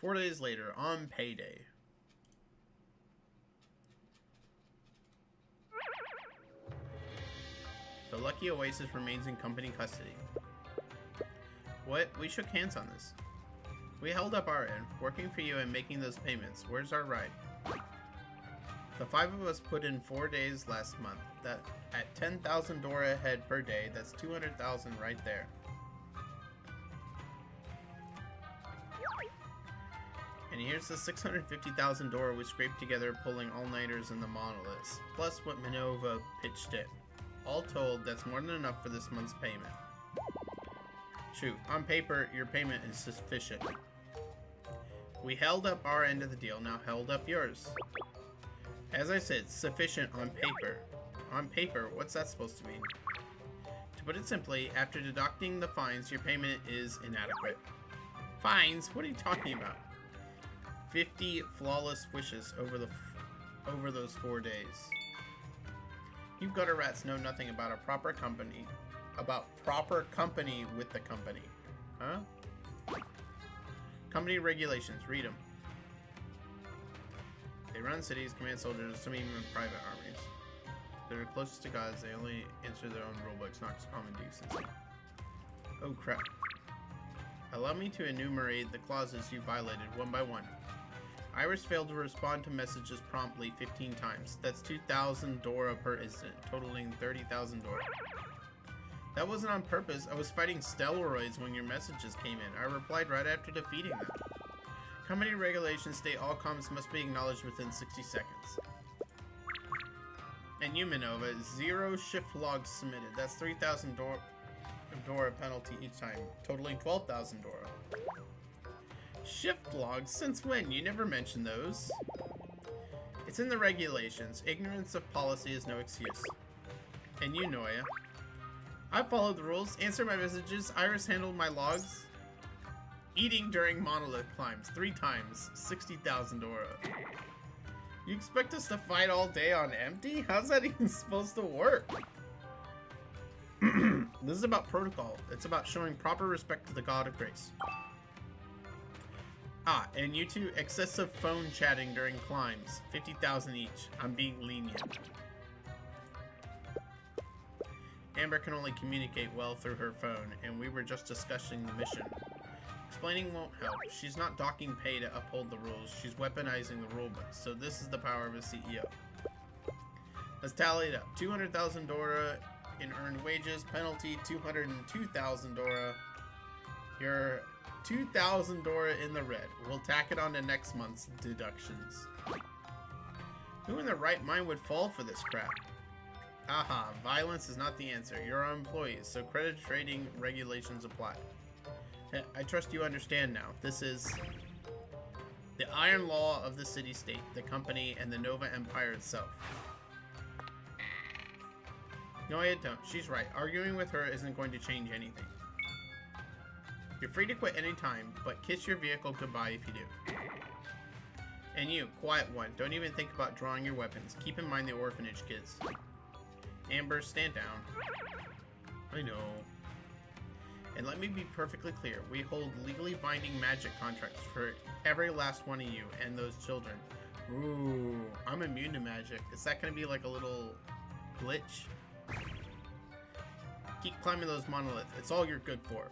Four days later, on payday. The Lucky Oasis remains in company custody. What? We shook hands on this. We held up our end, working for you and making those payments. Where's our ride? The 5 of us put in 4 days last month. That at 10,000 Dora a head per day, that's 200,000 right there. And here's the 650,000 Dora we scraped together pulling all-nighters in the monoliths, plus what Minova pitched in. All told, that's more than enough for this month's payment. True, on paper, your payment is sufficient. We held up our end of the deal, now held up yours. As I said, sufficient on paper. On paper, what's that supposed to mean? To put it simply, after deducting the fines, your payment is inadequate. Fines? What are you talking about? 50 flawless wishes over those 4 days. You gutter rats know nothing about a proper company. About proper company with the company. Huh? Company regulations. Read them. They run cities, command soldiers, some even private armies. They're closest to gods. They only answer their own rulebooks, not common decency. Oh crap. Allow me to enumerate the clauses you violated one by one. Iris failed to respond to messages promptly 15 times. That's 2,000 Dora per incident, totaling 30,000 Dora. That wasn't on purpose. I was fighting steroids when your messages came in. I replied right after defeating them. Company regulations state all comments must be acknowledged within 60 seconds. And Yumanova, 0 shift logs submitted. That's 3,000 Dora penalty each time, totaling 12,000 Dora. Shift logs? Since when? You never mentioned those. It's in the regulations. Ignorance of policy is no excuse. And you, Noya. I followed the rules, answered my messages, Iris handled my logs. Eating during monolith climbs, 3 times, 60,000 Dora. You expect us to fight all day on empty? How's that even supposed to work? This is about protocol. It's about showing proper respect to the God of Grace. Ah, and you two, excessive phone chatting during climbs, 50,000 each. I'm being lenient. Amber can only communicate well through her phone, and we were just discussing the mission. Explaining won't help. She's not docking pay to uphold the rules. She's weaponizing the rulebook, so this is the power of a CEO. Let's tally it up. 200,000 Dora in earned wages. Penalty, 202,000 Dora. You're 2,000 Dora in the red. We'll tack it on to next month's deductions. Who in their right mind would fall for this crap? Aha, violence is not the answer. You're our employees, so credit trading regulations apply. I trust you understand now. This is the iron law of the city-state, the company, and the Nova Empire itself. No, I don't. She's right. Arguing with her isn't going to change anything. You're free to quit anytime, but kiss your vehicle goodbye if you do. And you, quiet one. Don't even think about drawing your weapons. Keep in mind the orphanage kids. Amber, stand down. I know. And let me be perfectly clear, we hold legally binding magic contracts for every last one of you and those children. Ooh, I'm immune to magic. Is that gonna be like a little glitch? Keep climbing those monoliths. It's all you're good for.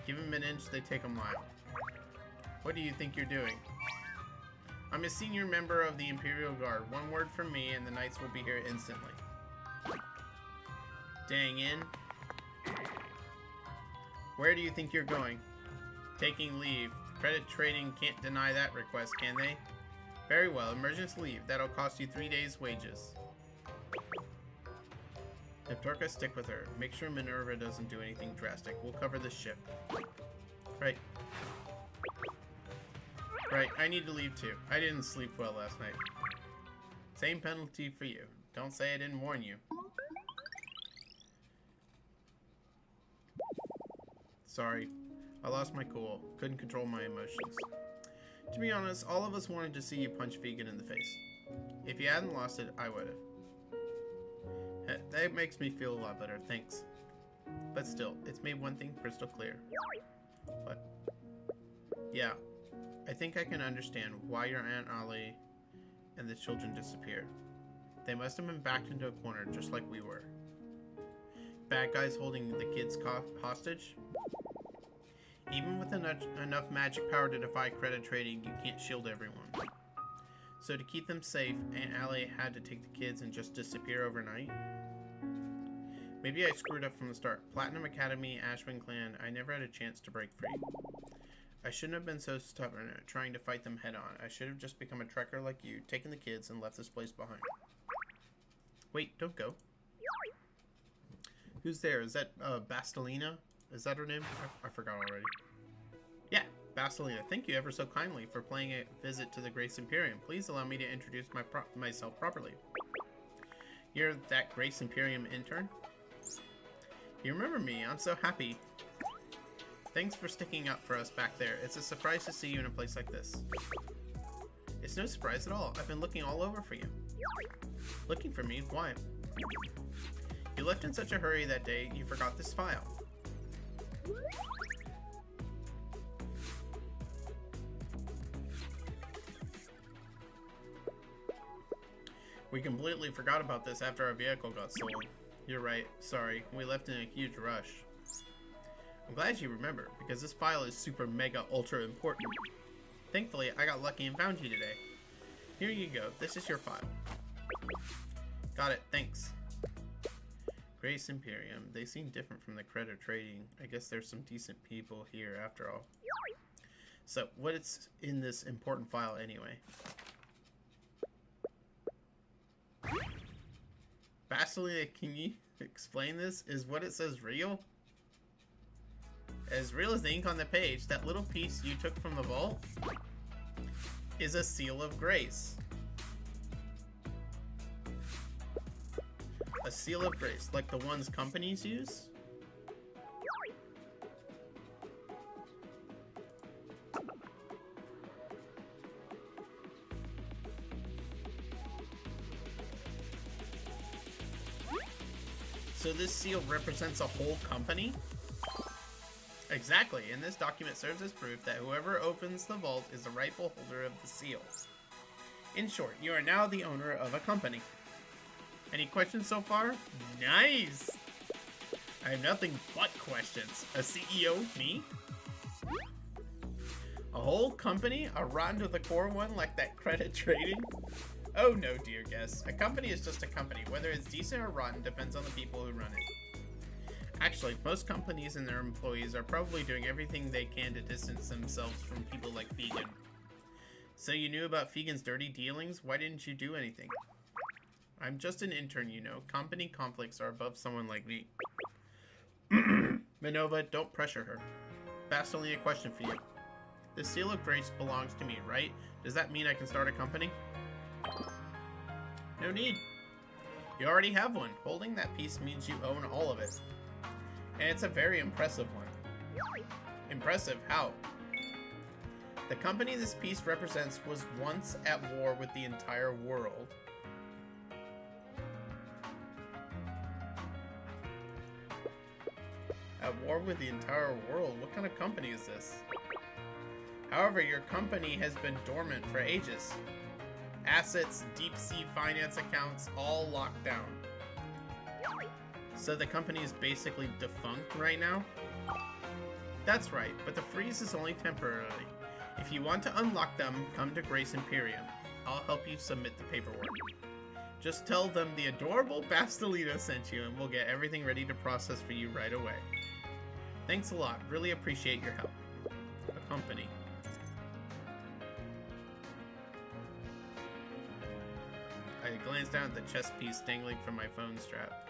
Give them an inch, they take a mile. What do you think you're doing? I'm a senior member of the Imperial Guard. One word from me and the Knights will be here instantly. Dang in. Where do you think you're going? Taking leave. Credit trading can't deny that request, can they? Very well, emergency leave. That'll cost you 3 days' wages. Neptorka, stick with her. Make sure Minerva doesn't do anything drastic. We'll cover this shift. Right. Right, I need to leave too. I didn't sleep well last night. Same penalty for you. Don't say I didn't warn you. Sorry, I lost my cool. Couldn't control my emotions. To be honest, all of us wanted to see you punch Vegan in the face. If you hadn't lost it, I would've. That makes me feel a lot better, thanks. But still, it's made one thing crystal clear. What? Yeah, I think I can understand why your Aunt Ollie and the children disappeared. They must have been backed into a corner just like we were. Bad guys holding the kids hostage? Even with enough magic power to defy credit trading, you can't shield everyone. So to keep them safe, Aunt Allie had to take the kids and just disappear overnight? Maybe I screwed up from the start. Platinum Academy, Ashwin Clan, I never had a chance to break free. I shouldn't have been so stubborn at trying to fight them head on. I should have just become a trekker like you, taken the kids, and left this place behind. Wait, don't go. Who's there? Is that Bastelina? Is that her name? I forgot already. Yeah, Bastelina. Thank you ever so kindly for paying a visit to the Grace Imperium. Please allow me to introduce myself properly. You're that Grace Imperium intern? You remember me. I'm so happy. Thanks for sticking up for us back there. It's a surprise to see you in a place like this. It's no surprise at all. I've been looking all over for you. Looking for me? Why? You left in such a hurry that day, you forgot this file. We completely forgot about this after our vehicle got sold. You're right. Sorry. We left in a huge rush. I'm glad you remember, because this file is super mega ultra important. Thankfully, I got lucky and found you today. Here you go. This is your file. Got it. Thanks. Grace Imperium. They seem different from the credit trading. I guess there's some decent people here after all. So, what's in this important file anyway? Basilica, can you explain this? Is what it says real? As real as the ink on the page, that little piece you took from the vault is a seal of grace. A seal of grace, like the ones companies use? So this seal represents a whole company? Exactly, and this document serves as proof that whoever opens the vault is the rightful holder of the seal. In short, you are now the owner of a company. Any questions so far? Nice! I have nothing but questions. A CEO? Me? A whole company? A rotten to the core one like that credit trading? Oh no, dear guest. A company is just a company. Whether it's decent or rotten depends on the people who run it. Actually, most companies and their employees are probably doing everything they can to distance themselves from people like Fegan. So you knew about Fegan's dirty dealings? Why didn't you do anything? I'm just an intern, you know. Company conflicts are above someone like me. Minova, don't pressure her. That's only a question for you. The seal of grace belongs to me, right? Does that mean I can start a company? No need. You already have one. Holding that piece means you own all of it. And it's a very impressive one. Impressive? How? The company this piece represents was once at war with the entire world. At war with the entire world? What kind of company is this? However, your company has been dormant for ages. Assets, deep sea finance accounts, all locked down. So the company is basically defunct right now? That's right, but the freeze is only temporarily. If you want to unlock them, come to Grace Imperium. I'll help you submit the paperwork. Just tell them the adorable Bastilita sent you and we'll get everything ready to process for you right away. Thanks a lot. Really appreciate your help. A company. I glanced down at the chess piece dangling from my phone strap.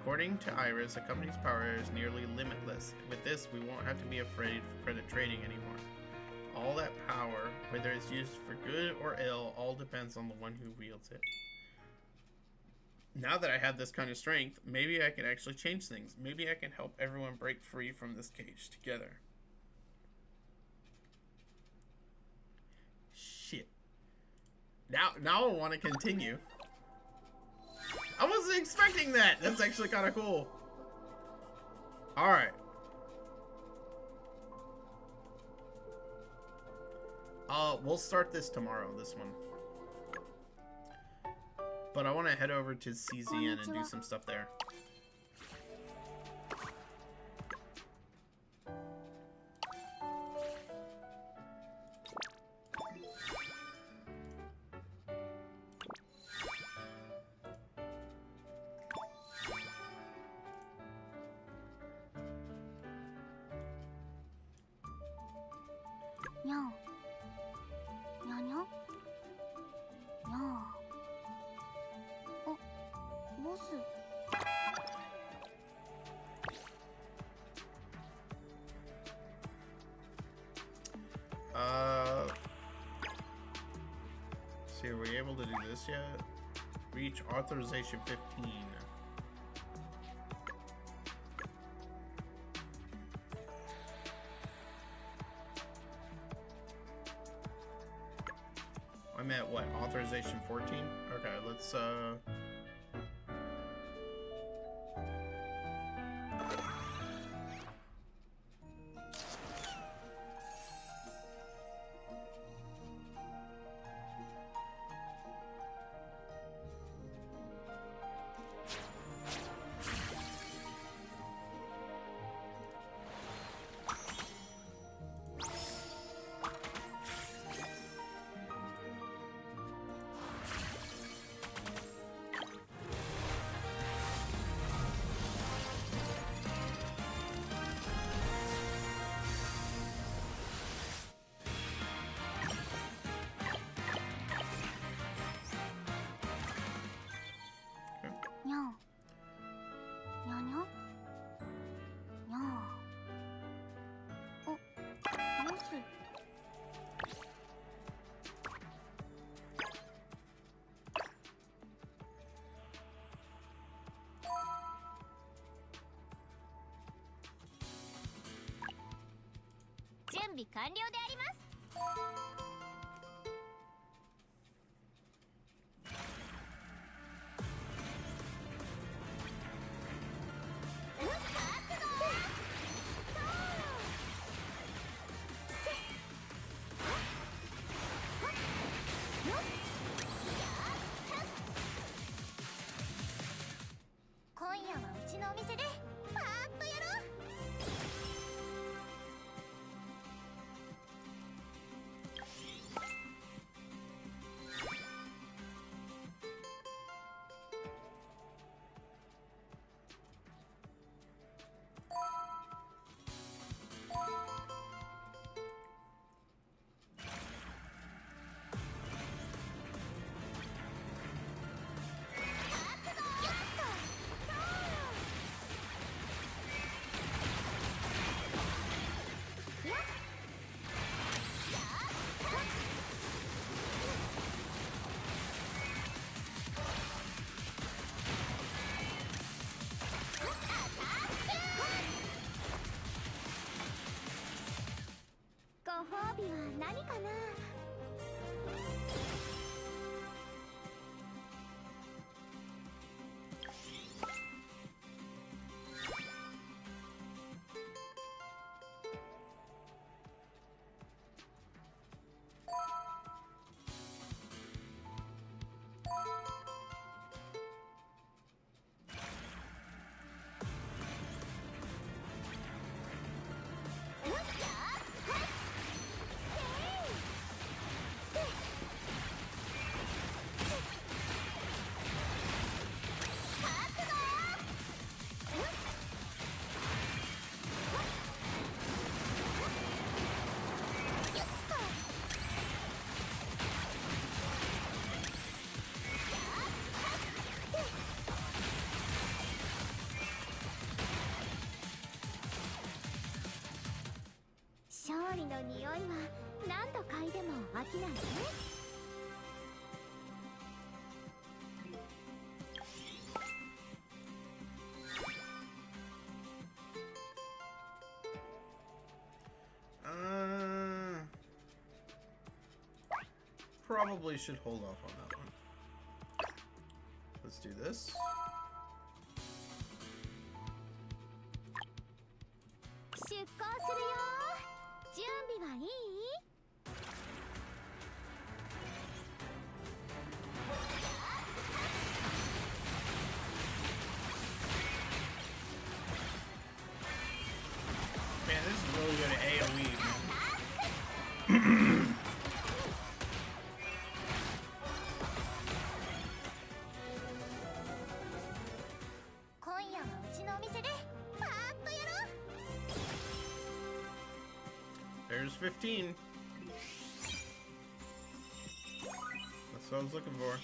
According to Iris, a company's power is nearly limitless. With this, we won't have to be afraid of credit trading anymore. All that power, whether it's used for good or ill, all depends on the one who wields it. Now that I have this kind of strength, maybe I can actually change things. Maybe I can help everyone break free from this cage together. Shit. Now I want to continue. I wasn't expecting that. That's actually kind of cool. All right. We'll start this tomorrow, this one. But I want to head over to CZN and do some stuff there. See, are we able to do this yet? Reach authorization 15. I'm at what? Authorization 14? Okay, let's 備完了であります。今夜はうちのお店でパーッとやろう。ご褒美は何かな。勝利の匂いは何度嗅いでも飽きないね。Probably should hold off on that one. Let's do this. Man, this is really good at AoE. There's 15. That's what I was looking for.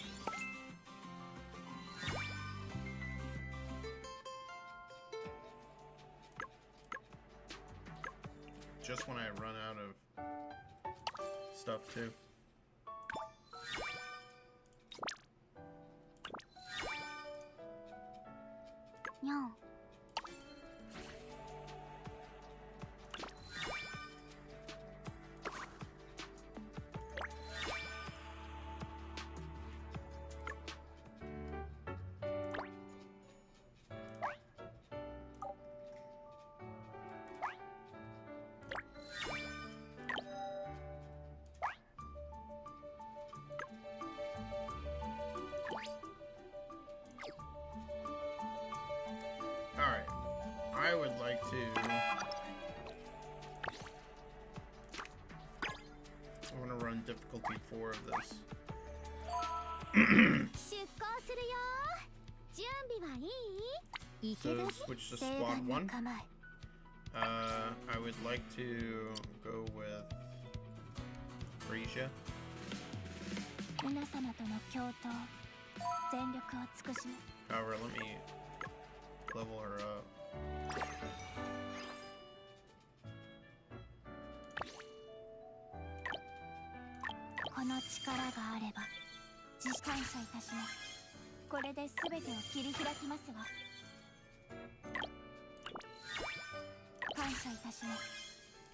Just when I run out of stuff too. No. Alright, I would like to... I want to run difficulty 4 of this. So switch to squad 1. I would like to go with Frisia. However, let me level her up.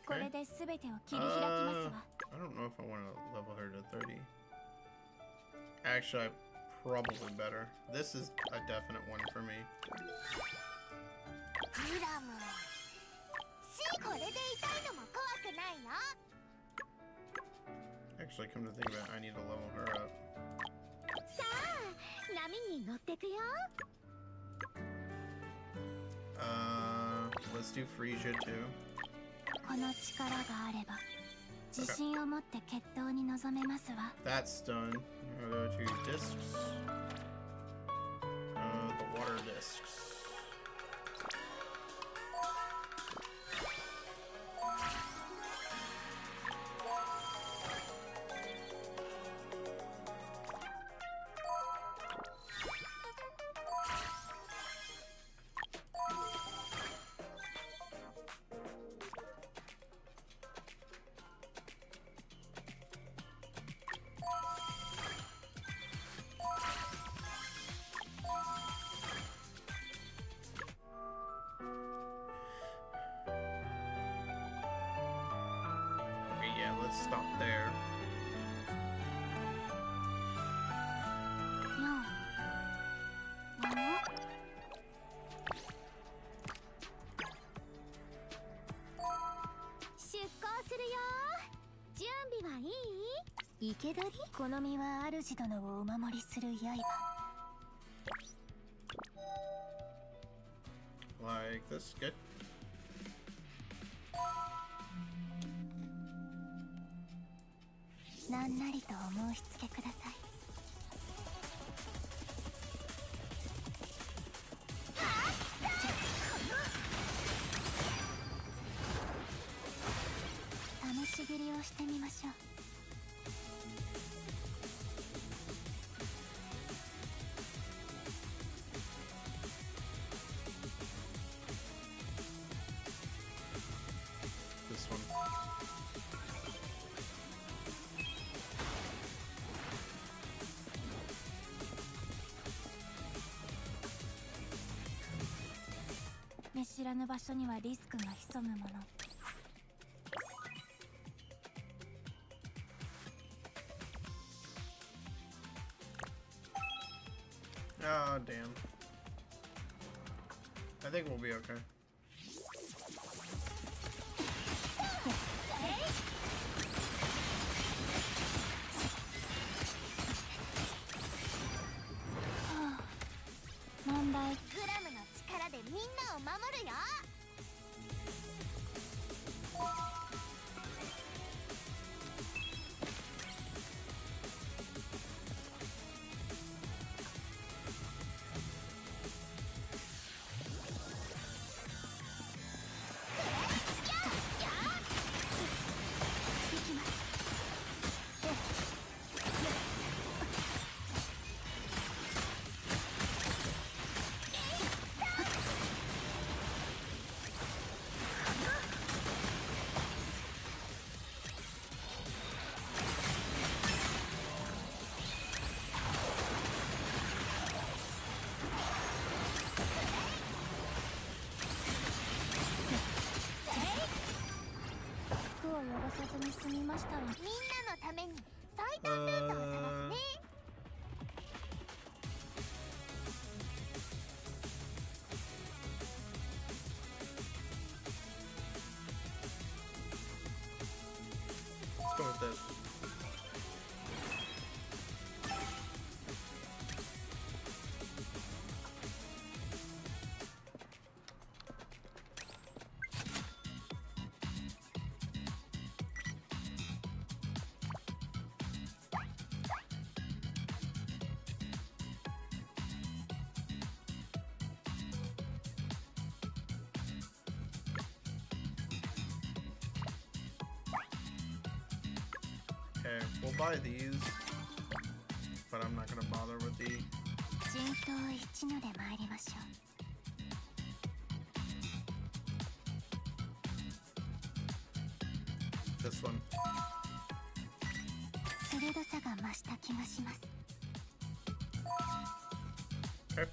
これで全てを切り開きますわ。 I don't know if I want to level her to 30. Actually, I probably better. This is a definite one for me. グラム。これで痛いのも怖くないよ。 Actually, come to think of it, I need to level her up. さあ、波に乗ってくよ。Let's do Frisia too. この力があれば、自信を持って決闘に臨めますわ。 That's done. Now go to discs. The water discs. Okay, yeah, let's stop there. 出航するよ。準備はいい？生け捕り？この身は主殿をお守りする刃。 Like this, good. なんなりとお申し付けください。試し切りをしてみましょう。 This one.「見知らぬ場所にはリスクが潜むもの」。 Ah, damn. I think we'll be okay.「問題グラムの力でみんなを守るよ」。 服を汚さずに済みましたわ。みんなのために最短ルートを探すね。 Let's go with this. Okay, we'll buy these, but I'm not gonna bother with the. 陣頭一ので参りましょう。 This one. 鋭さが増した気がします。 Okay.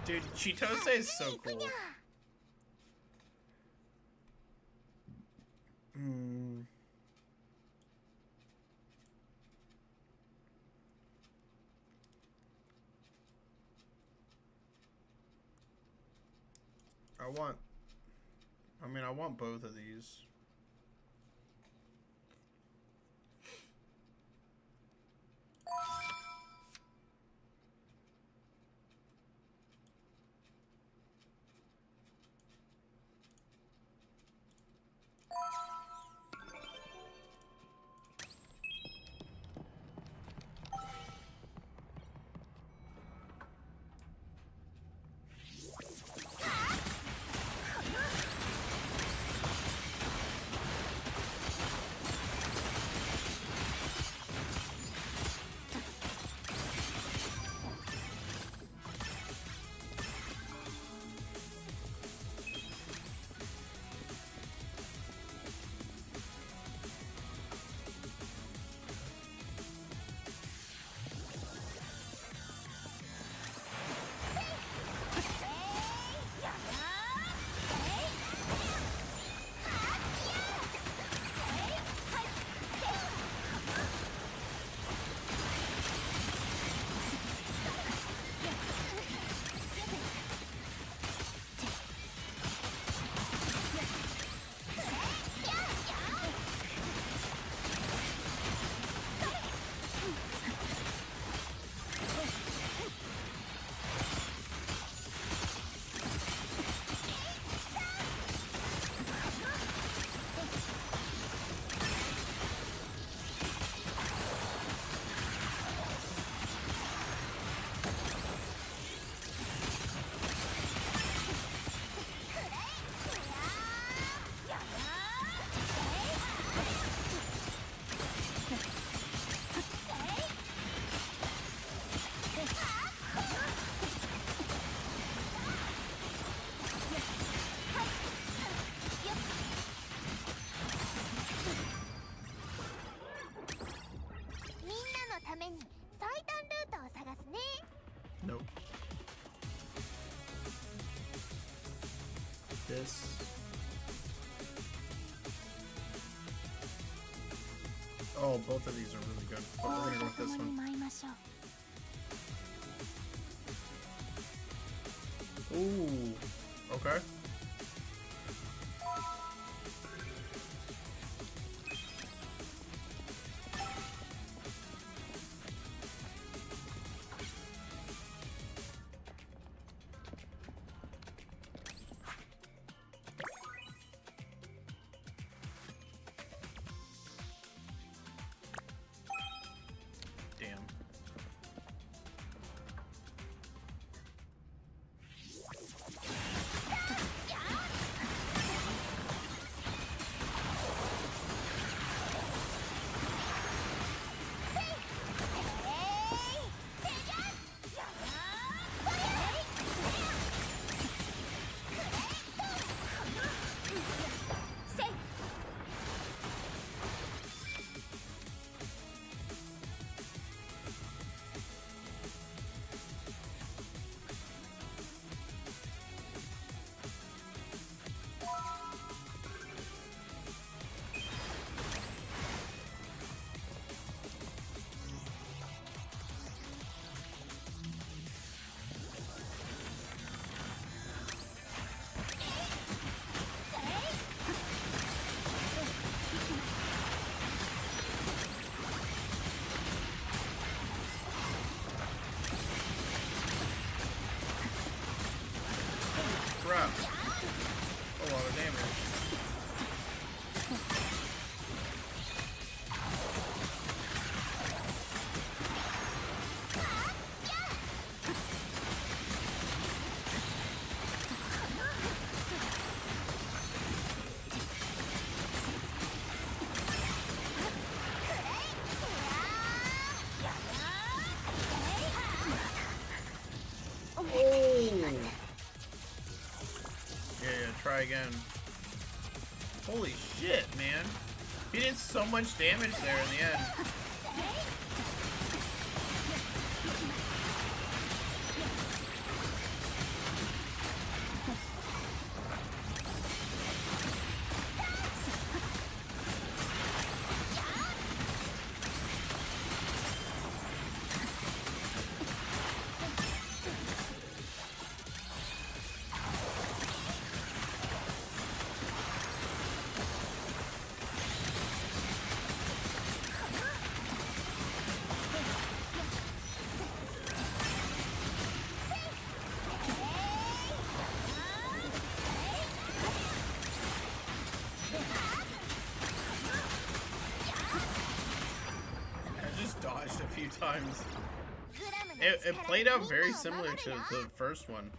Dude, Chitose is so cool. I want both of these. Nope. This. Oh, both of these are really good. But we're gonna go with this one. Ooh. Okay. again. Holy shit, man. He did so much damage there in the end. Dodged a few times. It played out very similar to the first one.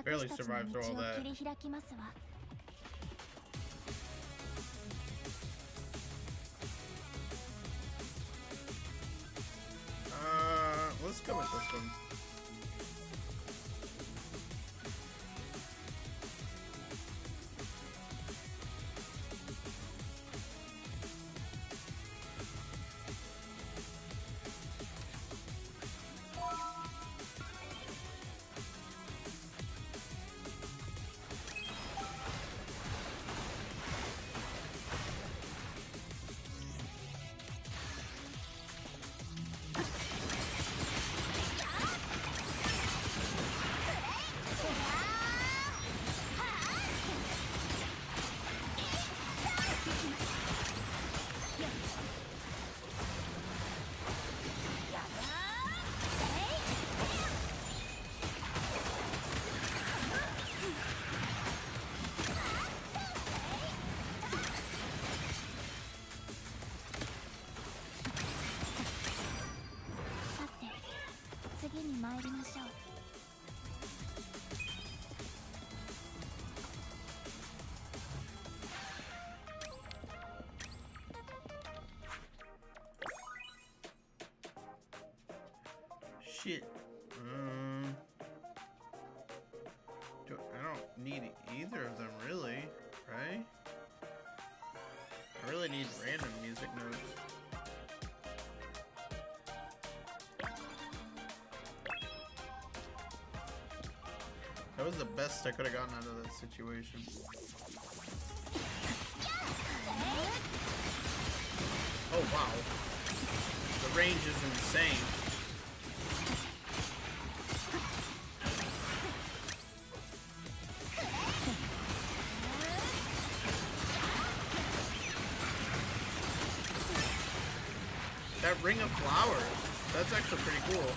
Barely survived through all that. Let's go with this one. shit. I don't need either of them, really, right? I really need random music notes. That was the best I could have gotten out of that situation. Oh wow. The range is insane. That ring of flowers, that's actually pretty cool.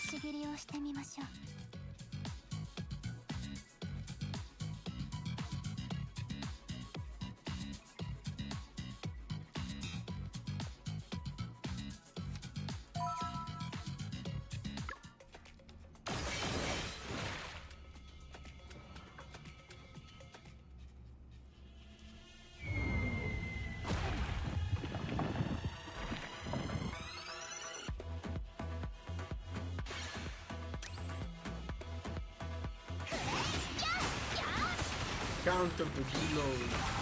試し切りをしてみましょう。Count of the kilos.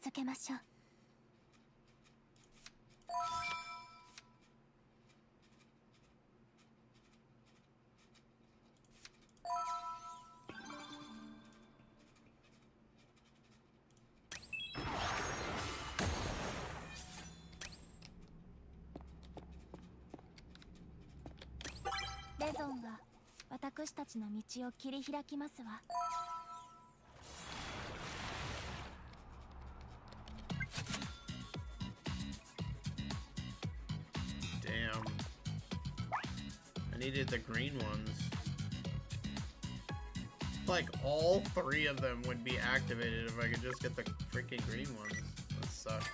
続けましょう。レゾンが私たちの道を切り開きますわ。Damn. I needed the green ones. Like all 3 of them would be activated if I could just get the freaking green ones. That sucks.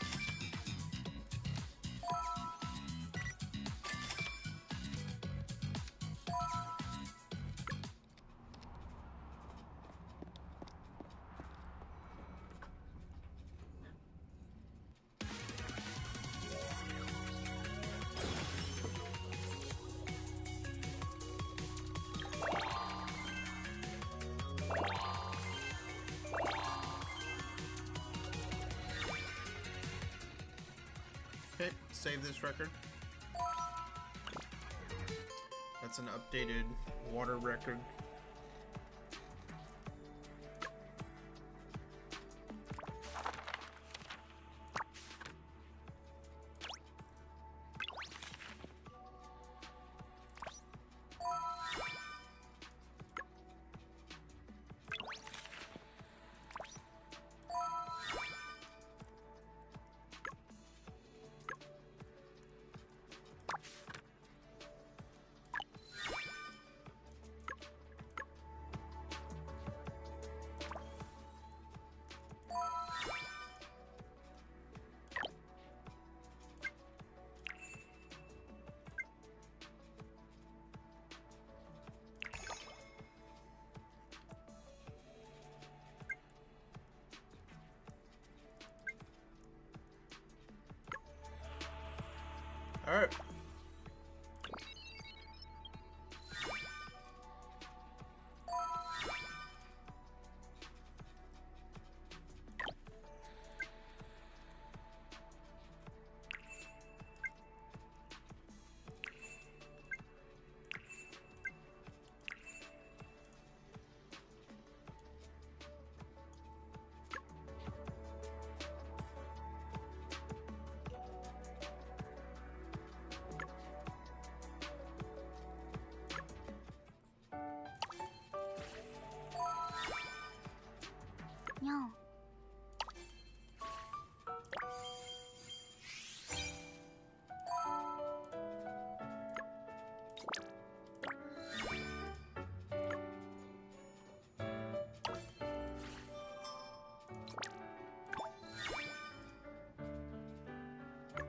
Okay, save this record. That's an updated water record. All right. Nyon.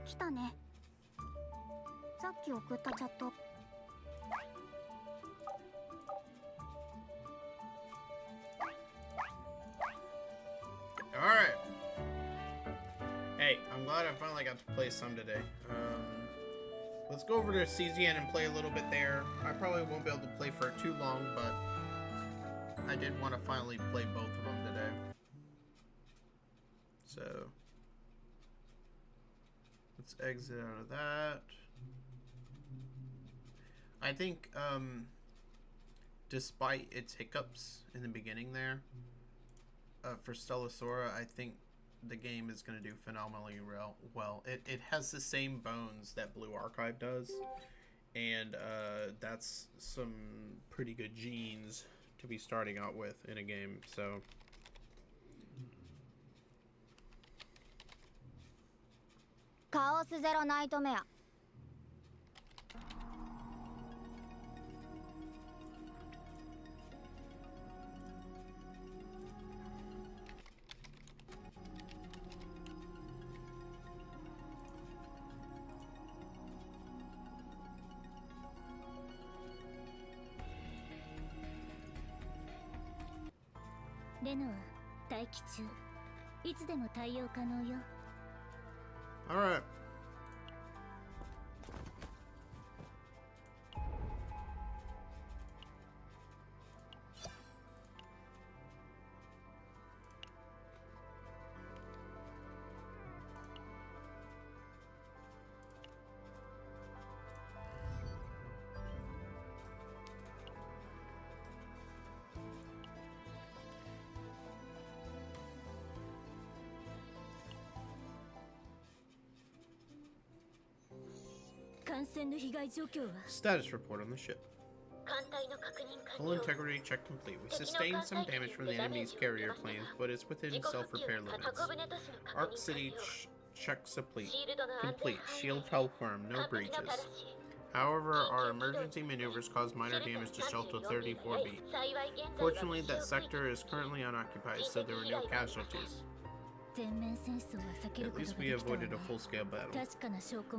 来たね。さっき送ったチャット。Alright. Hey, I'm glad I finally got to play some today. Let's go over to CZN and play a little bit there. I probably won't be able to play for too long, but I did want to finally play both of them today. So, let's exit out of that. I think, despite its hiccups in the beginning there, for Stella Sora, I think the game is going to do phenomenally well. It has the same bones that Blue Archive does, and that's some pretty good genes to be starting out with in a game, so... Chaos Zero Nightmare. Renu, 待機中。いつでも対応可能よ。Alright. Status report on the ship. Hull integrity check complete. We sustained some damage from the enemy's carrier planes, but it's within self-repair limits. Arc City check complete. Shield held firm. No breaches. However, our emergency maneuvers caused minor damage to Shelter 34B. Fortunately, that sector is currently unoccupied, so there were no casualties. At least we avoided a full-scale battle.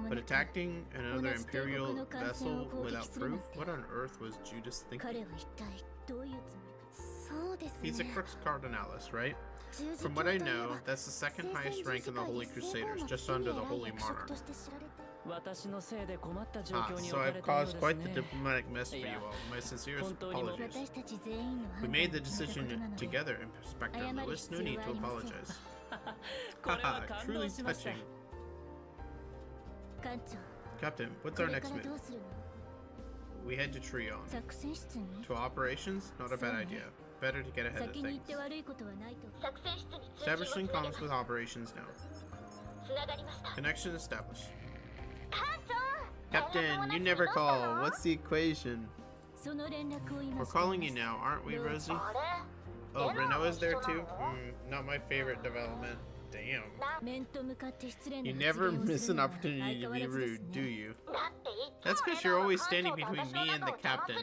But attacking another Imperial vessel without proof? What on earth was Judas thinking? He's a Crux Cardinalis, right? From what I know, that's the second highest rank in the Holy Crusaders, just under the Holy Monarch. So I've caused quite the diplomatic mess for you all. My sincerest apologies. We made the decision together, Inspector Lewis. No need to apologize. Haha, truly touching. Captain, what's our next move? We head to Trion. To operations? Not a bad idea. Better to get ahead of things. Establishing comms with operations now. Connection established. Captain, you never call. What's the equation? We're calling you now, aren't we, Rosie? Oh, Renoa's there too? Not my favorite development. Damn. You never miss an opportunity to be rude, do you? That's because you're always standing between me and the captain.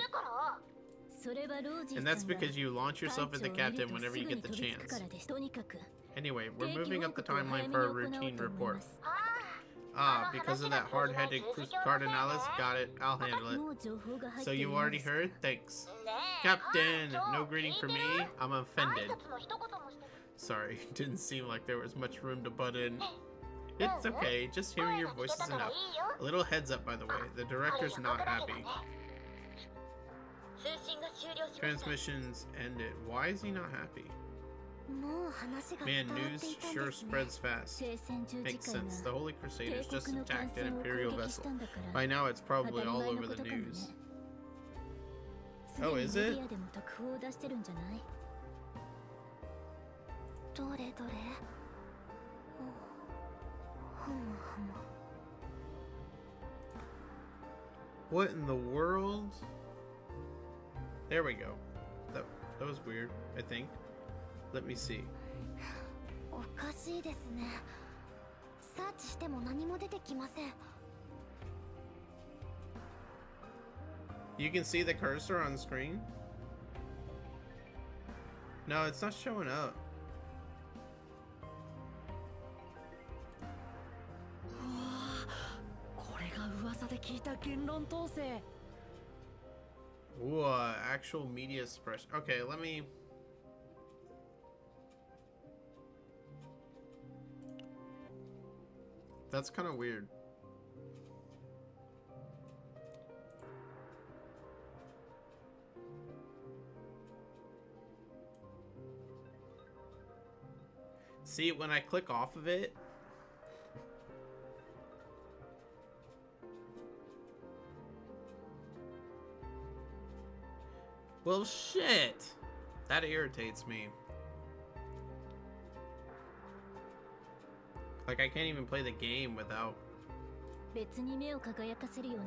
And that's because you launch yourself at the captain whenever you get the chance. Anyway, we're moving up the timeline for a routine report. Ah, because of that hard-headed Cardinalis? Got it, I'll handle it. So you already heard? Thanks. Captain, no greeting for me? I'm offended. Sorry, didn't seem like there was much room to butt in. It's okay, just hearing your voice is enough. A little heads up, by the way, the director's not happy. Transmissions ended. Why is he not happy? Man, news sure spreads fast. Makes sense. The Holy Crusaders just attacked an Imperial vessel. By now it's probably all over the news. Oh, is it? What in the world? There we go. That was weird, I think. Let me see. You can see the cursor on screen? No, it's not showing up. Ooh, actual media expression. Okay, let me... That's kind of weird. See, when I click off of it, well, shit. That irritates me. Like, I can't even play the game without...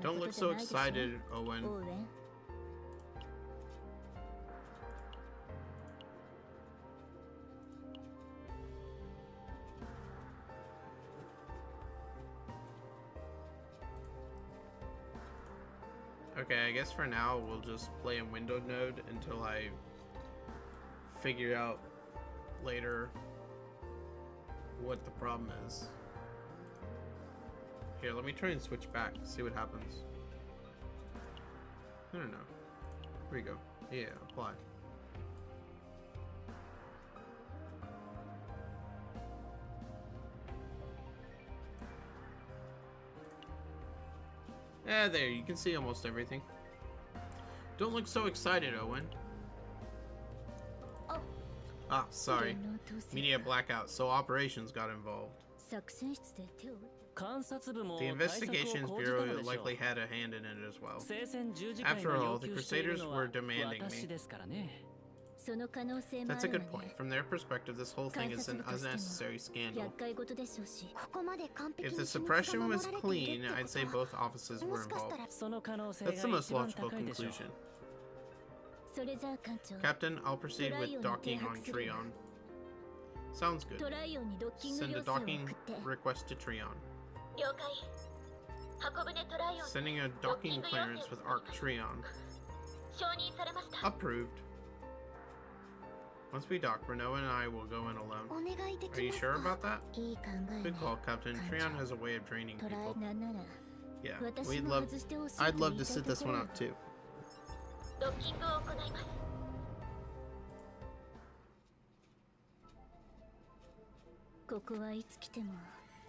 Don't look so excited, Owen. Okay, I guess for now we'll just play in window mode until I figure out later what the problem is. Here, let me try and switch back, see what happens. I don't know. Here we go. Yeah, apply. Yeah, there, you can see almost everything. Don't look so excited, Owen. Ah, sorry. Media blackout, so operations got involved. The Investigations Bureau likely had a hand in it as well. After all, the Crusaders were demanding me. That's a good point. From their perspective, this whole thing is an unnecessary scandal. If the suppression was clean, I'd say both offices were involved. That's the most logical conclusion. Captain, I'll proceed with docking on Treon. Sounds good. Send a docking request to Treon. Sending a docking clearance with Arc Treon. Approved. Once we dock, Renoa and I will go in alone. Are you sure about that? Good call, Captain. Treon has a way of draining people. Yeah, I'd love to sit this one out too.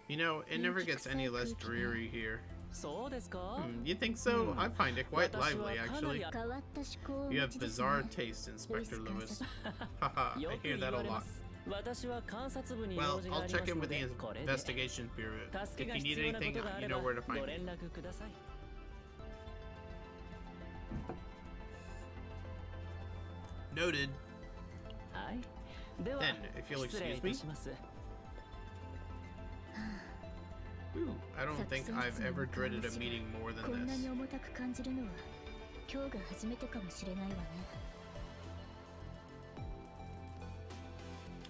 You know, it never gets any less dreary here. You think so? I find it quite lively, actually. You have bizarre taste, Inspector Lewis. Haha, I hear that a lot. Well, I'll check in with the Investigation Bureau. If you need anything, you know where to find me. Noted. Then, if you'll excuse me. Ooh, I don't think I've ever dreaded a meeting more than this.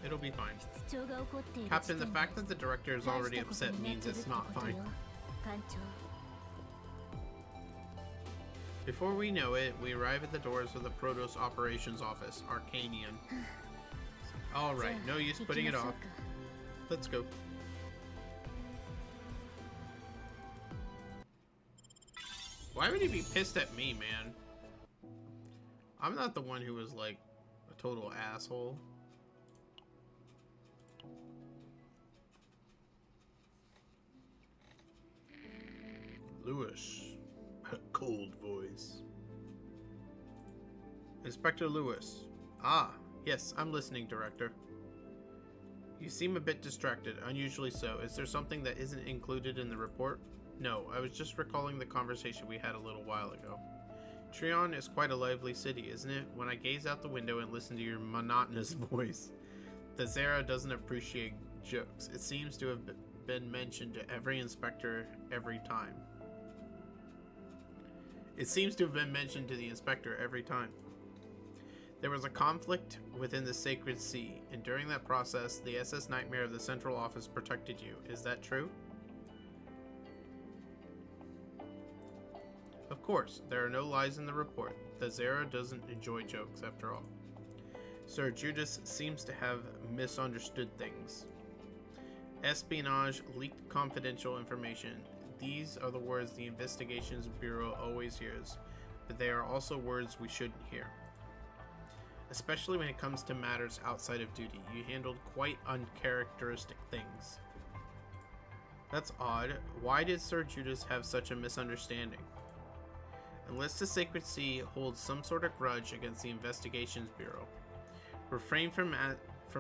It'll be fine. Captain, the fact that the director is already upset means it's not fine. Before we know it, we arrive at the doors of the Protos Operations Office, Arcanian. Alright, no use putting it off. Let's go. Why would he be pissed at me, man? I'm not the one who was like a total asshole. Lewis. Cold voice. Inspector Lewis. Ah, yes, I'm listening, Director. You seem a bit distracted, unusually so. Is there something that isn't included in the report? No, I was just recalling the conversation we had a little while ago. Treon is quite a lively city, isn't it? When I gaze out the window and listen to your monotonous voice, the Zera doesn't appreciate jokes. It seems to have been mentioned to every inspector every time. It seems to have been mentioned to the inspector every time. There was a conflict within the Sacred Sea, and during that process, the SS Nightmare of the Central Office protected you. Is that true? Of course, there are no lies in the report. The Zera doesn't enjoy jokes, after all. Sir Judas seems to have misunderstood things. Espionage, leaked confidential information. These are the words the Investigations Bureau always hears, but they are also words we shouldn't hear. Especially when it comes to matters outside of duty. You handled quite uncharacteristic things. That's odd. Why did Sir Judas have such a misunderstanding? Unless the Sacred Sea holds some sort of grudge against the Investigations Bureau, refrain from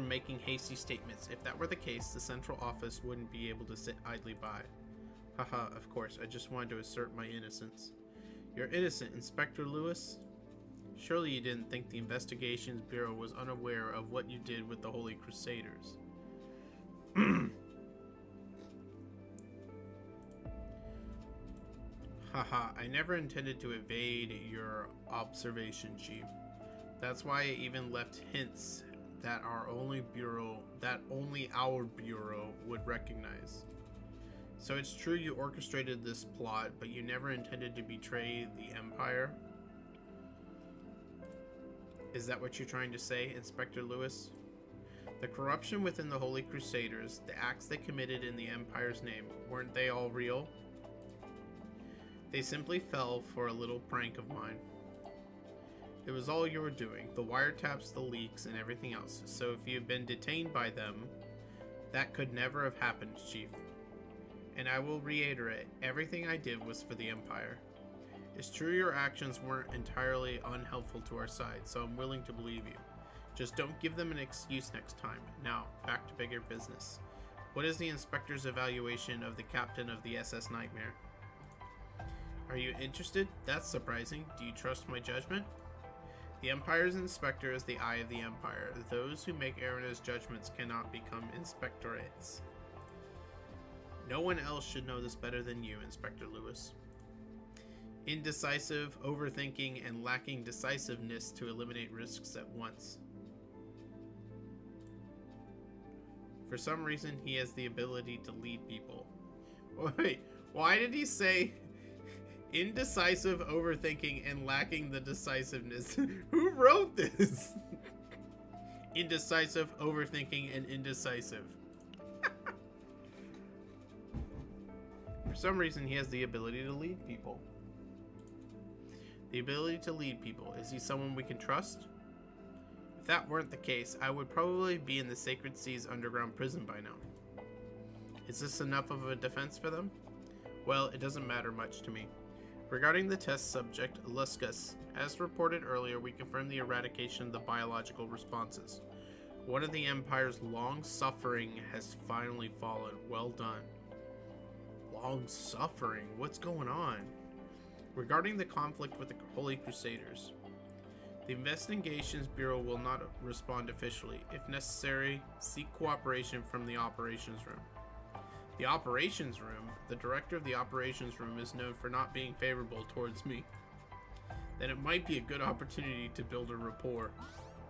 making hasty statements. If that were the case, the Central Office wouldn't be able to sit idly by. Haha, of course, I just wanted to assert my innocence. You're innocent, Inspector Lewis? Surely you didn't think the Investigations Bureau was unaware of what you did with the Holy Crusaders. Haha, I never intended to evade your observation, Chief. That's why I even left hints that only our bureau would recognize. So it's true you orchestrated this plot, but you never intended to betray the Empire? Is that what you're trying to say, Inspector Lewis? The corruption within the Holy Crusaders, the acts they committed in the Empire's name, weren't they all real? They simply fell for a little prank of mine. It was all you were doing, the wiretaps, the leaks, and everything else. So if you've been detained by them, that could never have happened, Chief. And I will reiterate, everything I did was for the Empire. It's true your actions weren't entirely unhelpful to our side, so I'm willing to believe you. Just don't give them an excuse next time. Now, back to bigger business. What is the Inspector's evaluation of the captain of the SS Nightmare? Are you interested? That's surprising. Do you trust my judgment? The Empire's inspector is the eye of the Empire. Those who make erroneous judgments cannot become inspectorates. No one else should know this better than you, Inspector Lewis. Indecisive, overthinking, and lacking decisiveness to eliminate risks at once. For some reason, he has the ability to lead people. Wait, why did he say indecisive, overthinking, and lacking the decisiveness? Who wrote this? Indecisive, overthinking, and indecisive. For some reason, he has the ability to lead people. The ability to lead people. Is he someone we can trust? If that weren't the case, I would probably be in the Sacred Seas underground prison by now. Is this enough of a defense for them? Well, it doesn't matter much to me. Regarding the test subject, Luscus, as reported earlier, we confirmed the eradication of the biological responses. One of the Empire's long suffering has finally fallen. Well done. Long suffering? What's going on? Regarding the conflict with the Holy Crusaders, the Investigations Bureau will not respond officially. If necessary, seek cooperation from the Operations Room. The Operations Room? The director of the Operations Room is known for not being favorable towards me. Then it might be a good opportunity to build a rapport.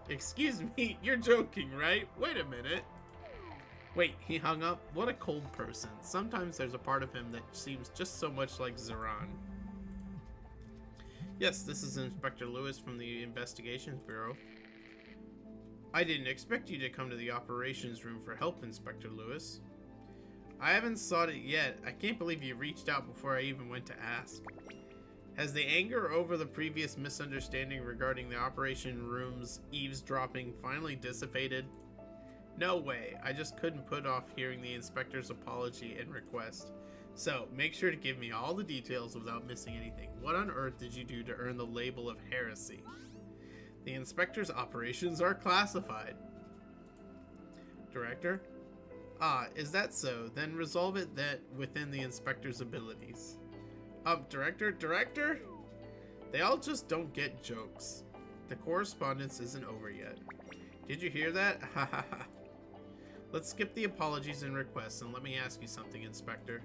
Excuse me, you're joking, right? Wait a minute. Wait, he hung up? What a cold person. Sometimes there's a part of him that seems just so much like Zeran. Yes, this is Inspector Lewis from the Investigations Bureau. I didn't expect you to come to the Operations Room for help, Inspector Lewis. I haven't sought it yet. I can't believe you reached out before I even went to ask. Has the anger over the previous misunderstanding regarding the Operation Room's eavesdropping finally dissipated? No way. I just couldn't put off hearing the inspector's apology and request. So, make sure to give me all the details without missing anything. What on earth did you do to earn the label of heresy? The inspector's operations are classified. Director? Ah, is that so? Then resolve it that within the inspector's abilities. Director? They all just don't get jokes. The correspondence isn't over yet. Did you hear that? Ha ha ha. Let's skip the apologies and requests and let me ask you something, Inspector.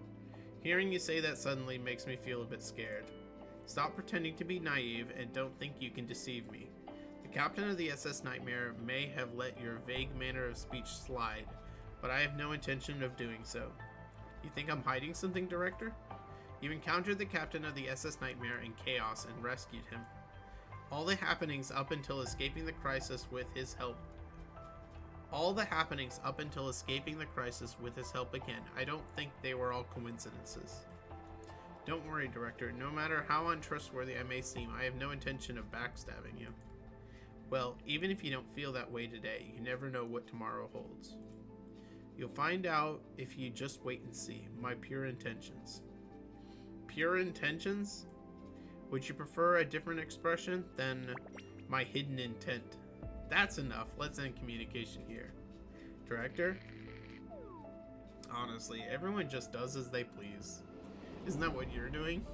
Hearing you say that suddenly makes me feel a bit scared. Stop pretending to be naive and don't think you can deceive me. The captain of the SS Nightmare may have let your vague manner of speech slide, but I have no intention of doing so. You think I'm hiding something, Director? You encountered the captain of the SS Nightmare in chaos and rescued him. All the happenings up until escaping the crisis with his help again. I don't think they were all coincidences. Don't worry, Director. No matter how untrustworthy I may seem, I have no intention of backstabbing you. Well, even if you don't feel that way today, you never know what tomorrow holds. You'll find out if you just wait and see. My pure intentions. Pure intentions? Would you prefer a different expression than my hidden intent? That's enough. Let's end communication here. Director? Honestly, everyone just does as they please. Isn't that what you're doing?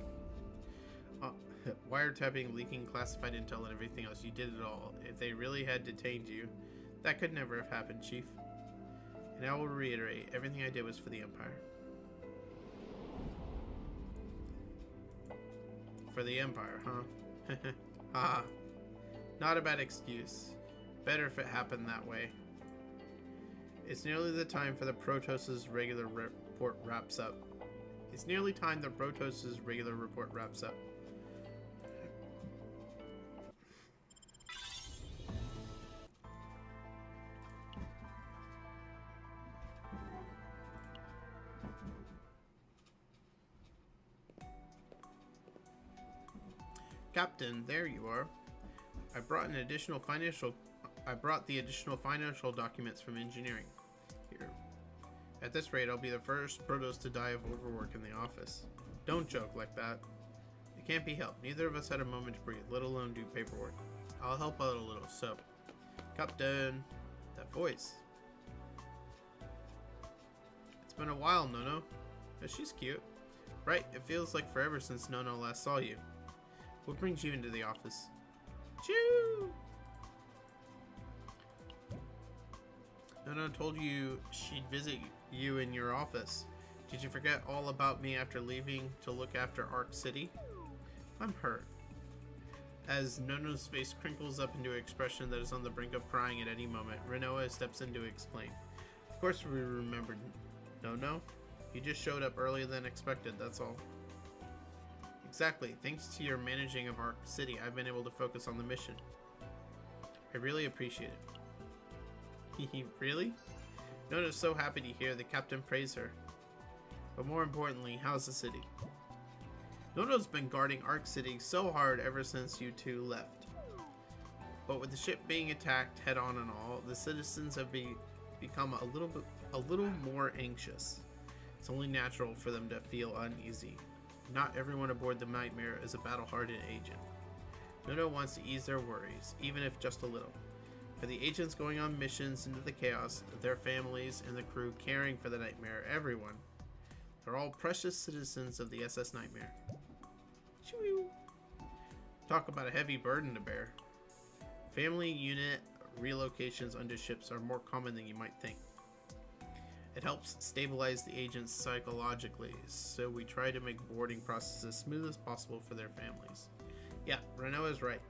Wiretapping, leaking classified intel, and everything else. You did it all. If they really had detained you, that could never have happened, Chief. And I will reiterate, everything I did was for the Empire. For the Empire, huh? Haha. Not a bad excuse. Better if it happened that way. It's nearly the time for the Protoss's regular report wraps up. Captain, there you are. I brought the additional financial documents from engineering. Here. At this rate, I'll be the first Protoss to die of overwork in the office. Don't joke like that. It can't be helped. Neither of us had a moment to breathe, let alone do paperwork. I'll help out a little, so. Captain. That voice. It's been a while, Nono. But she's cute. Right, it feels like forever since Nono last saw you. What brings you into the office? Choo! Nona told you she'd visit you in your office. Did you forget all about me after leaving to look after Ark City? I'm hurt. As Nono's face crinkles up into an expression that is on the brink of crying at any moment, Renoa steps in to explain. Of course we remembered, Nono. You just showed up earlier than expected, that's all. Exactly. Thanks to your managing of Ark City, I've been able to focus on the mission. I really appreciate it. Really? Nona's so happy to hear the captain praise her. But more importantly, how's the city? Nono's been guarding Ark City so hard ever since you two left. But with the ship being attacked head on and all, the citizens have become a little more anxious. It's only natural for them to feel uneasy. Not everyone aboard the Nightmare is a battle-hardened agent. Nono wants to ease their worries, even if just a little. For the agents going on missions into the chaos, their families, and the crew caring for the Nightmare, everyone. They're all precious citizens of the SS Nightmare. Choo! Talk about a heavy burden to bear. Family unit relocations onto ships are more common than you might think. It helps stabilize the agents psychologically, so we try to make boarding process as smooth as possible for their families. Yeah, Renoa is right.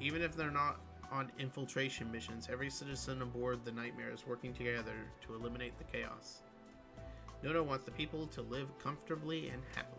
Even if they're not on infiltration missions, every citizen aboard the Nightmare is working together to eliminate the chaos. Nono wants the people to live comfortably and happily.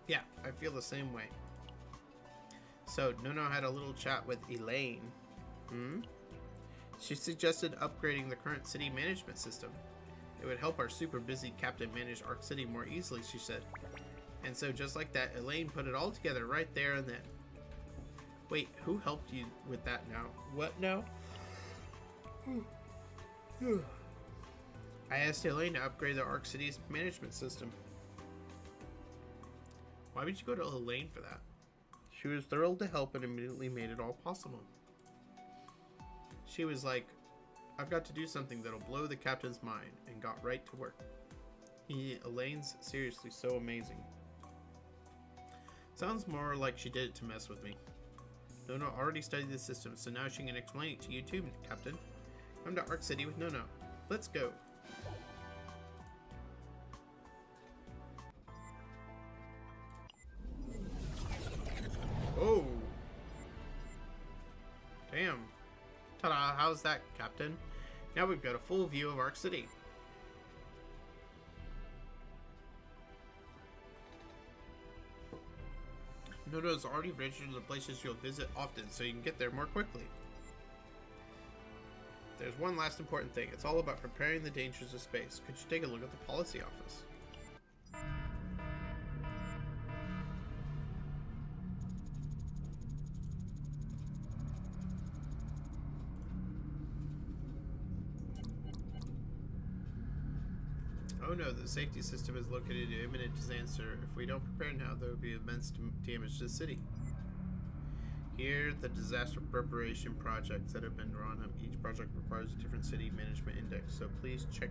Yeah, I feel the same way. So, Nono had a little chat with Elaine. She suggested upgrading the current city management system. It would help our super busy captain manage Ark City more easily, she said. And so, just like that, Elaine put it all together right there and then. Wait, who helped you with that now? What now? I asked Elaine to upgrade the Ark City's management system. Why would you go to Elaine for that? She was thrilled to help and immediately made it all possible. She was like, I've got to do something that'll blow the captain's mind, and got right to work. Elaine's seriously so amazing. Sounds more like she did it to mess with me. Nono already studied the system, so now she can explain it to you too, Captain. Come to Ark City with Nono. Let's go. Oh! Damn. Ta-da, how's that, Captain? Now we've got a full view of Ark City. Nono's already registered the places you'll visit often, so you can get there more quickly. There's one last important thing. It's all about preparing the dangers of space. Could you take a look at the policy office? Oh no, the safety system is located in imminent disaster. If we don't prepare now, there will be immense damage to the city. Here, the disaster preparation projects that have been drawn up. Each project requires a different city management index, so please check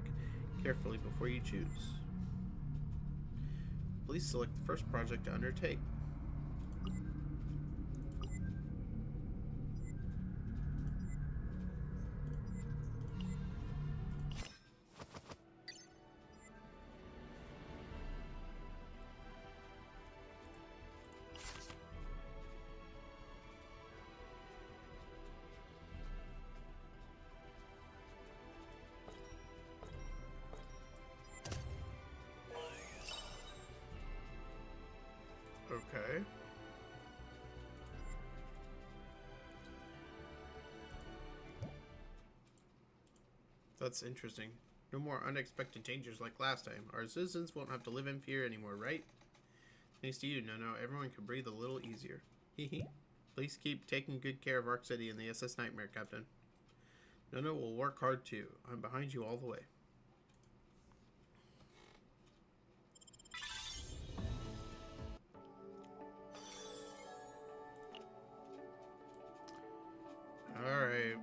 carefully before you choose. Please select the first project to undertake. Okay. That's interesting. No more unexpected dangers like last time. Our citizens won't have to live in fear anymore, right? Thanks to you, Nono, everyone can breathe a little easier. Hehe. Please keep taking good care of Ark City and the SS Nightmare, Captain. Nono will work hard too. I'm behind you all the way. Alright.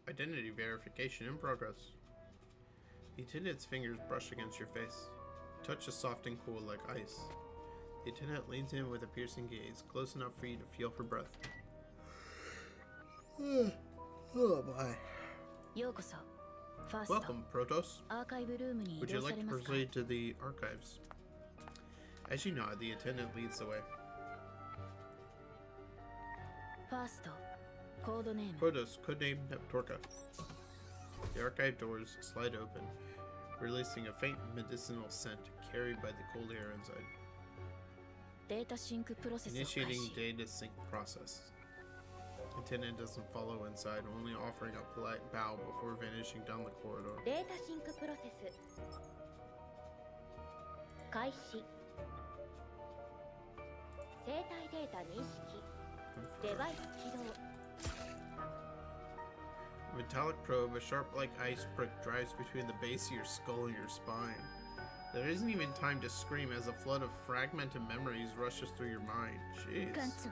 Identity verification in progress. The attendant's fingers brush against your face. The touch is soft and cool like ice. The attendant leans in with a piercing gaze, close enough for you to feel her breath. Oh my. Welcome, Protos. Would you like to proceed to the archives? As you nod, the attendant leads the way. Protos, codenamed Neptorka. The archive doors slide open, releasing a faint medicinal scent carried by the cold air inside. Initiating data sync process. Attendant doesn't follow inside, only offering a polite bow before vanishing down the corridor. A metallic probe, a sharp like ice prick drives between the base of your skull and your spine. There isn't even time to scream as a flood of fragmented memories rushes through your mind. Jeez.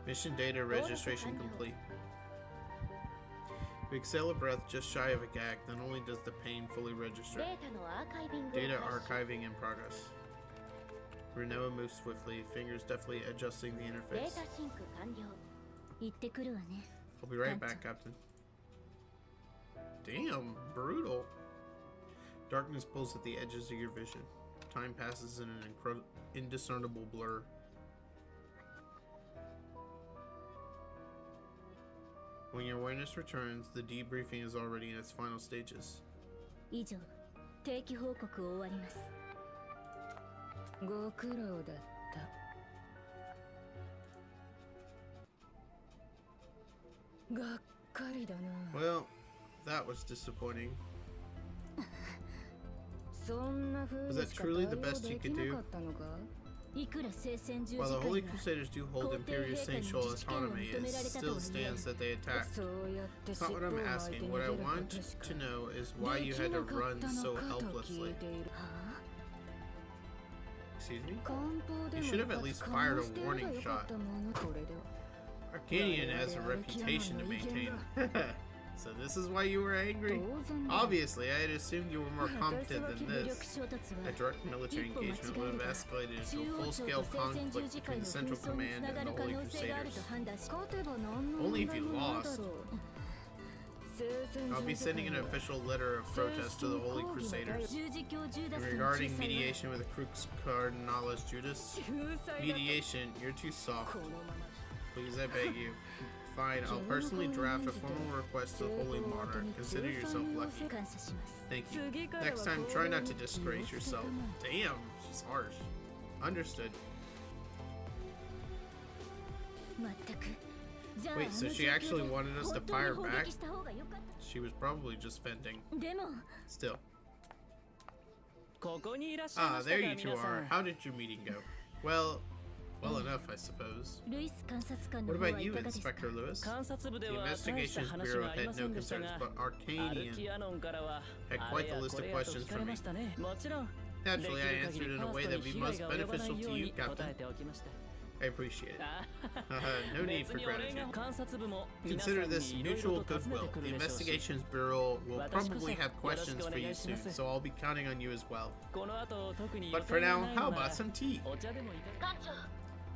Mission data registration complete. You exhale a breath just shy of a gag, then only does the pain fully register. Data archiving in progress. Renoa moves swiftly, fingers deftly adjusting the interface. I'll be right back, Captain. Damn, brutal. Darkness pulls at the edges of your vision. Time passes in an indiscernible blur. When your awareness returns, the debriefing is already in its final stages. Well, that was disappointing. Was that truly the best you could do? While the Holy Crusaders do hold Imperial Sanctual autonomy, it still stands that they attacked. That's not what I'm asking. What I want to know is why you had to run so helplessly. Excuse me? You should have at least fired a warning shot. Arcadian has a reputation to maintain. So this is why you were angry? Obviously, I had assumed you were more competent than this. A direct military engagement would have escalated into a full-scale conflict between the Central Command and the Holy Crusaders. Only if you lost. I'll be sending an official letter of protest to the Holy Crusaders. And regarding mediation with the Crux Cardinalis Judas, mediation, you're too soft. Please, I beg you. Fine, I'll personally draft a formal request to the Holy Monarch. Consider yourself lucky. Thank you. Next time, try not to disgrace yourself. Damn, she's harsh. Understood. Wait, so she actually wanted us to fire back? She was probably just venting. Still. Ah, there you two are. How did your meeting go? Well enough, I suppose. What about you, Inspector Lewis? The Investigations Bureau had no concerns, but Arcadian had quite the list of questions for me. Naturally, I answered in a way that would be most beneficial to you, Captain. I appreciate it. No need for gratitude. Consider this mutual goodwill. The Investigations Bureau will probably have questions for you soon, so I'll be counting on you as well. But for now, how about some tea?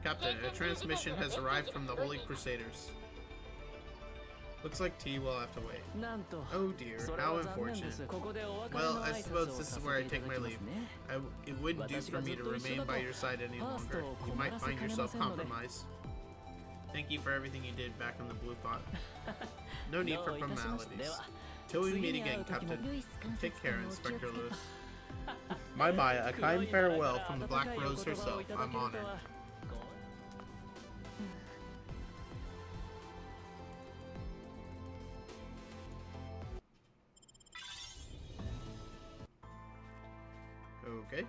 Captain, a transmission has arrived from the Holy Crusaders. Looks like tea will have to wait. Oh dear, how unfortunate. Well, I suppose this is where I take my leave. It wouldn't do for me to remain by your side any longer. You might find yourself compromised. Thank you for everything you did back in the Blue Pot. No need for formalities. Till we meet again, Captain. Take care, Inspector Lewis. My Maya, a kind farewell from the Black Rose herself. I'm honored. Okay.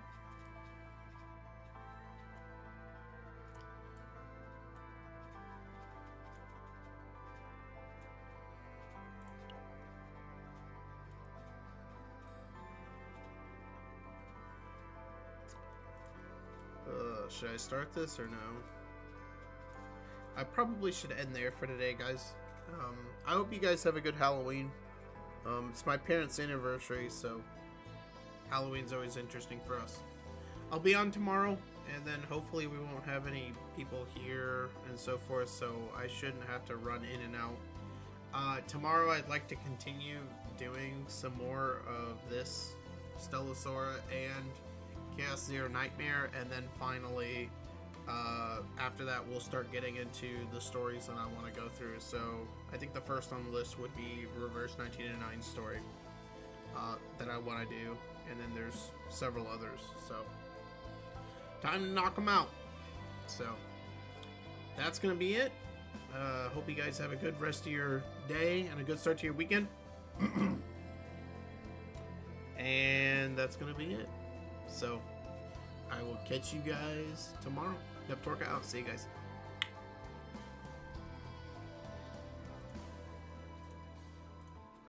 Should I start this or no? I probably should end there for today, guys. I hope you guys have a good Halloween. It's my parents' anniversary, so Halloween's always interesting for us. I'll be on tomorrow, and then hopefully we won't have any people here and so forth, so I shouldn't have to run in and out. Tomorrow I'd like to continue doing some more of this Stella Sora and Chaos Zero Nightmare, and then finally after that we'll start getting into the stories that I want to go through. So I think the first on the list would be Reverse 1909 story that I want to do, and then there's several others, so time to knock them out. So that's gonna be it. Hope you guys have a good rest of your day and a good start to your weekend. And that's gonna be it. So I will catch you guys tomorrow. Yep, Torka out. See you guys.